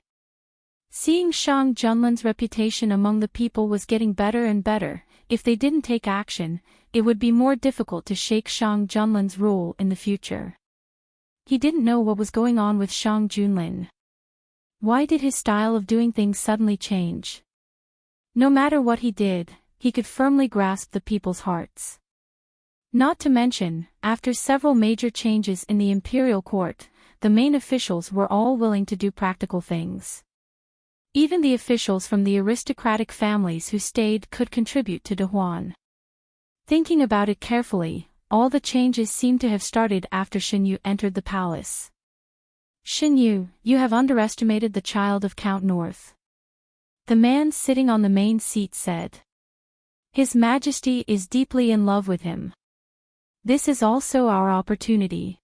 Seeing Shang Junlin's reputation among the people was getting better and better, if they didn't take action, it would be more difficult to shake Shang Junlin's rule in the future. He didn't know what was going on with Shang Junlin. Why did his style of doing things suddenly change? No matter what he did, he could firmly grasp the people's hearts. Not to mention, after several major changes in the imperial court, the main officials were all willing to do practical things. Even the officials from the aristocratic families who stayed could contribute to Dehuan. Thinking about it carefully, all the changes seemed to have started after Shen Yu entered the palace. Shen Yu, you have underestimated the child of Count North. The man sitting on the main seat said. His Majesty is deeply in love with him. This is also our opportunity.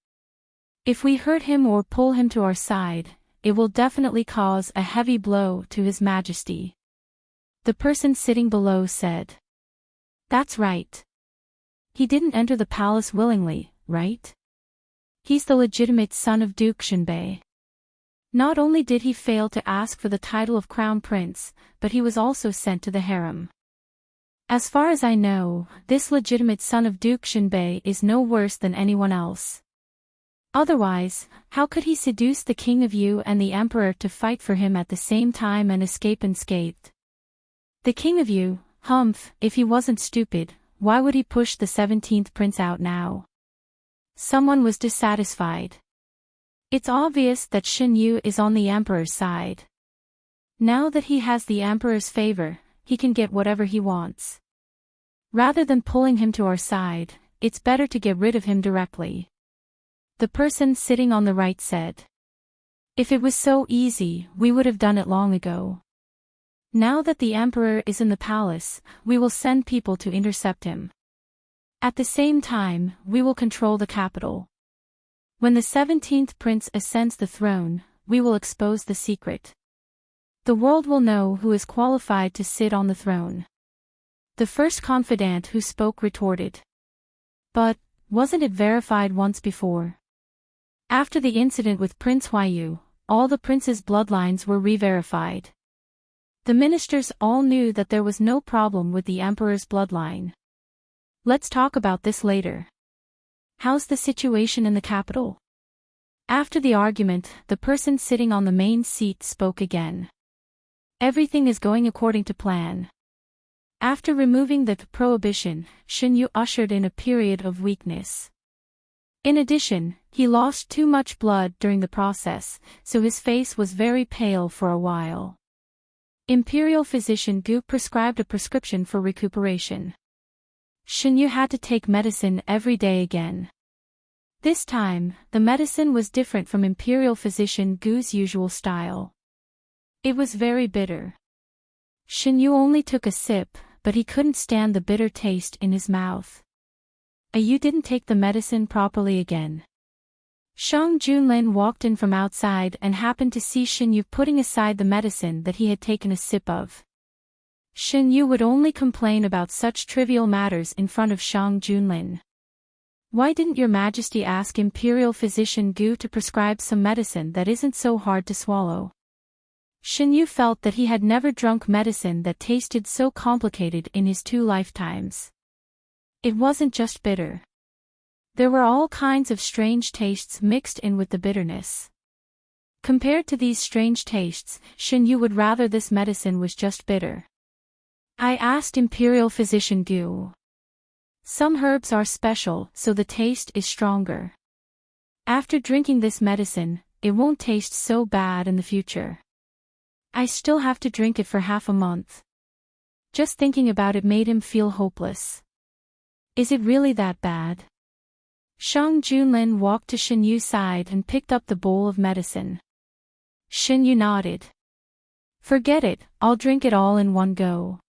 If we hurt him or pull him to our side, it will definitely cause a heavy blow to His Majesty. The person sitting below said. That's right. He didn't enter the palace willingly, right? He's the legitimate son of Duke Shenbei. Not only did he fail to ask for the title of Crown Prince, but he was also sent to the harem. As far as I know, this legitimate son of Duke Shenbei is no worse than anyone else. Otherwise, how could he seduce the King of Yu and the Emperor to fight for him at the same time and escape unscathed? The King of Yu, humph, if he wasn't stupid, why would he push the 17th prince out now? Someone was dissatisfied. It's obvious that Shen Yu is on the Emperor's side. Now that he has the Emperor's favor, he can get whatever he wants. Rather than pulling him to our side, it's better to get rid of him directly. The person sitting on the right said. If it was so easy, we would have done it long ago. Now that the Emperor is in the palace, we will send people to intercept him. At the same time, we will control the capital. When the 17th prince ascends the throne, we will expose the secret. The world will know who is qualified to sit on the throne. The first confidant who spoke retorted. But, wasn't it verified once before? After the incident with Prince Huayu, all the prince's bloodlines were re-verified. The ministers all knew that there was no problem with the emperor's bloodline. Let's talk about this later. How's the situation in the capital? After the argument, the person sitting on the main seat spoke again. Everything is going according to plan. After removing the prohibition, Shen Yu ushered in a period of weakness. In addition, he lost too much blood during the process, so his face was very pale for a while. Imperial physician Gu prescribed a prescription for recuperation. Shen Yu had to take medicine every day again. This time, the medicine was different from Imperial physician Gu's usual style. It was very bitter. Shen Yu only took a sip, but he couldn't stand the bitter taste in his mouth. You didn't take the medicine properly again. Shang Junlin walked in from outside and happened to see Shen Yu putting aside the medicine that he had taken a sip of. Shen Yu would only complain about such trivial matters in front of Shang Junlin. Why didn't your Majesty ask Imperial physician Gu to prescribe some medicine that isn't so hard to swallow? Shen Yu felt that he had never drunk medicine that tasted so complicated in his 2 lifetimes. It wasn't just bitter. There were all kinds of strange tastes mixed in with the bitterness. Compared to these strange tastes, Shen Yu would rather this medicine was just bitter. I asked Imperial physician Gu. Some herbs are special, so the taste is stronger. After drinking this medicine, it won't taste so bad in the future. I still have to drink it for half a month. Just thinking about it made him feel hopeless. Is it really that bad? Shang Junlin walked to Shen Yu's side and picked up the bowl of medicine. Shen Yu nodded. Forget it, I'll drink it all in one go.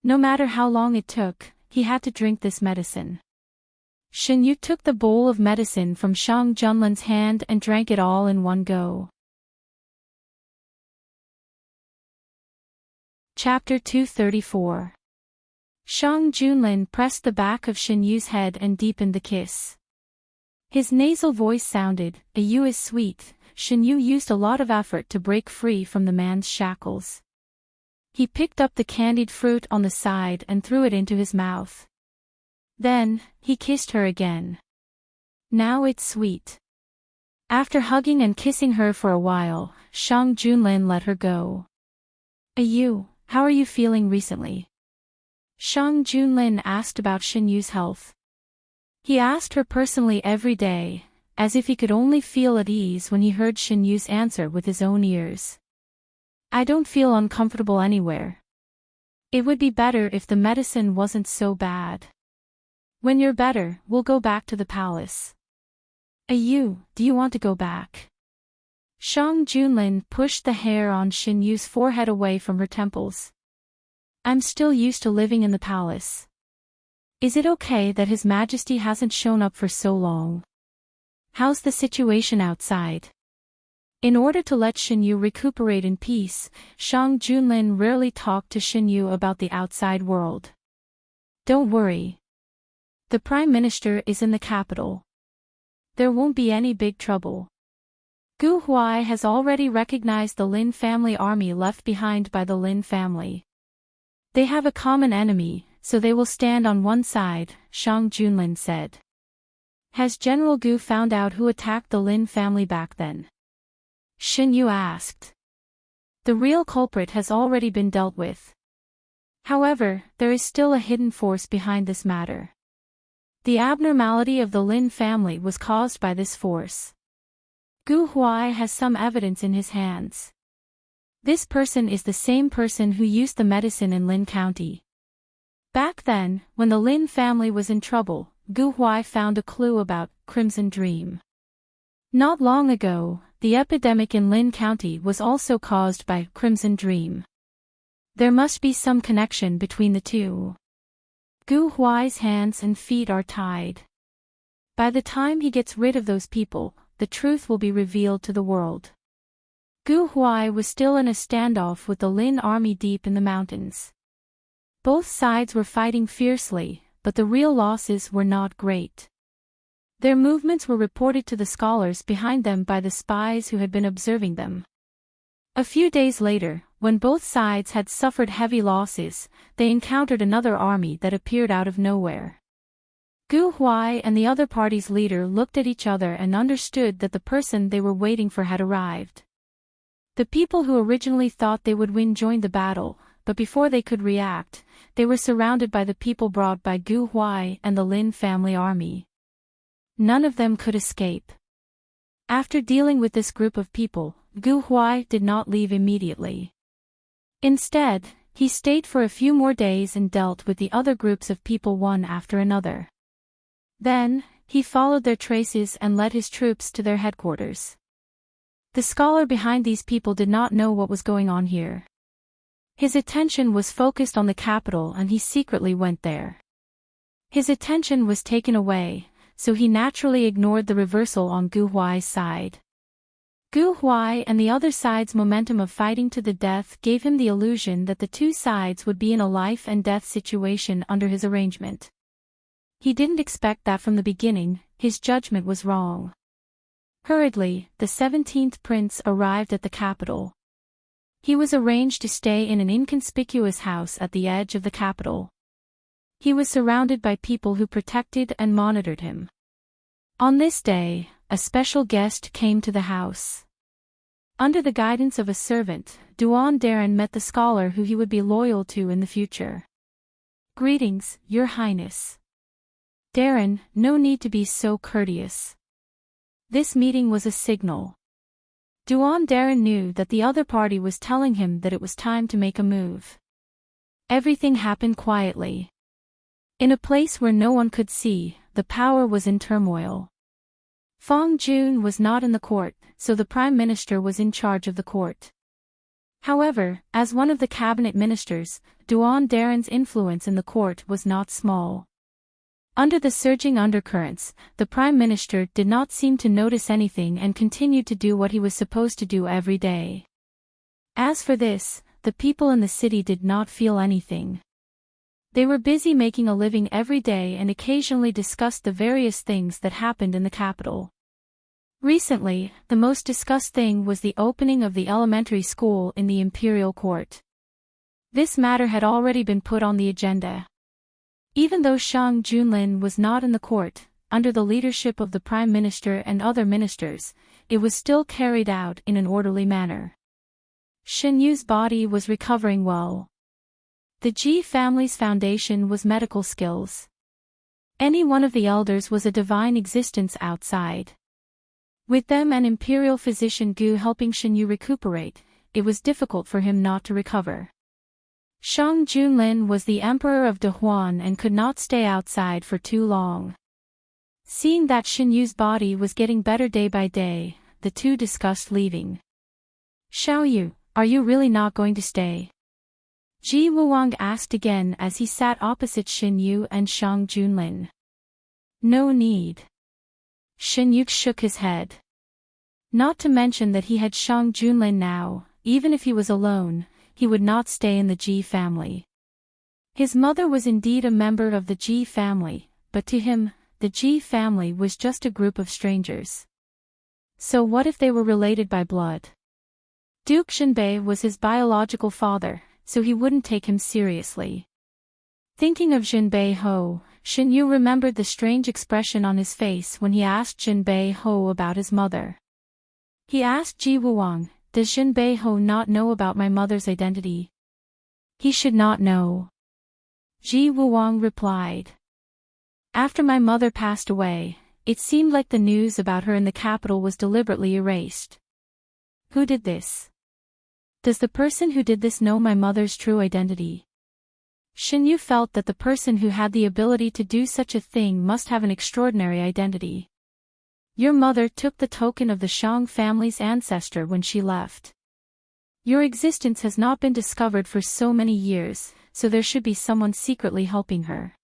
No matter how long it took, he had to drink this medicine. Shen Yu took the bowl of medicine from Shang Junlin's hand and drank it all in one go. Chapter 234. Shang Junlin pressed the back of Shen Yu's head and deepened the kiss. His nasal voice sounded, "A you is sweet." Shen Yu used a lot of effort to break free from the man's shackles. He picked up the candied fruit on the side and threw it into his mouth. Then, he kissed her again. "Now it's sweet." After hugging and kissing her for a while, Shang Junlin let her go. "You, how are you feeling recently?" Shang Junlin asked about Shen Yu's health. He asked her personally every day, as if he could only feel at ease when he heard Shen Yu's answer with his own ears. "I don't feel uncomfortable anywhere. It would be better if the medicine wasn't so bad. When you're better, we'll go back to the palace." Do you want to go back?" Shang Junlin pushed the hair on Shen Yu's forehead away from her temples. "I'm still used to living in the palace. Is it okay that His Majesty hasn't shown up for so long? How's the situation outside?" In order to let Shen Yu recuperate in peace, Shang Junlin rarely talked to Shen Yu about the outside world. "Don't worry. The Prime Minister is in the capital. There won't be any big trouble. Gu Huai has already recognized the Lin family army left behind by the Lin family. They have a common enemy, so they will stand on one side," Shang Junlin said. "Has General Gu found out who attacked the Lin family back then?" Shen Yu asked. "The real culprit has already been dealt with. However, there is still a hidden force behind this matter. The abnormality of the Lin family was caused by this force. Gu Huai has some evidence in his hands. This person is the same person who used the medicine in Lin County. Back then, when the Lin family was in trouble, Gu Huai found a clue about Crimson Dream. Not long ago, the epidemic in Lin County was also caused by Crimson Dream. There must be some connection between the two. Gu Huai's hands and feet are tied. By the time he gets rid of those people, the truth will be revealed to the world." Gu Huai was still in a standoff with the Lin army deep in the mountains. Both sides were fighting fiercely, but the real losses were not great. Their movements were reported to the scholars behind them by the spies who had been observing them. A few days later, when both sides had suffered heavy losses, they encountered another army that appeared out of nowhere. Gu Huai and the other party's leader looked at each other and understood that the person they were waiting for had arrived. The people who originally thought they would win joined the battle, but before they could react, they were surrounded by the people brought by Gu Huai and the Lin family army. None of them could escape. After dealing with this group of people, Gu Huai did not leave immediately. Instead, he stayed for a few more days and dealt with the other groups of people one after another. Then, he followed their traces and led his troops to their headquarters. The scholar behind these people did not know what was going on here. His attention was focused on the capital and he secretly went there. His attention was taken away, so he naturally ignored the reversal on Gu Huai's side. Gu Huai and the other side's momentum of fighting to the death gave him the illusion that the two sides would be in a life and death situation under his arrangement. He didn't expect that from the beginning. His judgment was wrong. Hurriedly, the 17th prince arrived at the capital. He was arranged to stay in an inconspicuous house at the edge of the capital. He was surrounded by people who protected and monitored him. On this day, a special guest came to the house. Under the guidance of a servant, Duan Darren met the scholar who he would be loyal to in the future. "Greetings, Your Highness." "Darren, no need to be so courteous." This meeting was a signal. Duan Darren knew that the other party was telling him that it was time to make a move. Everything happened quietly. In a place where no one could see, the power was in turmoil. Fong Jun was not in the court, so the Prime Minister was in charge of the court. However, as one of the cabinet ministers, Duan Darren's influence in the court was not small. Under the surging undercurrents, the Prime Minister did not seem to notice anything and continued to do what he was supposed to do every day. As for this, the people in the city did not feel anything. They were busy making a living every day and occasionally discussed the various things that happened in the capital. Recently, the most discussed thing was the opening of the elementary school in the imperial court. This matter had already been put on the agenda. Even though Shang Junlin was not in the court, under the leadership of the Prime Minister and other ministers, it was still carried out in an orderly manner. Shen Yu's body was recovering well. The Ji family's foundation was medical skills. Any one of the elders was a divine existence outside. With them and Imperial physician Gu helping Shen Yu recuperate, it was difficult for him not to recover. Shang Junlin was the emperor of Dehuan and could not stay outside for too long. Seeing that Shen Yu's body was getting better day by day, the two discussed leaving. Xiao Yu, are you really not going to stay? Ji Wuang asked again as he sat opposite Shen Yu and Shang Junlin. No need. Shen Yu shook his head. Not to mention that he had Shang Junlin now, even if he was alone, he would not stay in the Ji family. His mother was indeed a member of the Ji family, but to him, the Ji family was just a group of strangers. So what if they were related by blood? Duke Zhenbei was his biological father, so he wouldn't take him seriously. Thinking of Zhenbei Ho, Shen Yu remembered the strange expression on his face when he asked Zhenbei Ho about his mother. He asked Ji Wuang, does Zhenbei Ho not know about my mother's identity? He should not know. Ji Wuang replied. After my mother passed away, it seemed like the news about her in the capital was deliberately erased. Who did this? Does the person who did this know my mother's true identity? Shen Yu felt that the person who had the ability to do such a thing must have an extraordinary identity. Your mother took the token of the Shang family's ancestor when she left. Your existence has not been discovered for so many years, so there should be someone secretly helping her.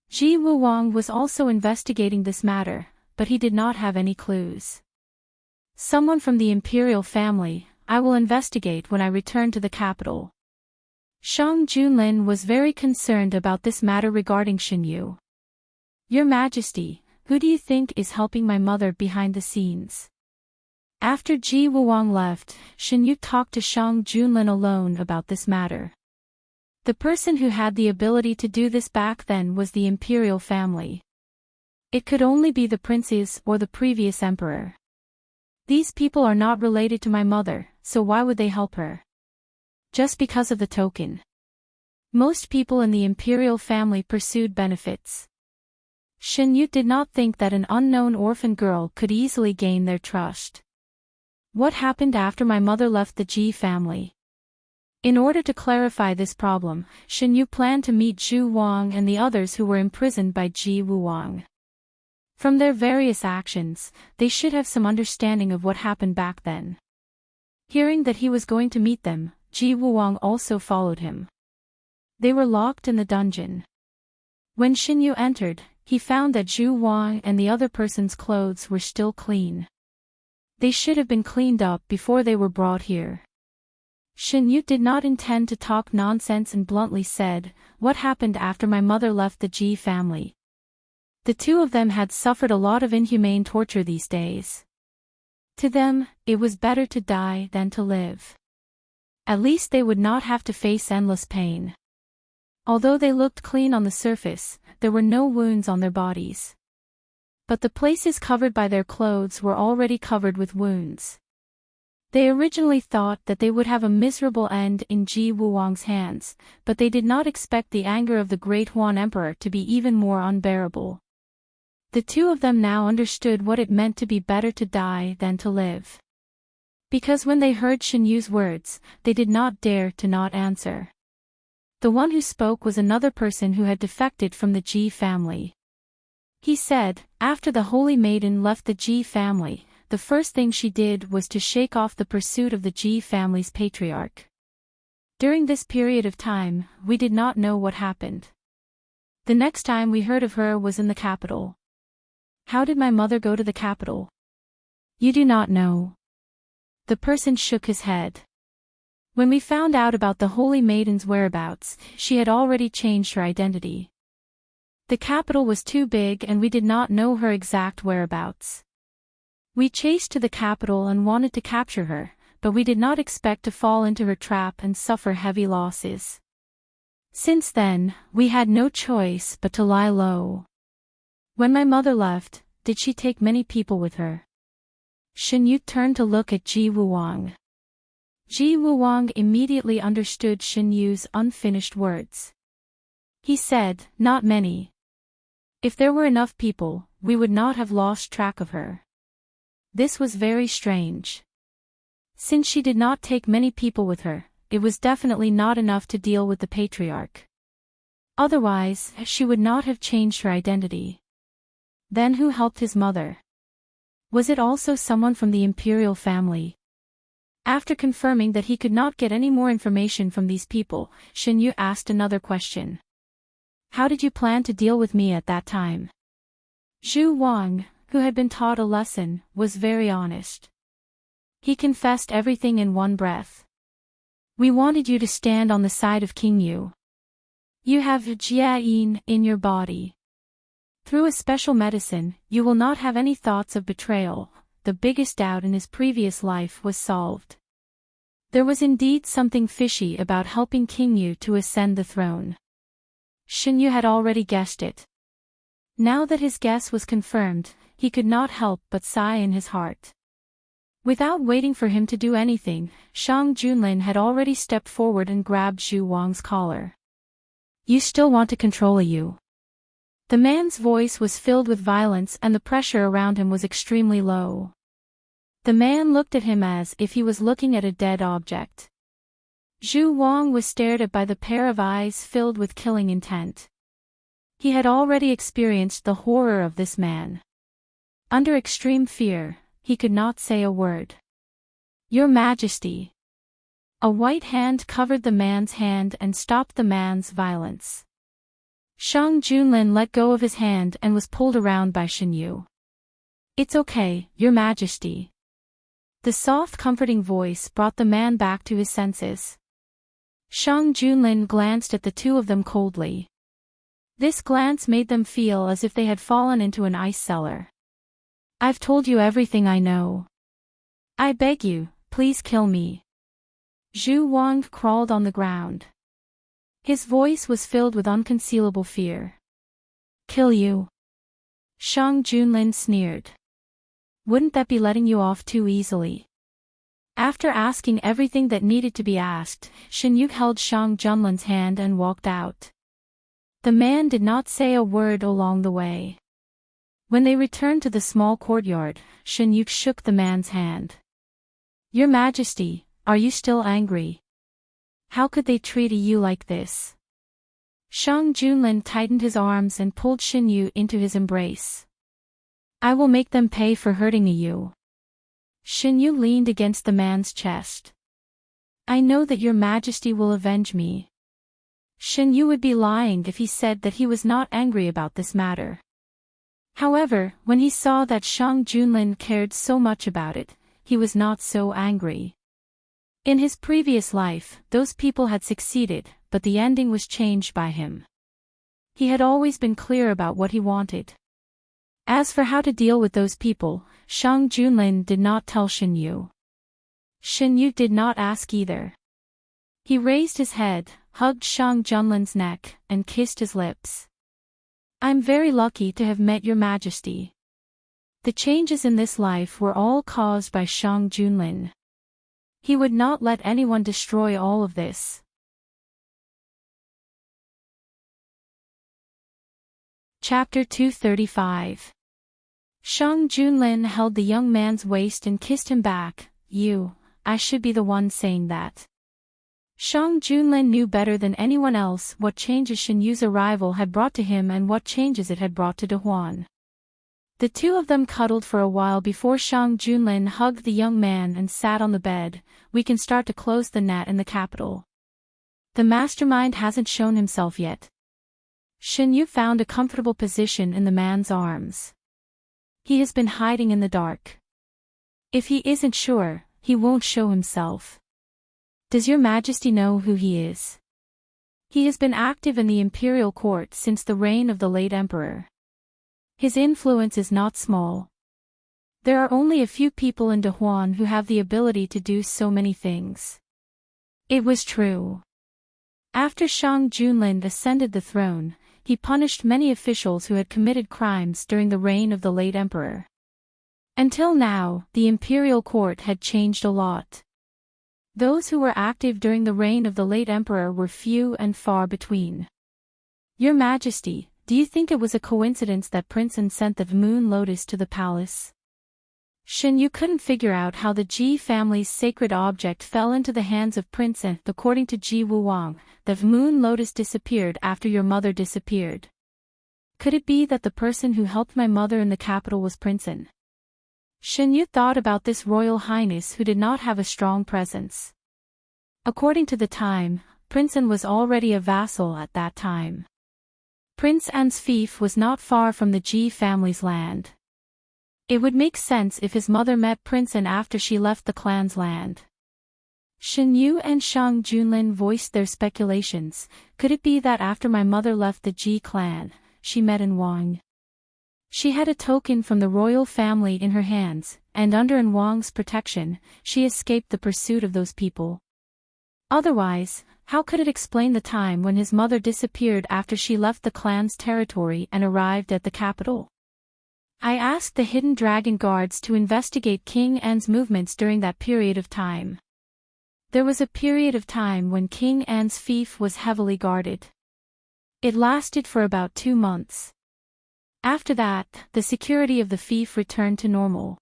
Ji Wuang was also investigating this matter, but he did not have any clues. Someone from the imperial family, I will investigate when I return to the capital. Shang Junlin was very concerned about this matter regarding Shen Yu. Your Majesty, who do you think is helping my mother behind the scenes? After Ji Wuang left, Shen Yu talked to Shang Junlin alone about this matter. The person who had the ability to do this back then was the imperial family. It could only be the princes or the previous emperor. These people are not related to my mother, so why would they help her? Just because of the token. Most people in the imperial family pursued benefits. Shen Yu did not think that an unknown orphan girl could easily gain their trust. What happened after my mother left the Ji family? In order to clarify this problem, Shen Yu planned to meet Zhu Wang and the others who were imprisoned by Ji Wuang. From their various actions, they should have some understanding of what happened back then. Hearing that he was going to meet them, Ji Wuang also followed him. They were locked in the dungeon. When Shen Yu entered, he found that Zhu Wang and the other person's clothes were still clean. They should have been cleaned up before they were brought here. Shen Yu did not intend to talk nonsense and bluntly said, "What happened after my mother left the Ji family?" The two of them had suffered a lot of inhumane torture these days. To them, it was better to die than to live. At least they would not have to face endless pain. Although they looked clean on the surface, there were no wounds on their bodies. But the places covered by their clothes were already covered with wounds. They originally thought that they would have a miserable end in Ji Wuang's hands, but they did not expect the anger of the Great Huan Emperor to be even more unbearable. The two of them now understood what it meant to be better to die than to live. Because when they heard Shen Yu's words, they did not dare to not answer. The one who spoke was another person who had defected from the Ji family. He said, after the Holy Maiden left the Ji family, the first thing she did was to shake off the pursuit of the Ji family's patriarch. During this period of time, we did not know what happened. The next time we heard of her was in the capital. How did my mother go to the capital? You do not know. The person shook his head. When we found out about the Holy Maiden's whereabouts, she had already changed her identity. The capital was too big and we did not know her exact whereabouts. We chased to the capital and wanted to capture her, but we did not expect to fall into her trap and suffer heavy losses. Since then, we had no choice but to lie low. When my mother left, did she take many people with her? Shen Yu turned to look at Ji Wuwang. Ji Wuwang immediately understood Shen Yu's unfinished words. He said, not many. If there were enough people, we would not have lost track of her. This was very strange. Since she did not take many people with her, it was definitely not enough to deal with the patriarch. Otherwise, she would not have changed her identity. Then who helped his mother? Was it also someone from the imperial family? After confirming that he could not get any more information from these people, Shen Yu asked another question. How did you plan to deal with me at that time? Zhu Wang, who had been taught a lesson, was very honest. He confessed everything in one breath. We wanted you to stand on the side of King Yu. You have Jia in your body. Through a special medicine, you will not have any thoughts of betrayal. The biggest doubt in his previous life was solved. There was indeed something fishy about helping King Yu to ascend the throne. Shen Yu had already guessed it. Now that his guess was confirmed, he could not help but sigh in his heart. Without waiting for him to do anything, Shang Junlin had already stepped forward and grabbed Zhu Wang's collar. You still want to control you? The man's voice was filled with violence and the pressure around him was extremely low. The man looked at him as if he was looking at a dead object. Zhu Wang was stared at by the pair of eyes filled with killing intent. He had already experienced the horror of this man. Under extreme fear, he could not say a word. Your Majesty. A white hand covered the man's hand and stopped the man's violence. Shang Junlin let go of his hand and was pulled around by Shen Yu. It's okay, Your Majesty. The soft comforting voice brought the man back to his senses. Shang Junlin glanced at the two of them coldly. This glance made them feel as if they had fallen into an ice cellar. I've told you everything I know. I beg you, please kill me. Zhu Wang crawled on the ground. His voice was filled with unconcealable fear. Kill you? Shang Junlin sneered. Wouldn't that be letting you off too easily? After asking everything that needed to be asked, Shen Yu held Shang Junlin's hand and walked out. The man did not say a word along the way. When they returned to the small courtyard, Shen Yu shook the man's hand. Your Majesty, are you still angry? How could they treat you like this? Shang Junlin tightened his arms and pulled Shen Yu into his embrace. I will make them pay for hurting you. Shen Yu leaned against the man's chest. I know that Your Majesty will avenge me. Shen Yu would be lying if he said that he was not angry about this matter. However, when he saw that Shang Junlin cared so much about it, he was not so angry. In his previous life, those people had succeeded, but the ending was changed by him. He had always been clear about what he wanted. As for how to deal with those people, Shang Junlin did not tell Shen Yu. Shen Yu did not ask either. He raised his head, hugged Shang Junlin's neck, and kissed his lips. I'm very lucky to have met Your Majesty. The changes in this life were all caused by Shang Junlin. He would not let anyone destroy all of this. Chapter 235. Shang Junlin held the young man's waist and kissed him back. I should be the one saying that. Shang Junlin knew better than anyone else what changes Shen Yu's arrival had brought to him and what changes it had brought to De Huan. The two of them cuddled for a while before Shang Junlin hugged the young man and sat on the bed. We can start to close the net in the capital. The mastermind hasn't shown himself yet. Shen Yu found a comfortable position in the man's arms. He has been hiding in the dark. If he isn't sure, he won't show himself. Does your majesty know who he is? He has been active in the imperial court since the reign of the late emperor. His influence is not small. There are only a few people in Dahuan who have the ability to do so many things. It was true. After Shang Junlin ascended the throne, he punished many officials who had committed crimes during the reign of the late emperor. Until now, the imperial court had changed a lot. Those who were active during the reign of the late emperor were few and far between. Your Majesty, do you think it was a coincidence that Prince An sent the moon lotus to the palace? Shen Yu couldn't figure out how the Ji family's sacred object fell into the hands of Prince An. According to Ji Wuwang, the moon lotus disappeared after your mother disappeared. Could it be that the person who helped my mother in the capital was Prince An? Shen Yu thought about this royal highness who did not have a strong presence. According to the time, Prince An was already a vassal at that time. Prince An's fief was not far from the Ji family's land. It would make sense if his mother met Prince An after she left the clan's land. Shen Yu and Shang Junlin voiced their speculations. Could it be that after my mother left the Ji clan, she met An Wang? She had a token from the royal family in her hands, and under An Wang's protection, she escaped the pursuit of those people. Otherwise, how could it explain the time when his mother disappeared after she left the clan's territory and arrived at the capital? I asked the hidden dragon guards to investigate King An's movements during that period of time. There was a period of time when King An's fief was heavily guarded. It lasted for about 2 months. After that, the security of the fief returned to normal.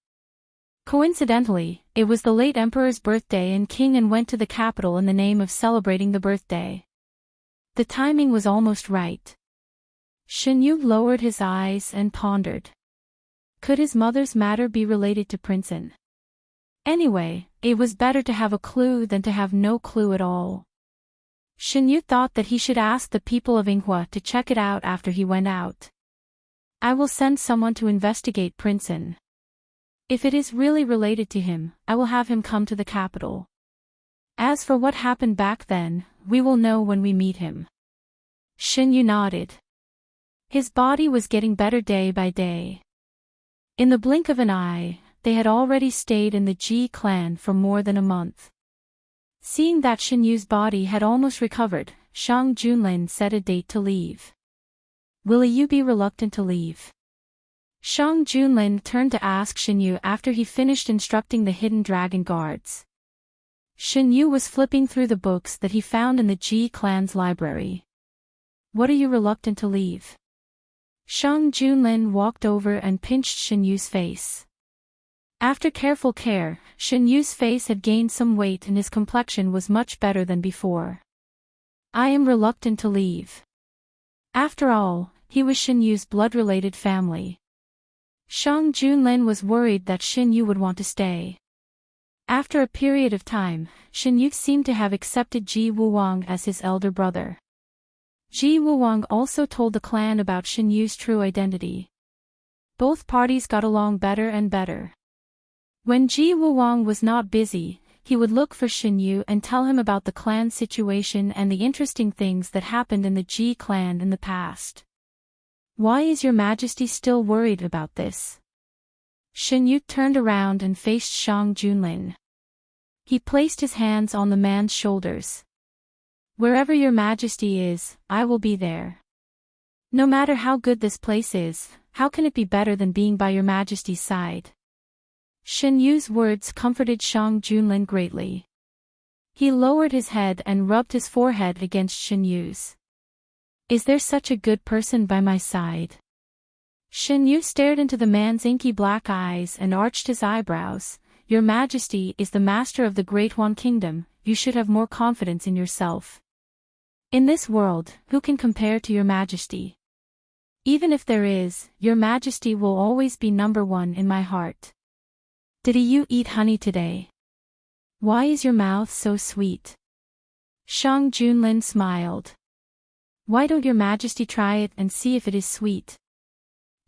Coincidentally, it was the late emperor's birthday and King An went to the capital in the name of celebrating the birthday. The timing was almost right. Shen Yu lowered his eyes and pondered. Could his mother's matter be related to Prince An? Anyway, it was better to have a clue than to have no clue at all. Shen Yu thought that he should ask the people of Yinghua to check it out after he went out. I will send someone to investigate Prince An. If it is really related to him, I will have him come to the capital. As for what happened back then, we will know when we meet him. Shen Yu nodded. His body was getting better day by day. In the blink of an eye, they had already stayed in the Ji clan for more than a month. Seeing that Shen Yu's body had almost recovered, Shang Junlin set a date to leave. Will you be reluctant to leave? Shang Junlin turned to ask Shen Yu after he finished instructing the hidden dragon guards. Shen Yu was flipping through the books that he found in the Ji clan's library. What are you reluctant to leave? Shang Junlin walked over and pinched Shen Yu's face. After careful care, Shen Yu's face had gained some weight and his complexion was much better than before. I am reluctant to leave. After all, he was Shen Yu's blood-related family. Shang Junlin was worried that Shen Yu would want to stay. After a period of time, Shen Yu seemed to have accepted Ji Wuwang as his elder brother. Ji Wuwang also told the clan about Shen Yu's true identity. Both parties got along better and better. When Ji Wuwang was not busy, he would look for Shen Yu and tell him about the clan situation and the interesting things that happened in the Ji clan in the past. Why is your majesty still worried about this? Shen Yu turned around and faced Shang Junlin. He placed his hands on the man's shoulders. Wherever your majesty is, I will be there. No matter how good this place is, how can it be better than being by your majesty's side? Shen Yu's words comforted Shang Junlin greatly. He lowered his head and rubbed his forehead against Shen Yu's. Is there such a good person by my side? Shen Yu stared into the man's inky black eyes and arched his eyebrows. Your majesty is the master of the Great One Kingdom, you should have more confidence in yourself. In this world, who can compare to your majesty? Even if there is, your majesty will always be number one in my heart. Did you eat honey today? Why is your mouth so sweet? Shang Junlin smiled. Why don't your majesty try it and see if it is sweet?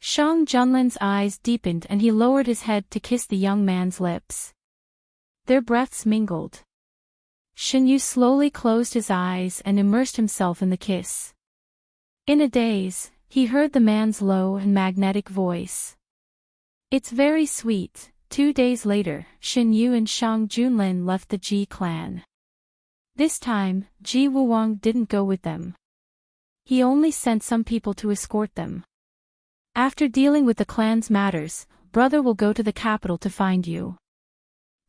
Shang Junlin's eyes deepened and he lowered his head to kiss the young man's lips. Their breaths mingled. Shen Yu slowly closed his eyes and immersed himself in the kiss. In a daze, he heard the man's low and magnetic voice. It's very sweet. 2 days later, Shen Yu and Shang Junlin left the Ji clan. This time, Ji Wuwang didn't go with them. He only sent some people to escort them. After dealing with the clan's matters, brother will go to the capital to find you.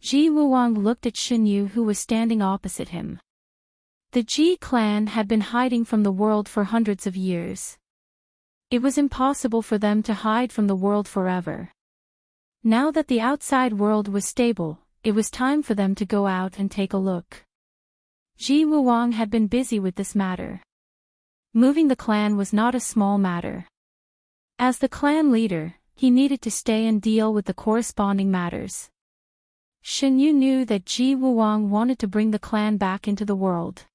Ji Wuwang looked at Shen Yu who was standing opposite him. The Ji clan had been hiding from the world for hundreds of years. It was impossible for them to hide from the world forever. Now that the outside world was stable, it was time for them to go out and take a look. Ji Wuwang had been busy with this matter. Moving the clan was not a small matter. As the clan leader, he needed to stay and deal with the corresponding matters. Shen Yu knew that Ji Wuwang wanted to bring the clan back into the world.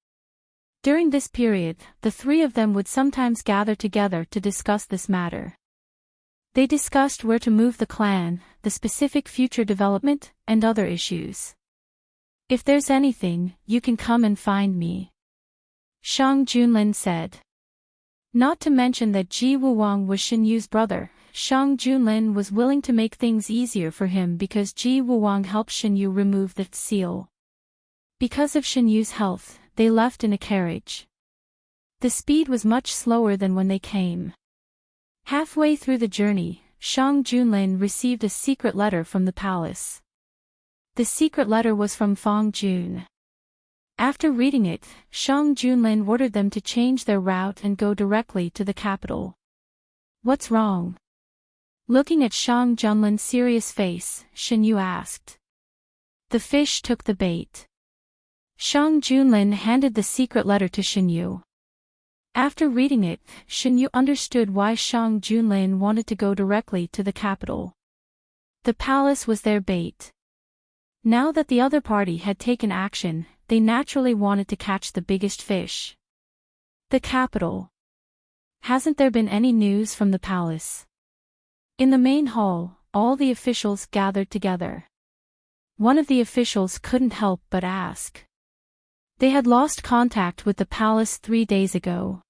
During this period, the three of them would sometimes gather together to discuss this matter. They discussed where to move the clan, the specific future development, and other issues. If there's anything, you can come and find me, Shang Junlin said. Not to mention that Ji Wuwang was Shen Yu's brother, Shang Junlin was willing to make things easier for him because Ji Wuwang helped Shen Yu remove the seal. Because of Shen Yu's health, they left in a carriage. The speed was much slower than when they came. Halfway through the journey, Shang Junlin received a secret letter from the palace. The secret letter was from Fang Jun. After reading it, Shang Junlin ordered them to change their route and go directly to the capital. What's wrong? Looking at Shang Junlin's serious face, Shen Yu asked. The fish took the bait. Shang Junlin handed the secret letter to Shen Yu. After reading it, Shen Yu understood why Shang Junlin wanted to go directly to the capital. The palace was their bait. Now that the other party had taken action, they naturally wanted to catch the biggest fish. The capital. Hasn't there been any news from the palace? In the main hall, all the officials gathered together. One of the officials couldn't help but ask. They had lost contact with the palace 3 days ago.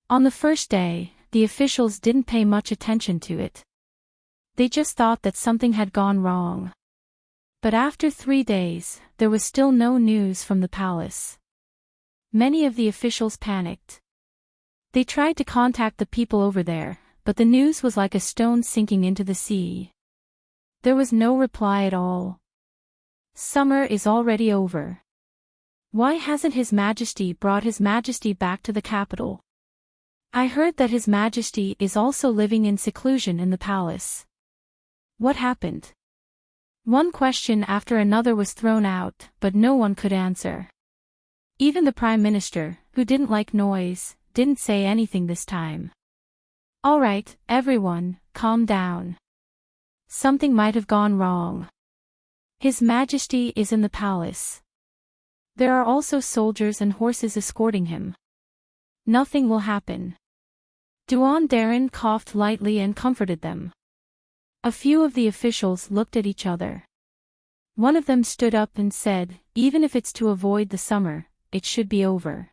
On the first day, the officials didn't pay much attention to it. They just thought that something had gone wrong. But after 3 days, there was still no news from the palace. Many of the officials panicked. They tried to contact the people over there, but the news was like a stone sinking into the sea. There was no reply at all. Summer is already over. Why hasn't His Majesty brought His Majesty back to the capital? I heard that His Majesty is also living in seclusion in the palace. What happened? One question after another was thrown out, but no one could answer. Even the Prime Minister, who didn't like noise, didn't say anything this time. All right, everyone, calm down. Something might have gone wrong. His Majesty is in the palace. There are also soldiers and horses escorting him. Nothing will happen. Duan Darren coughed lightly and comforted them. A few of the officials looked at each other. One of them stood up and said, even if it's to avoid the summer, it should be over.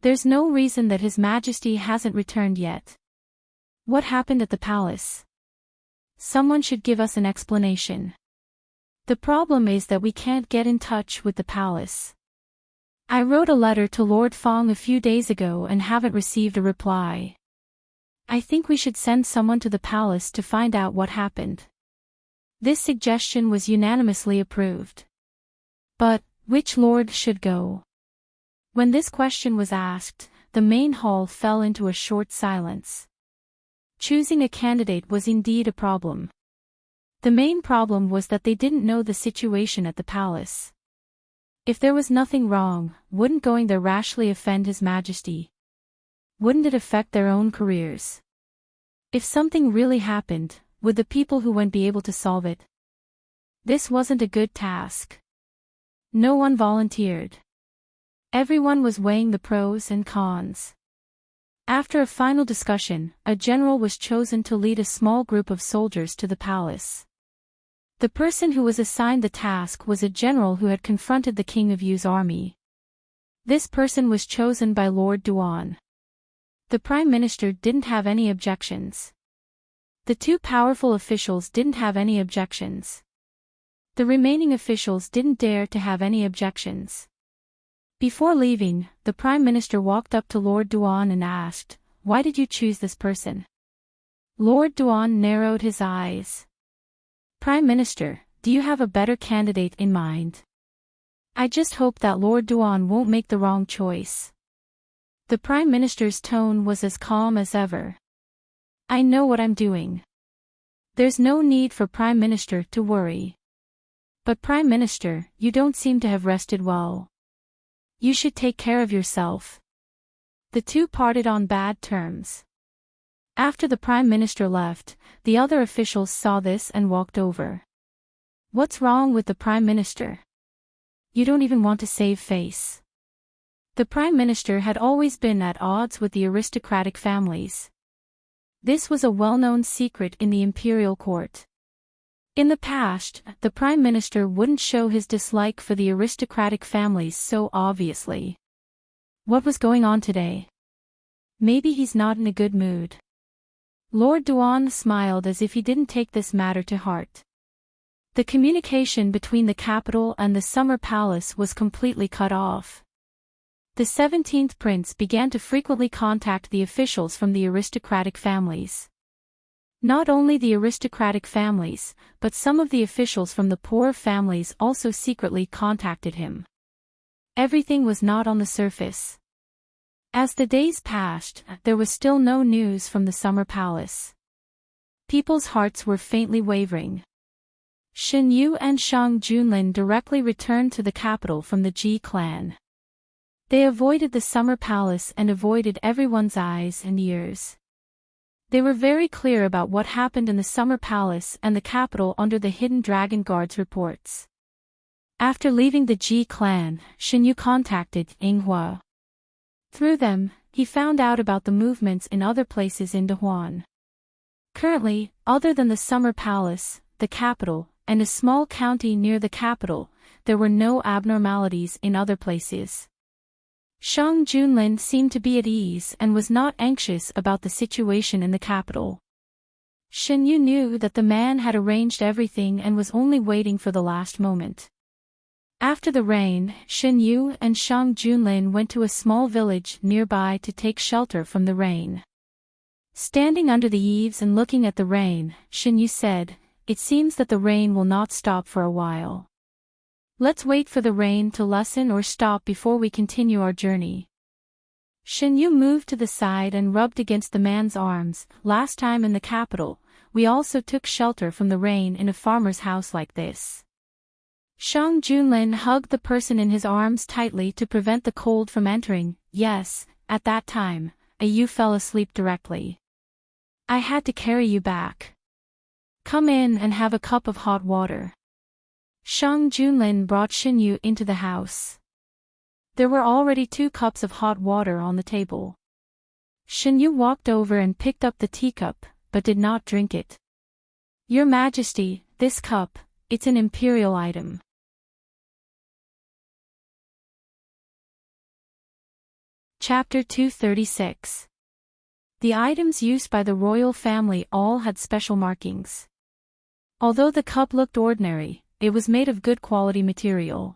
There's no reason that His Majesty hasn't returned yet. What happened at the palace? Someone should give us an explanation. The problem is that we can't get in touch with the palace. I wrote a letter to Lord Fong a few days ago and haven't received a reply. I think we should send someone to the palace to find out what happened. This suggestion was unanimously approved. But, which lord should go? When this question was asked, the main hall fell into a short silence. Choosing a candidate was indeed a problem. The main problem was that they didn't know the situation at the palace. If there was nothing wrong, wouldn't going there rashly offend His Majesty? Wouldn't it affect their own careers? If something really happened, would the people who went be able to solve it? This wasn't a good task. No one volunteered. Everyone was weighing the pros and cons. After a final discussion, a general was chosen to lead a small group of soldiers to the palace. The person who was assigned the task was a general who had confronted the King of Yu's army. This person was chosen by Lord Duan. The Prime Minister didn't have any objections. The two powerful officials didn't have any objections. The remaining officials didn't dare to have any objections. Before leaving, the Prime Minister walked up to Lord Duan and asked, "Why did you choose this person?" Lord Duan narrowed his eyes. "Prime Minister, do you have a better candidate in mind?" "I just hope that Lord Duan won't make the wrong choice." The Prime Minister's tone was as calm as ever. "I know what I'm doing. There's no need for Prime Minister to worry. But Prime Minister, you don't seem to have rested well. You should take care of yourself." The two parted on bad terms. After the Prime Minister left, the other officials saw this and walked over. "What's wrong with the Prime Minister? You don't even want to save face." The Prime Minister had always been at odds with the aristocratic families. This was a well-known secret in the imperial court. In the past, the Prime Minister wouldn't show his dislike for the aristocratic families so obviously. What was going on today? Maybe he's not in a good mood. Lord Duan smiled as if he didn't take this matter to heart. The communication between the capital and the summer palace was completely cut off. The 17th prince began to frequently contact the officials from the aristocratic families. Not only the aristocratic families, but some of the officials from the poorer families also secretly contacted him. Everything was not on the surface. As the days passed, there was still no news from the summer palace. People's hearts were faintly wavering. Shen Yu and Shang Junlin directly returned to the capital from the Ji clan. They avoided the summer palace and avoided everyone's eyes and ears. They were very clear about what happened in the summer palace and the capital under the Hidden Dragon Guard's reports. After leaving the Ji clan, Shen Yu contacted Yinghua. Through them, he found out about the movements in other places in Dahuan. Currently, other than the summer palace, the capital, and a small county near the capital, there were no abnormalities in other places. Shang Junlin seemed to be at ease and was not anxious about the situation in the capital. Shen Yu knew that the man had arranged everything and was only waiting for the last moment. After the rain, Shen Yu and Shang Junlin went to a small village nearby to take shelter from the rain. Standing under the eaves and looking at the rain, Shen Yu said, "It seems that the rain will not stop for a while. Let's wait for the rain to lessen or stop before we continue our journey." Shen Yu moved to the side and rubbed against the man's arms. "Last time in the capital, we also took shelter from the rain in a farmer's house like this." Shang Junlin hugged the person in his arms tightly to prevent the cold from entering. "Yes, at that time, you fell asleep directly. I had to carry you back. Come in and have a cup of hot water." Shang Junlin brought Shen Yu into the house. There were already 2 cups of hot water on the table. Shen Yu walked over and picked up the teacup, but did not drink it. "Your Majesty, this cup, it's an imperial item." Chapter 236. The items used by the royal family all had special markings. Although the cup looked ordinary, it was made of good quality material.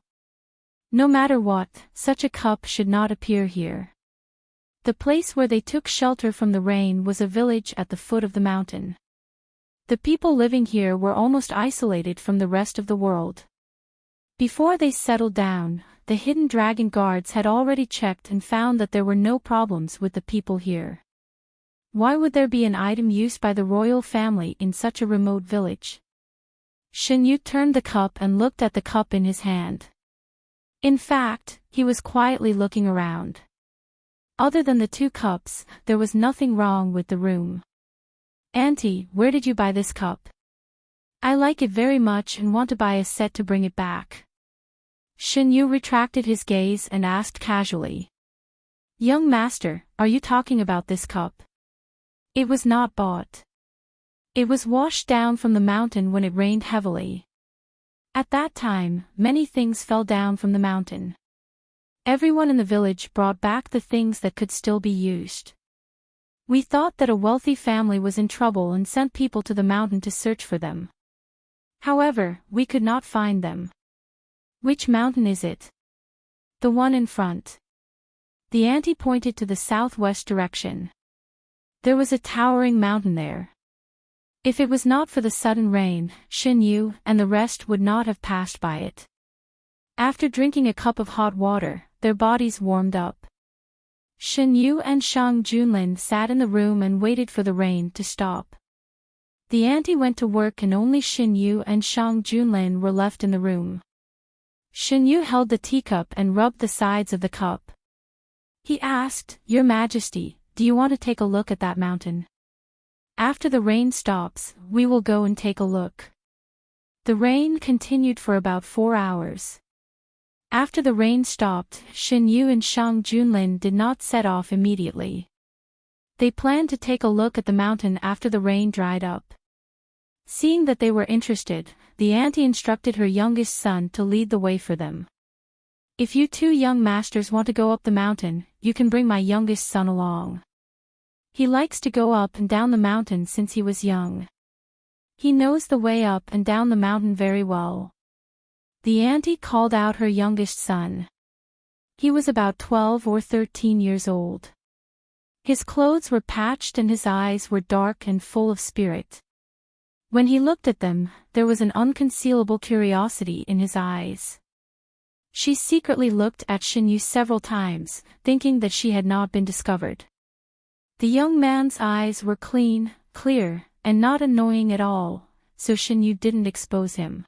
No matter what, such a cup should not appear here. The place where they took shelter from the rain was a village at the foot of the mountain. The people living here were almost isolated from the rest of the world. Before they settled down, the Hidden Dragon Guards had already checked and found that there were no problems with the people here. Why would there be an item used by the royal family in such a remote village? Shen Yu turned the cup and looked at the cup in his hand. In fact, he was quietly looking around. Other than the 2 cups, there was nothing wrong with the room. "Auntie, where did you buy this cup? I like it very much and want to buy a set to bring it back." Shen Yu retracted his gaze and asked casually. Young master, are you talking about this cup? It was not bought. It was washed down from the mountain when it rained heavily. At that time, many things fell down from the mountain. Everyone in the village brought back the things that could still be used. We thought that a wealthy family was in trouble and sent people to the mountain to search for them. However, we could not find them. Which mountain is it? The one in front. The auntie pointed to the southwest direction. There was a towering mountain there. If it was not for the sudden rain, Shen Yu and the rest would not have passed by it. After drinking a cup of hot water, their bodies warmed up. Shen Yu and Shang Junlin sat in the room and waited for the rain to stop. The auntie went to work and only Shen Yu and Shang Junlin were left in the room. Shen Yu held the teacup and rubbed the sides of the cup. He asked, "Your Majesty, do you want to take a look at that mountain? After the rain stops, we will go and take a look." The rain continued for about 4 hours. After the rain stopped, Shen Yu and Shang Junlin did not set off immediately. They planned to take a look at the mountain after the rain dried up. Seeing that they were interested, the auntie instructed her youngest son to lead the way for them. "If you two young masters want to go up the mountain, you can bring my youngest son along. He likes to go up and down the mountain since he was young. He knows the way up and down the mountain very well." The auntie called out her youngest son. He was about 12 or 13 years old. His clothes were patched and his eyes were dark and full of spirit. When he looked at them, there was an unconcealable curiosity in his eyes. She secretly looked at Shen Yu several times, thinking that she had not been discovered. The young man's eyes were clean, clear, and not annoying at all, so Shen Yu didn't expose him.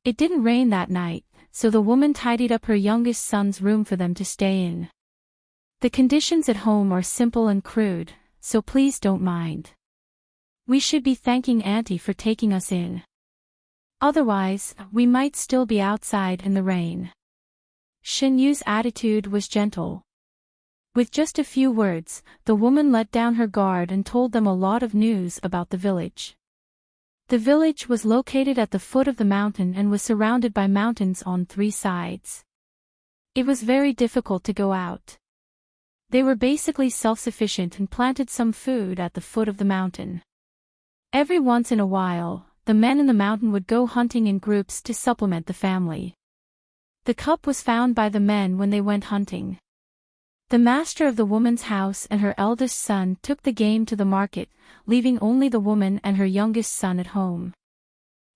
It didn't rain that night, so the woman tidied up her youngest son's room for them to stay in. The conditions at home are simple and crude, so please don't mind. We should be thanking Auntie for taking us in. Otherwise, we might still be outside in the rain. Shen Yu's attitude was gentle. With just a few words, the woman let down her guard and told them a lot of news about the village. The village was located at the foot of the mountain and was surrounded by mountains on 3 sides. It was very difficult to go out. They were basically self-sufficient and planted some food at the foot of the mountain. Every once in a while, the men in the mountain would go hunting in groups to supplement the family. The cup was found by the men when they went hunting. The master of the woman's house and her eldest son took the game to the market, leaving only the woman and her youngest son at home.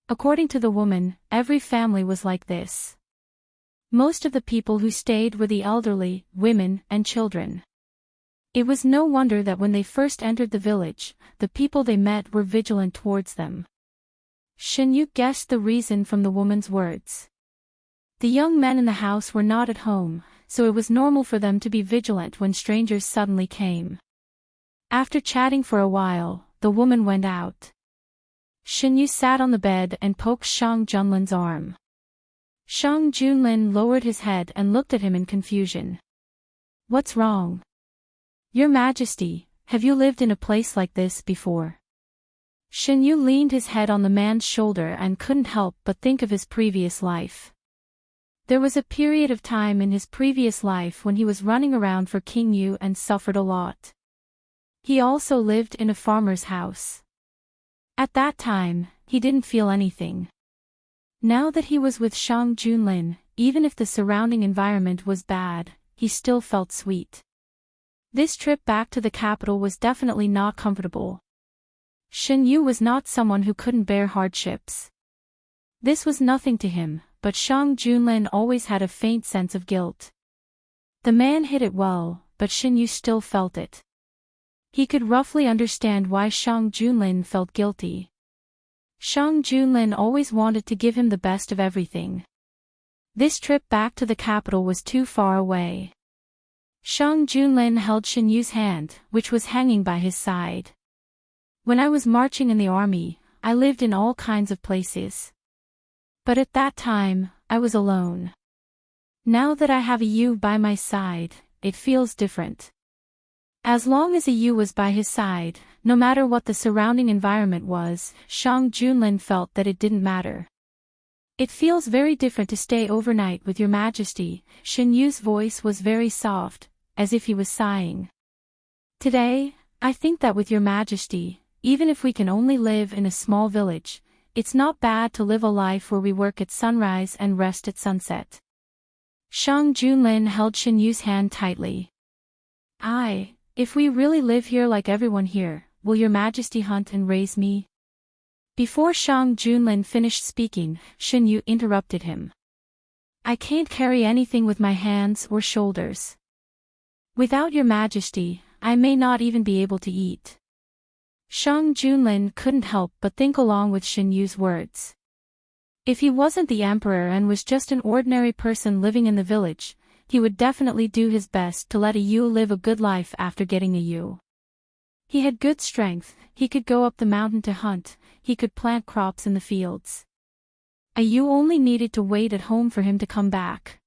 According to the woman, every family was like this. Most of the people who stayed were the elderly, women, and children. It was no wonder that when they first entered the village, the people they met were vigilant towards them. Shen Yu guessed the reason from the woman's words. The young men in the house were not at home, so it was normal for them to be vigilant when strangers suddenly came. After chatting for a while, the woman went out. Shen Yu sat on the bed and poked Shang Junlin's arm. Shang Junlin lowered his head and looked at him in confusion. "What's wrong? Your Majesty, have you lived in a place like this before?" Shen Yu leaned his head on the man's shoulder and couldn't help but think of his previous life. There was a period of time in his previous life when he was running around for King Yu and suffered a lot. He also lived in a farmer's house. At that time, he didn't feel anything. Now that he was with Shang Junlin, even if the surrounding environment was bad, he still felt sweet. This trip back to the capital was definitely not comfortable. Shen Yu was not someone who couldn't bear hardships. This was nothing to him, but Shang Junlin always had a faint sense of guilt. The man hid it well, but Shen Yu still felt it. He could roughly understand why Shang Junlin felt guilty. Shang Junlin always wanted to give him the best of everything. This trip back to the capital was too far away. Shang Junlin held Shen Yu's hand, which was hanging by his side. "When I was marching in the army, I lived in all kinds of places. But at that time, I was alone. Now that I have you by my side, it feels different. As long as Yu was by his side, no matter what the surrounding environment was, Shang Junlin felt that it didn't matter. It feels very different to stay overnight with your majesty. Shen Yu's voice was very soft, as if he was sighing. Today, I think that with your majesty, even if we can only live in a small village, it's not bad to live a life where we work at sunrise and rest at sunset. Shang Junlin held Shen Yu's hand tightly. If we really live here like everyone here, will your majesty hunt and raise me? Before Shang Junlin finished speaking, Shen Yu interrupted him. I can't carry anything with my hands or shoulders. Without your majesty, I may not even be able to eat. Shang Junlin couldn't help but think along with Shen Yu's words. If he wasn't the emperor and was just an ordinary person living in the village, he would definitely do his best to let Yu live a good life after getting Yu. He had good strength, he could go up the mountain to hunt, he could plant crops in the fields. Yu only needed to wait at home for him to come back.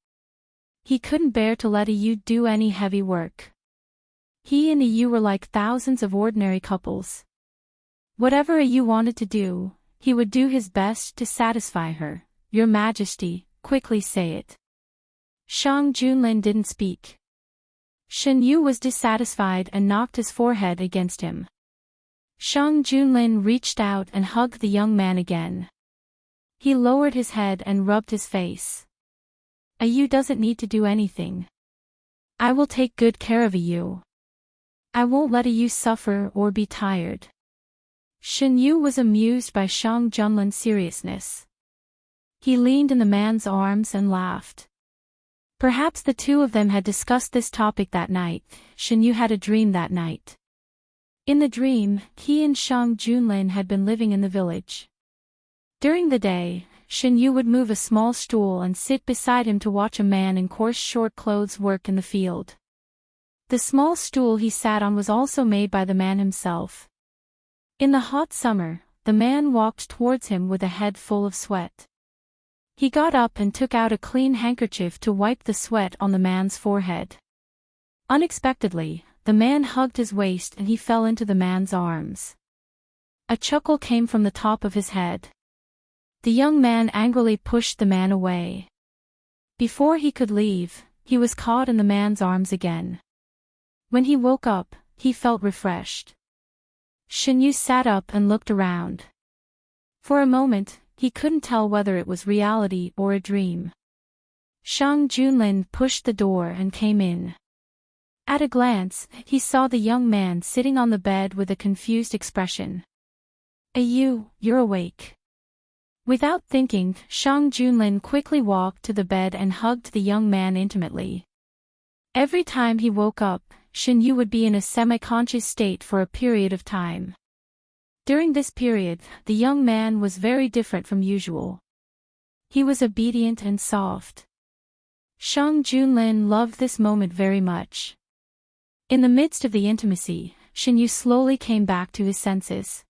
He couldn't bear to let Yu do any heavy work. He and Yu were like thousands of ordinary couples. Whatever Yu wanted to do, he would do his best to satisfy her. Your Majesty, quickly say it. Shang Junlin didn't speak. Shen Yu was dissatisfied and knocked his forehead against him. Shang Junlin reached out and hugged the young man again. He lowered his head and rubbed his face. Yu doesn't need to do anything. I will take good care of Yu. I won't let Yu suffer or be tired. Shen Yu was amused by Shang Junlin's seriousness. He leaned in the man's arms and laughed. Perhaps the two of them had discussed this topic that night. Shen Yu had a dream that night. In the dream, he and Shang Junlin had been living in the village. During the day, Shen Yu would move a small stool and sit beside him to watch a man in coarse short clothes work in the field. The small stool he sat on was also made by the man himself. In the hot summer, the man walked towards him with a head full of sweat. He got up and took out a clean handkerchief to wipe the sweat on the man's forehead. Unexpectedly, the man hugged his waist and he fell into the man's arms. A chuckle came from the top of his head. The young man angrily pushed the man away. Before he could leave, he was caught in the man's arms again. When he woke up, he felt refreshed. Shen Yu sat up and looked around. For a moment, he couldn't tell whether it was reality or a dream. Shang Junlin pushed the door and came in. At a glance, he saw the young man sitting on the bed with a confused expression. Yu, you're awake. Without thinking, Shang Junlin quickly walked to the bed and hugged the young man intimately. Every time he woke up, Shen Yu would be in a semi-conscious state for a period of time. During this period, the young man was very different from usual. He was obedient and soft. Shang Junlin loved this moment very much. In the midst of the intimacy, Shen Yu slowly came back to his senses.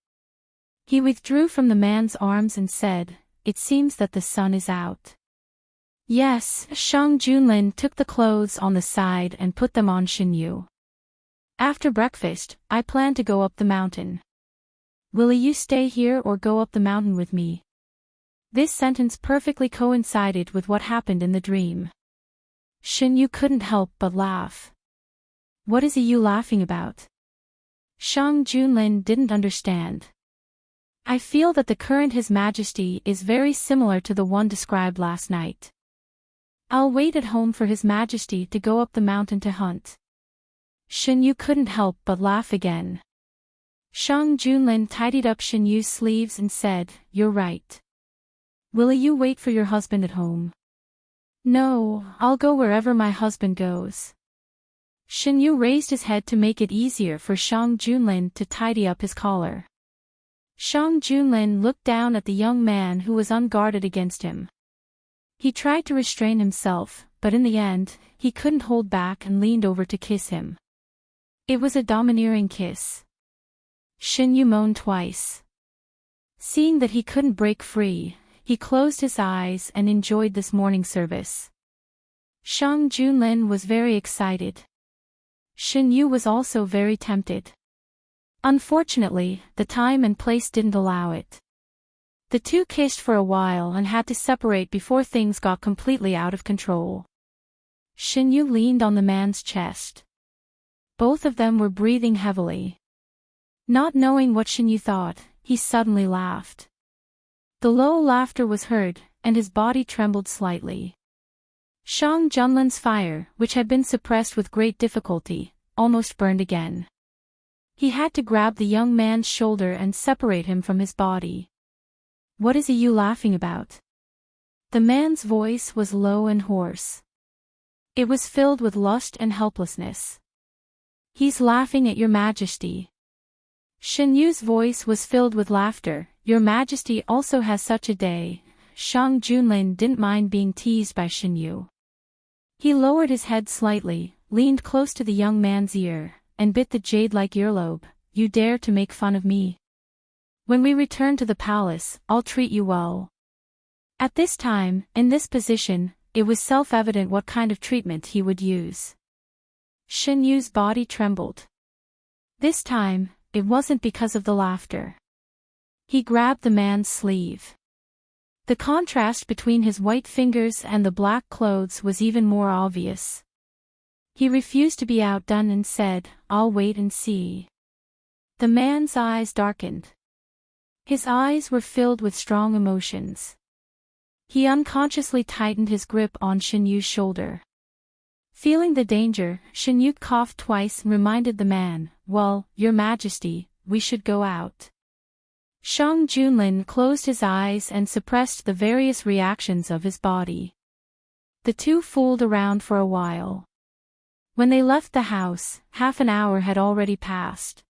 He withdrew from the man's arms and said, "It seems that the sun is out." Yes, Shang Junlin took the clothes on the side and put them on Shen Yu. After breakfast, I plan to go up the mountain. Will you stay here or go up the mountain with me? This sentence perfectly coincided with what happened in the dream. Shen Yu couldn't help but laugh. What is you laughing about? Shang Junlin didn't understand. I feel that the current His Majesty is very similar to the one described last night. I'll wait at home for His Majesty to go up the mountain to hunt. Shen Yu couldn't help but laugh again. Shang Junlin tidied up Shen Yu's sleeves and said, "You're right. Will you wait for your husband at home?" "No, I'll go wherever my husband goes." Shen Yu raised his head to make it easier for Shang Junlin to tidy up his collar. Shang Junlin looked down at the young man who was unguarded against him. He tried to restrain himself, but in the end, he couldn't hold back and leaned over to kiss him. It was a domineering kiss. Shen Yu moaned twice. Seeing that he couldn't break free, he closed his eyes and enjoyed this morning service. Shang Junlin was very excited. Shin Yu was also very tempted. Unfortunately, the time and place didn't allow it. The two kissed for a while and had to separate before things got completely out of control. Shin Yu leaned on the man's chest. Both of them were breathing heavily. Not knowing what Shin Yu thought, he suddenly laughed. The low laughter was heard, and his body trembled slightly. Shang Junlin's fire, which had been suppressed with great difficulty, almost burned again. He had to grab the young man's shoulder and separate him from his body. "What is you laughing about?" The man's voice was low and hoarse. It was filled with lust and helplessness. "He's laughing at your majesty." Shin Yu's voice was filled with laughter. "Your majesty also has such a day." Shang Junlin didn't mind being teased by Shin Yu. He lowered his head slightly, leaned close to the young man's ear, and bit the jade-like earlobe. "You dare to make fun of me? When we return to the palace, I'll treat you well." At this time, in this position, it was self-evident what kind of treatment he would use. Shin Yu's body trembled. This time, it wasn't because of the laughter. He grabbed the man's sleeve. The contrast between his white fingers and the black clothes was even more obvious. He refused to be outdone and said, "I'll wait and see." The man's eyes darkened. His eyes were filled with strong emotions. He unconsciously tightened his grip on Shin Yu's shoulder. Feeling the danger, Shin Yu coughed twice and reminded the man, "Well, your majesty, we should go out." Shang Junlin closed his eyes and suppressed the various reactions of his body. The two fooled around for a while. When they left the house, half an hour had already passed.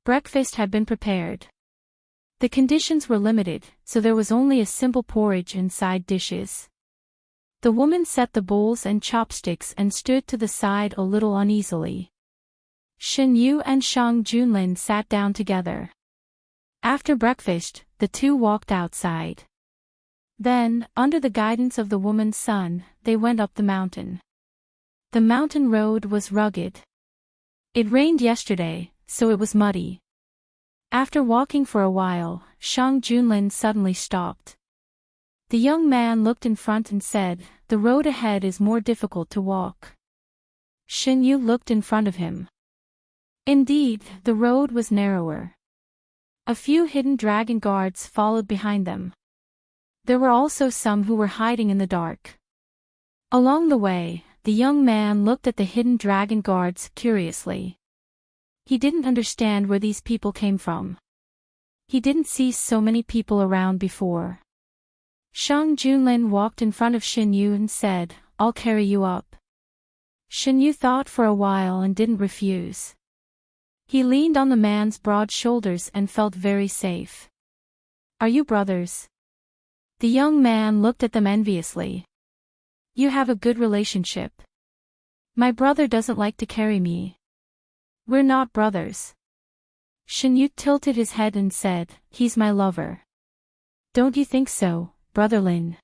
Breakfast had been prepared. The conditions were limited, so there was only a simple porridge and side dishes. The woman set the bowls and chopsticks and stood to the side a little uneasily. Shin Yu and Shang Junlin sat down together. After breakfast, the two walked outside. Then, under the guidance of the woman's son, they went up the mountain. The mountain road was rugged. It rained yesterday, so it was muddy. After walking for a while, Shang Junlin suddenly stopped. The young man looked in front and said, "The road ahead is more difficult to walk." Shin Yu looked in front of him. Indeed, the road was narrower. A few hidden dragon guards followed behind them. There were also some who were hiding in the dark. Along the way, the young man looked at the hidden dragon guards curiously. He didn't understand where these people came from. He didn't see so many people around before. Shang Junlin walked in front of Shin Yu and said, "I'll carry you up." Shin Yu thought for a while and didn't refuse. He leaned on the man's broad shoulders and felt very safe. "Are you brothers?" The young man looked at them enviously. "You have a good relationship. My brother doesn't like to carry me. We're not brothers." Shin Yu tilted his head and said, "He's my lover." "Don't you think so, Brother Lin?"